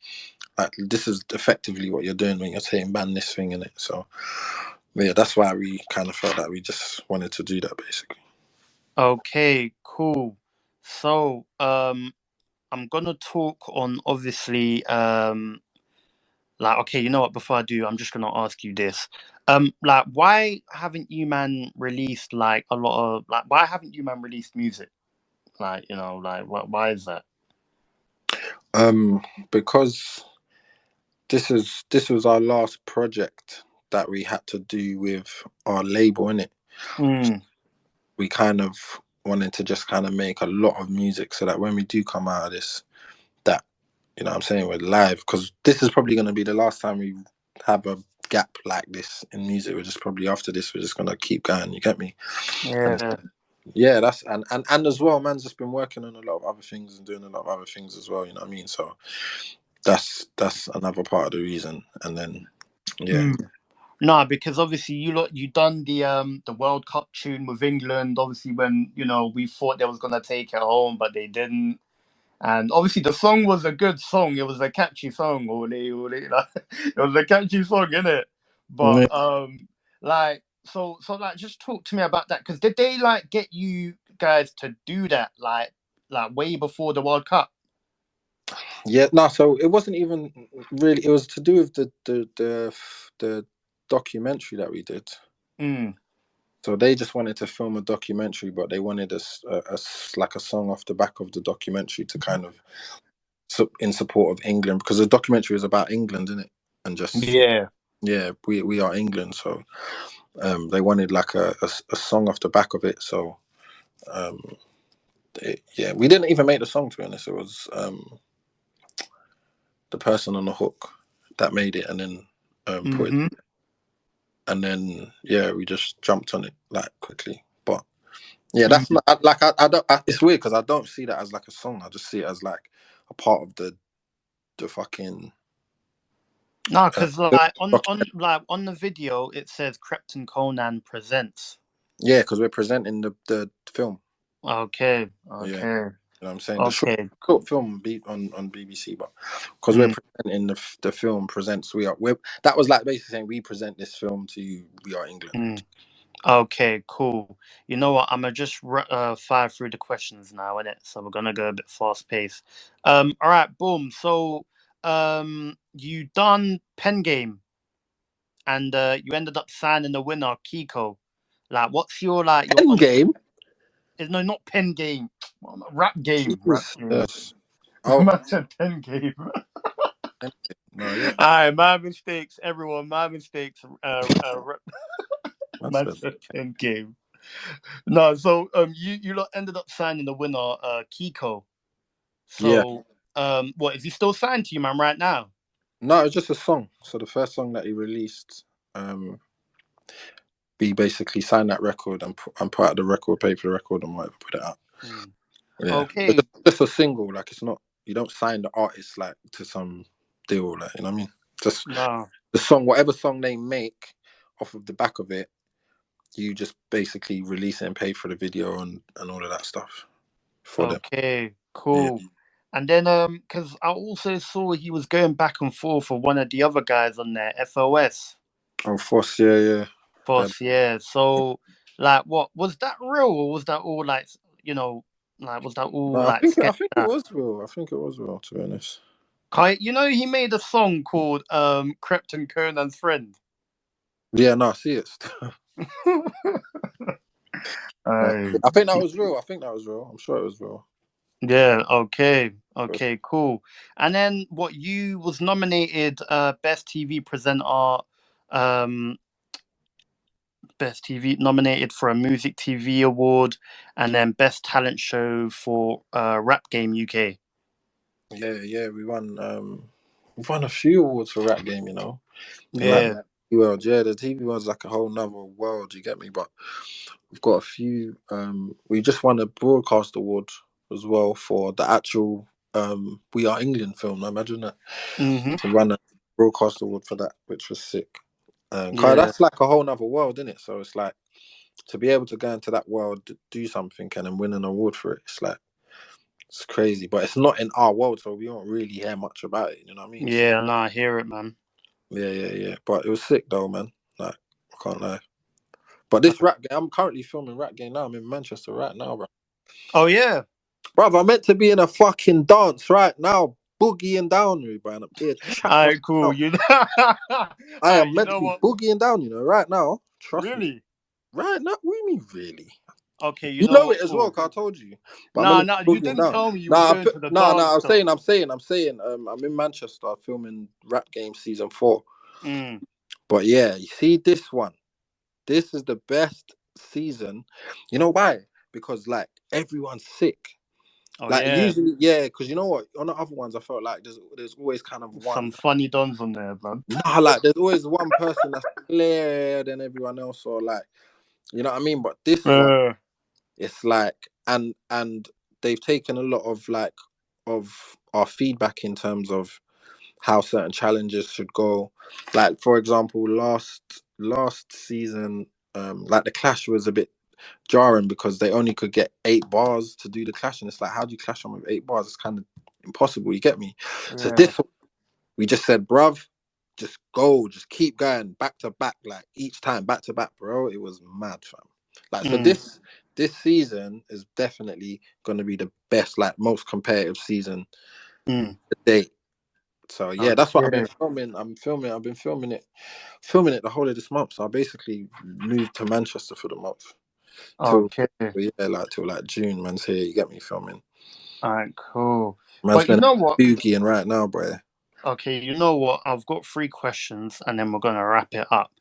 like this is effectively what you're doing when you're saying ban this thing in it. So yeah, that's why we kind of felt that we just wanted to do that basically. Okay, cool. So I'm gonna talk on obviously like, okay, you know what? Before I do, I'm just gonna ask you this. Like, why haven't you man released like a lot of like? Why haven't you man released music? Like, like, why is that? Um, because this was our last project that we had to do with our label in it. Mm. We kind of wanted to just kind of make a lot of music so that when we do come out of this, that you know what I'm saying, we're live, because this is probably going to be the last time we have a gap like this in music. We're just probably after this we're just going to keep going, you get me? And Yeah. yeah, that's and as well, man's just been working on a lot of other things and doing a lot of other things as well, you know what I mean? So that's another part of the reason. And then yeah. Mm. No, because obviously you done the World Cup tune with England. Obviously, when we thought they was gonna take it home, but they didn't. And obviously, the song was a good song. It was a catchy song. Ole, ole, like, it was a catchy song, innit? But like, just talk to me about that. Because did they like get you guys to do that like way before the World Cup? Yeah, no, so it wasn't even really. It was to do with the documentary that we did. Mm. So they just wanted to film a documentary, but they wanted like a song off the back of the documentary to kind of in support of England, because the documentary is about England, isn't it? And just Yeah. Yeah, we are England, so they wanted like a song off the back of it. So um, yeah, we didn't even make the song, to be honest. It was the person on the hook that made it, and then put it, Mm-hmm. and then yeah, we just jumped on it like quickly. But yeah, that's not like I don't. It's weird because I don't see that as like a song. I just see it as like a part of the fucking. No, because like Document. on the video it says Krept and Conan presents. Yeah, because we're presenting the film. Okay, Yeah, okay, you know what I'm saying? The okay. short film on BBC, but because we're Mm, presenting the film presents we're that was like basically saying we present this film to you. We are England. mm. Okay, cool. You know what? I'm gonna just fire through the questions now, innit? So we're gonna go a bit fast paced. All right, boom. So, you done pen game, and you ended up signing the winner, Kiko. Like, what's your like your honest? Endgame. No, not pen game. Rap game. Rap game. Jesus. Oh, Man said pen game. Endgame. No, yeah. All right, my mistakes, everyone. My mistakes. That's Man it. said pen game. No, so you lot ended up signing the winner, Kiko. Yeah. So what is he still signed to you, man, right now? No, it's just a song. So the first song that he released, we basically signed that record and put out the record, pay for the record and whatever, put it out. Hmm. Yeah, but Okay, just a single. Like it's not. You don't sign the artist like to some deal. Like you know what I mean. Just no, the song, whatever song they make off of the back of it, you just basically release it and pay for the video and all of that stuff for them. okay, Yeah. cool. And then because I also saw he was going back and forth for one of the other guys on there, FOS. Oh, Foss. Yeah, yeah. That, Boss, yeah. So like, what was that real, or was that all like, you know, like was that all no, like I sketch? think it was real. I think it was real. To be honest. You know, he made a song called Krept and Conan's Friend. Yeah, no, I see it. No, Uh, I think that was real. I think that was real. I'm sure it was real. yeah, okay. Okay, cool. And then what you was nominated best TV presenter, um best TV nominated for a music TV award, and then best talent show for Rap Game UK. Yeah, yeah. We won a few awards for Rap Game. You know, in like Yeah. the TV world. Yeah, the TV world's like a whole nother world. You get me? But we've got a few. We just won a broadcast award as well for the actual We Are England film. Imagine that. Mm-hmm. To run a broadcast award for that, which was sick. 'Cause Yeah. that's like a whole nother world, isn't it? So it's like to be able to go into that world, do something, and then win an award for it. It's like it's crazy, but it's not in our world, so we don't really hear much about it. You know what I mean? So Yeah, no, I hear it, man. yeah, yeah, yeah. But it was sick though, man. Like I can't lie. But this rap game, I'm currently filming rap game now. I'm in Manchester right now, bro. Oh yeah. Bro, I'm meant to be in a fucking dance right now, boogieing down, bro. And I'm here chat All right, myself cool. out. You know, I right, am you meant to know be what? boogieing down, right now. Trust me. Really? Right now, what do you mean, really? Okay, you You know know what? it as well, Cool. 'cause I told you. But I'm Nah, gonna nah, be you boogieing didn't down. tell me you was going to the dance though. I'm saying. I'm in Manchester filming Rap Game season 4. Mm. But yeah, you see this one. This is the best season. You know why? Because like everyone's sick. Oh Like yeah. usually, yeah. Because you know what? On the other ones, I felt like there's always kind of Some one. funny dons on there, man. Nah, like there's always one person that's clearer than everyone else, or like you know what I mean. But this one. Uh, It's like and they've taken a lot of like of our feedback in terms of how certain challenges should go. Like for example, last season, like the clash was a bit jarring because they only could get 8 bars to do the clash, and it's like how do you clash them with 8 bars? It's kind of impossible. You get me? So yeah. this we just said, bruv, just go, just keep going back to back, like each time back to back, bro. It was mad, fam. Like so, Mm. this season is definitely going to be the best, like most competitive season Mm. to date. So yeah, that's what I've been Okay. filming. I've been filming it the whole of this month. So I basically moved to Manchester for the month till Okay. yeah, like till like June. Man's here. You get me filming. All right. Cool. Man's But you been know what? boogieing right now, boy. Okay, you know what? I've got three questions, and then we're gonna wrap it up.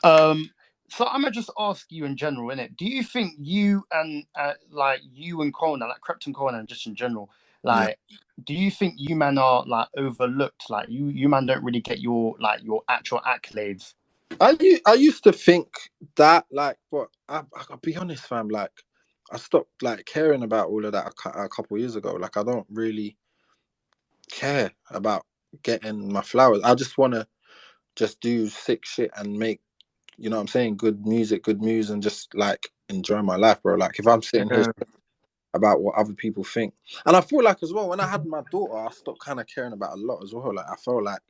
Um, so I'm gonna just ask you in general, innit? Do you think you and like you and Conan, like Krept and Conan, just in general, Yeah. like, do you think you man are like overlooked? Like you man don't really get your like your actual accolades. I used to think that, like, but I'll be honest, fam. Like, I stopped like caring about all of that a couple years ago. Like, I don't really care about getting my flowers. I just want to just do sick shit and make, you know what I'm saying, good music, good news, and just like enjoy my life, bro. Like, if I'm sitting here Yeah, about what other people think, and I feel like as well when I had my daughter, I stopped kind of caring about a lot as well. Like, I felt like,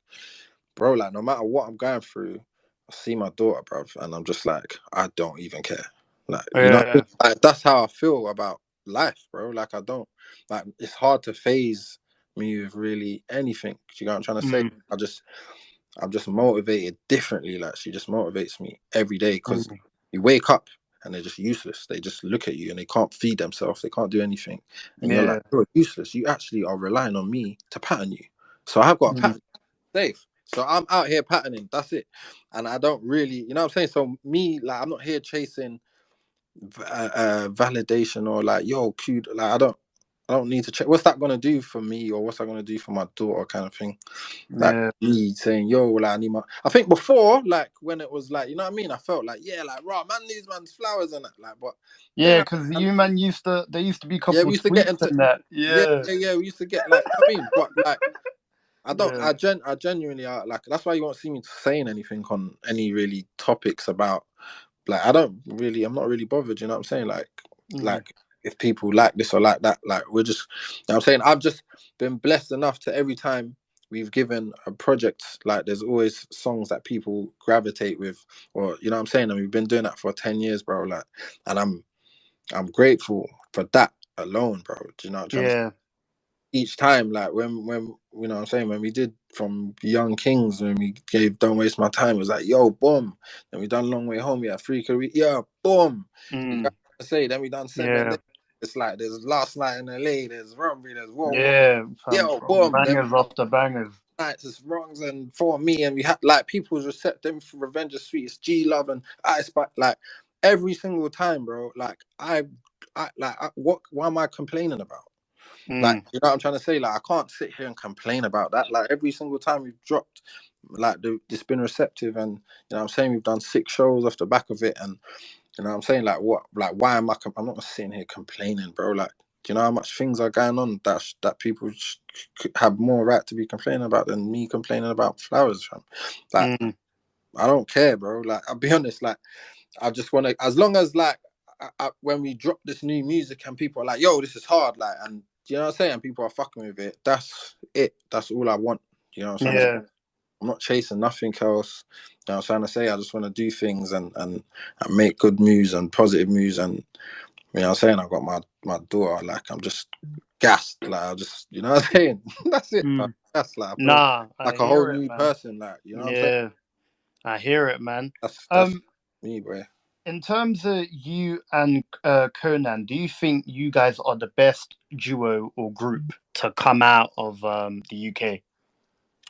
bro, like no matter what I'm going through, I see my daughter, bro, and I'm just like, I don't even care. Like, you know, yeah, like that's how I feel about life, bro. Like, I don't, like, it's hard to phase me with really anything. Do you know what I'm trying to say? mm, I'm just motivated differently. Like, she just motivates me every day because mm, you wake up and they're just useless. They just look at you and they can't feed themselves. They can't do anything. And you're like, yeah, you're useless. You actually are relying on me to pattern you. So I've got a mm, pattern safe. So I'm out here patterning. That's it. And I don't really, you know what I'm saying? So me, like, I'm not here chasing validation or like, yo, cute. Like, I don't need to check. What's that gonna do for me, or what's that gonna do for my daughter, kind of thing? Like yeah, me saying, yo, like, I need my. I think before, like when it was like, you know what I mean? I felt like, yeah, like, raw man needs man's flowers and that. Like, but then yeah. Because I you man used to, there used to be a yeah, couple we of used to get tweets into and that. yeah, Yeah, we used to get like, I mean, but like. I don't. yeah, I genuinely like. That's why you won't see me saying anything on any really topics about. Like, I don't really. I'm not really bothered. You know what I'm saying? mm, Like if people like this or like that. Like, we're just. You know what I'm saying, I've just been blessed enough to every time we've given a project. Like, there's always songs that people gravitate with, or you know what I'm saying. And we've been doing that for 10 years, bro. Like, and I'm grateful for that alone, bro. Do you know what I'm trying to yeah, each time, like when you know what I'm saying, when we did from Young Kings, when we gave Don't Waste My Time, it was like, yo, boom. Then we done Long Way Home, yeah, Free Career, yeah, boom. You got mm, to say, then we done 7 days. yeah, It's like there's Last Night in LA, there's Robbery, there's Whoa, yeah. yo, boom. Then Bangers after bangers. nights it's Wrongs and For Me, and we had like people's receptive for Revenge of Sweet, it's G Love and Ice Spice, like every single time, bro. Like what am I complaining about? Like, Mm, you know what I'm trying to say? Like, I can't sit here and complain about that. Like, every single time we've dropped, like, it's been receptive, and you know what I'm saying, we've done 6 shows off the back of it, and you know what I'm saying, like, what, like, why am I'm not sitting here complaining, bro. Like, do you know how much things are going on that people could have more right to be complaining about than me complaining about flowers, fam? Like, mm, I don't care, bro. Like, I'll be honest, like, I just want to, as long as like, when we drop this new music and people are like, yo, this is hard, like, and you know what I'm saying, people are fucking with it. That's it. That's all I want. You know what I'm trying to say? yeah, I'm not chasing nothing else. You know what I'm trying to say? I just want to do things and make good moves and positive moves. And you know what I'm saying? I've got my daughter. Like, I'm just gassed. Like, I just, you know what I'm saying? That's it. But mm. that's like, I feel Nah, I like a whole hear it, new man. person. Like, you know what I'm saying? Yeah, I hear it, man. That's Um, me, bro. in terms of you and Conan, do you think you guys are the best duo or group to come out of the UK?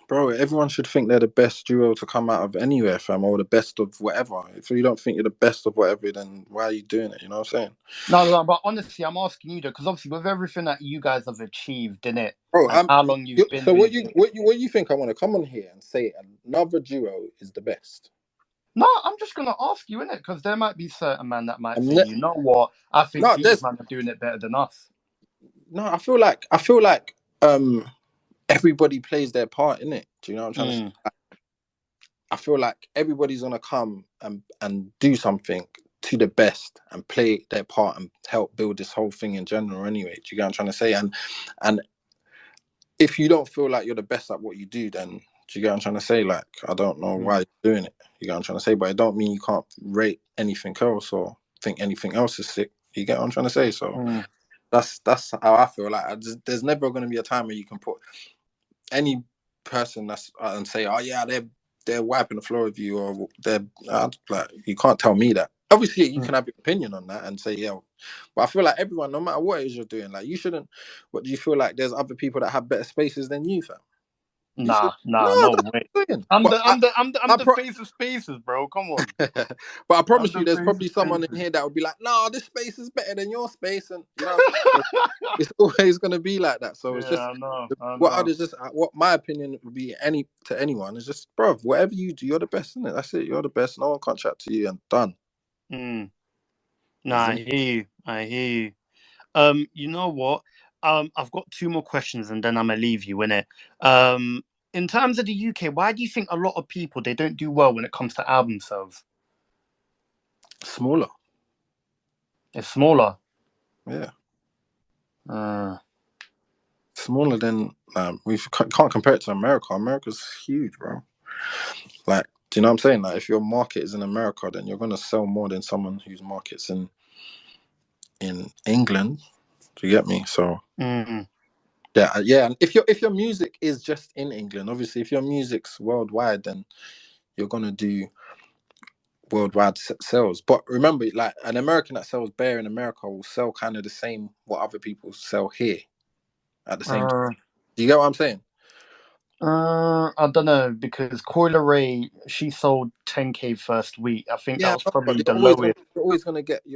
Bro, everyone should think they're the best duo to come out of anywhere, fam, or the best of whatever. If you don't think you're the best of whatever, then why are you doing it? You know what I'm saying? No, no, but honestly, I'm asking you though, because obviously with everything that you guys have achieved in it Bro, and how long you've been so doing it. what you think I want to come on here and say another duo is the best? No, I'm just gonna ask you in it because there might be certain man that might I'm say, ne- you know what, I think no, these there's men are doing it better than us. no. I feel like everybody plays their part in it. Do you know what I'm trying to say? Mm, I feel like everybody's gonna come and do something to the best and play their part and help build this whole thing in general. Anyway, do you get what I'm trying to say? And if you don't feel like you're the best at what you do, then do you get what I'm trying to say? Like, I don't know why mm, you're doing it. You get what I'm trying to say? But it don't mean you can't rate anything else or think anything else is sick. You get what I'm trying to say? So mm, that's how I feel. Like, there's never going to be a time where you can put any person that's and say, oh yeah, they're wiping the floor with you, or they're like, you can't tell me that. Obviously, you mm. can have your opinion on that and say, yeah, but I feel like everyone, no matter what it is you're doing, like, you shouldn't. What do you feel like? There's other people that have better spaces than you, fam? You see? Nah, No, no that's way. what I'm saying. I'm But the I'm the I'm the I'm I the pro- face of spaces, bro. Come on. but I I'm promise you, the there's face probably of someone in spaces. here that would be like, "No, this space is better than your space," and you know what I'm saying? It's always going to be like that. So it's Yeah, just I know. I what I'd know. is just what my opinion would be to anyone is just, bro, whatever you do, you're the best, isn't it? That's it. You're the best. No one can't chat to you, and done. Mm. Nah, As I in, hear you. I hear you. You know what? I've got two more questions and then I'm gonna leave you in it. In terms of the UK, why do you think a lot of people they don't do well when it comes to album sales? smaller. It's smaller. Yeah, Uh, smaller than we can't compare it to America. America's huge, bro. Like, do you know what I'm saying? Like, if your market is in America, then you're gonna sell more than someone whose market's in England. Do you get me? So mm, yeah, yeah. And if your music is just in England, obviously, if your music's worldwide, then you're gonna do worldwide sales. But remember, like an American that sells bear in America will sell kind of the same what other people sell here at the same time. uh, Do you get what I'm saying? I don't know because Coil Ray she sold 10K first week. I think that Yeah, was no, but probably the lowest. you're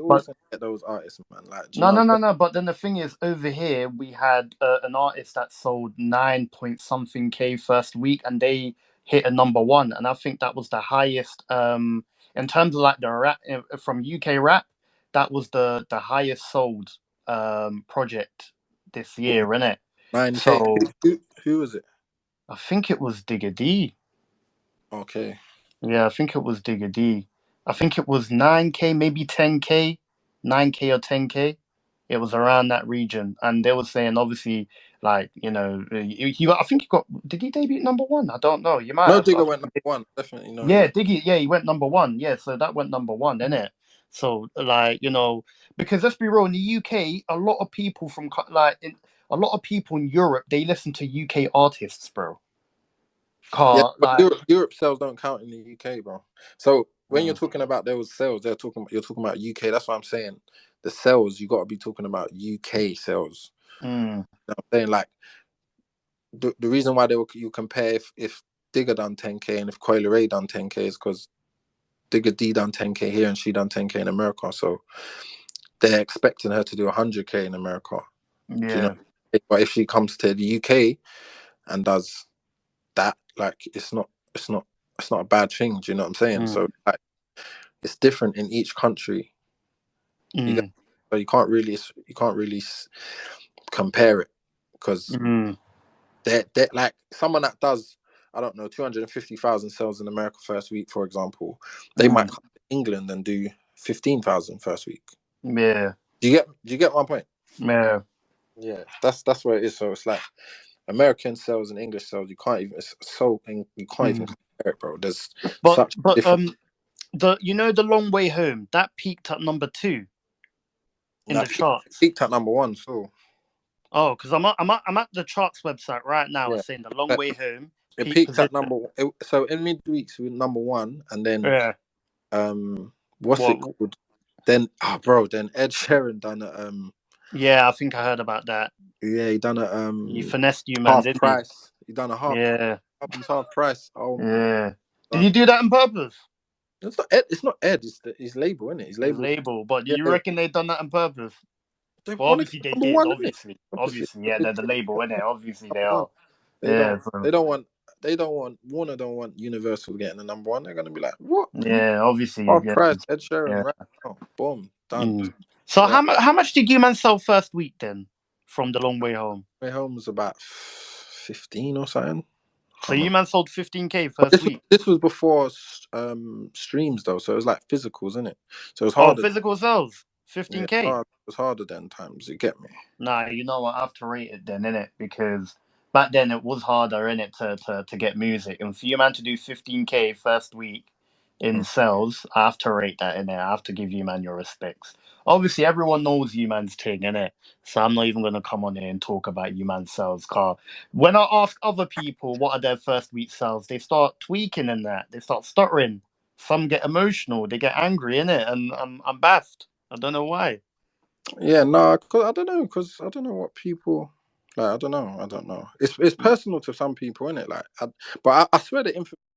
But always gonna get those artists, man. Like, do you no, know what no, I'm no, no. But then the thing is, over here we had an artist that sold 9 point something K first week, and they hit a number one, and I think that was the highest. In terms of like the rap from UK rap, that was the highest sold project this saying? year, innit? 9K. So Who is it? I think it was Digga D. Okay. Yeah, I think it was Digga D. I think it was 9K, maybe 10K, 9K or 10K. It was around that region. And they were saying, obviously, like, I think he got, did he debut number one? I don't know. You might No have. I Digger think went number he did. one. Definitely know. Yeah, Yeah. Diggy, yeah, he went number one. Yeah, so that went number one, didn't it? So, like, because let's be real, in the UK, a lot of people a lot of people in Europe, they listen to UK artists, bro. Yeah, Car, but like, Europe sales don't count in the UK, bro. So when you're mm, talking about those sales, you're talking about UK. That's what I'm saying. The sales, you got to be talking about UK sales. mm, You know what I'm saying, like, the reason why you compare if Digger done 10K and if Coily Ray done 10K is because Digger D done 10K here and she done 10K in America. So they're expecting her to do 100K in America. Do you know? yeah, But if she comes to the UK and does that, like, it's not a bad thing. Do you know what I'm saying? mm, So like, it's different in each country. You get, mm, so you can't really compare it because mm, they're like someone that does, I don't know, 250,000 sales in America first week, for example, they might mm, come to England and do 15,000 first week. yeah, Do you get my point? yeah, Yeah, that's where it is. So it's like American sales and English sales, you can't even you can't even mm. compare it, bro. There's But such but difference. the long way home that peaked at number two in the That charts. peaked at number one, so Oh, because I'm at the charts website right now. yeah. It's saying the long But way home it peak peaked at position. so in midweeks we were number one, and then Yeah. what's it What? called? Then bro, then Ed Sheeran done a Yeah, I think I heard about that. yeah, he done a He finessed you, man, half didn't he? price. He done a half price. Yeah. Album's half price. Oh my Yeah. Did you god. do that on purpose? It's not Ed, it's not Ed, it's his label, isn't it? His His label. label, but do Yeah, you reckon they done that on purpose? they Well, want it to obviously be they number did. one, isn't it? Obviously, Obviously. obviously, yeah. They're the label, innit? Obviously they Number one. are. They Yeah. don't. So They don't want. They don't want. Warner don't want Universal getting the number one. They're gonna be like, what? yeah, obviously, Hard yeah, price. Ed Sheeran yeah. right now. Boom. Done. Mm. So Yeah. how much did you man sell first week then from the long way home? My home was about 15 or something. I So can't you remember. man sold 15K But first week. this was before streams though, so it was like physicals, in it. So it was Oh, harder. physical sales, Yeah, 15K. it was harder then times. You get me? Nah, you know what? I have to rate it then, innit? Because back then it was harder, innit, to get music. And for you man to do 15K first week in Mm. sales, I have to rate that, innit? I have to give you man your respects. Obviously, everyone knows you man's thing, innit? So I'm not even gonna come on here and talk about you man's sales car. When I ask other people what are their first week sales, they start tweaking in that. They start stuttering. Some get emotional. They get angry, innit? And I'm baffed. I don't know why. Yeah, no, cause I don't know, what people. Like, I don't know. It's personal to some people, isn't it? Like, but I swear the information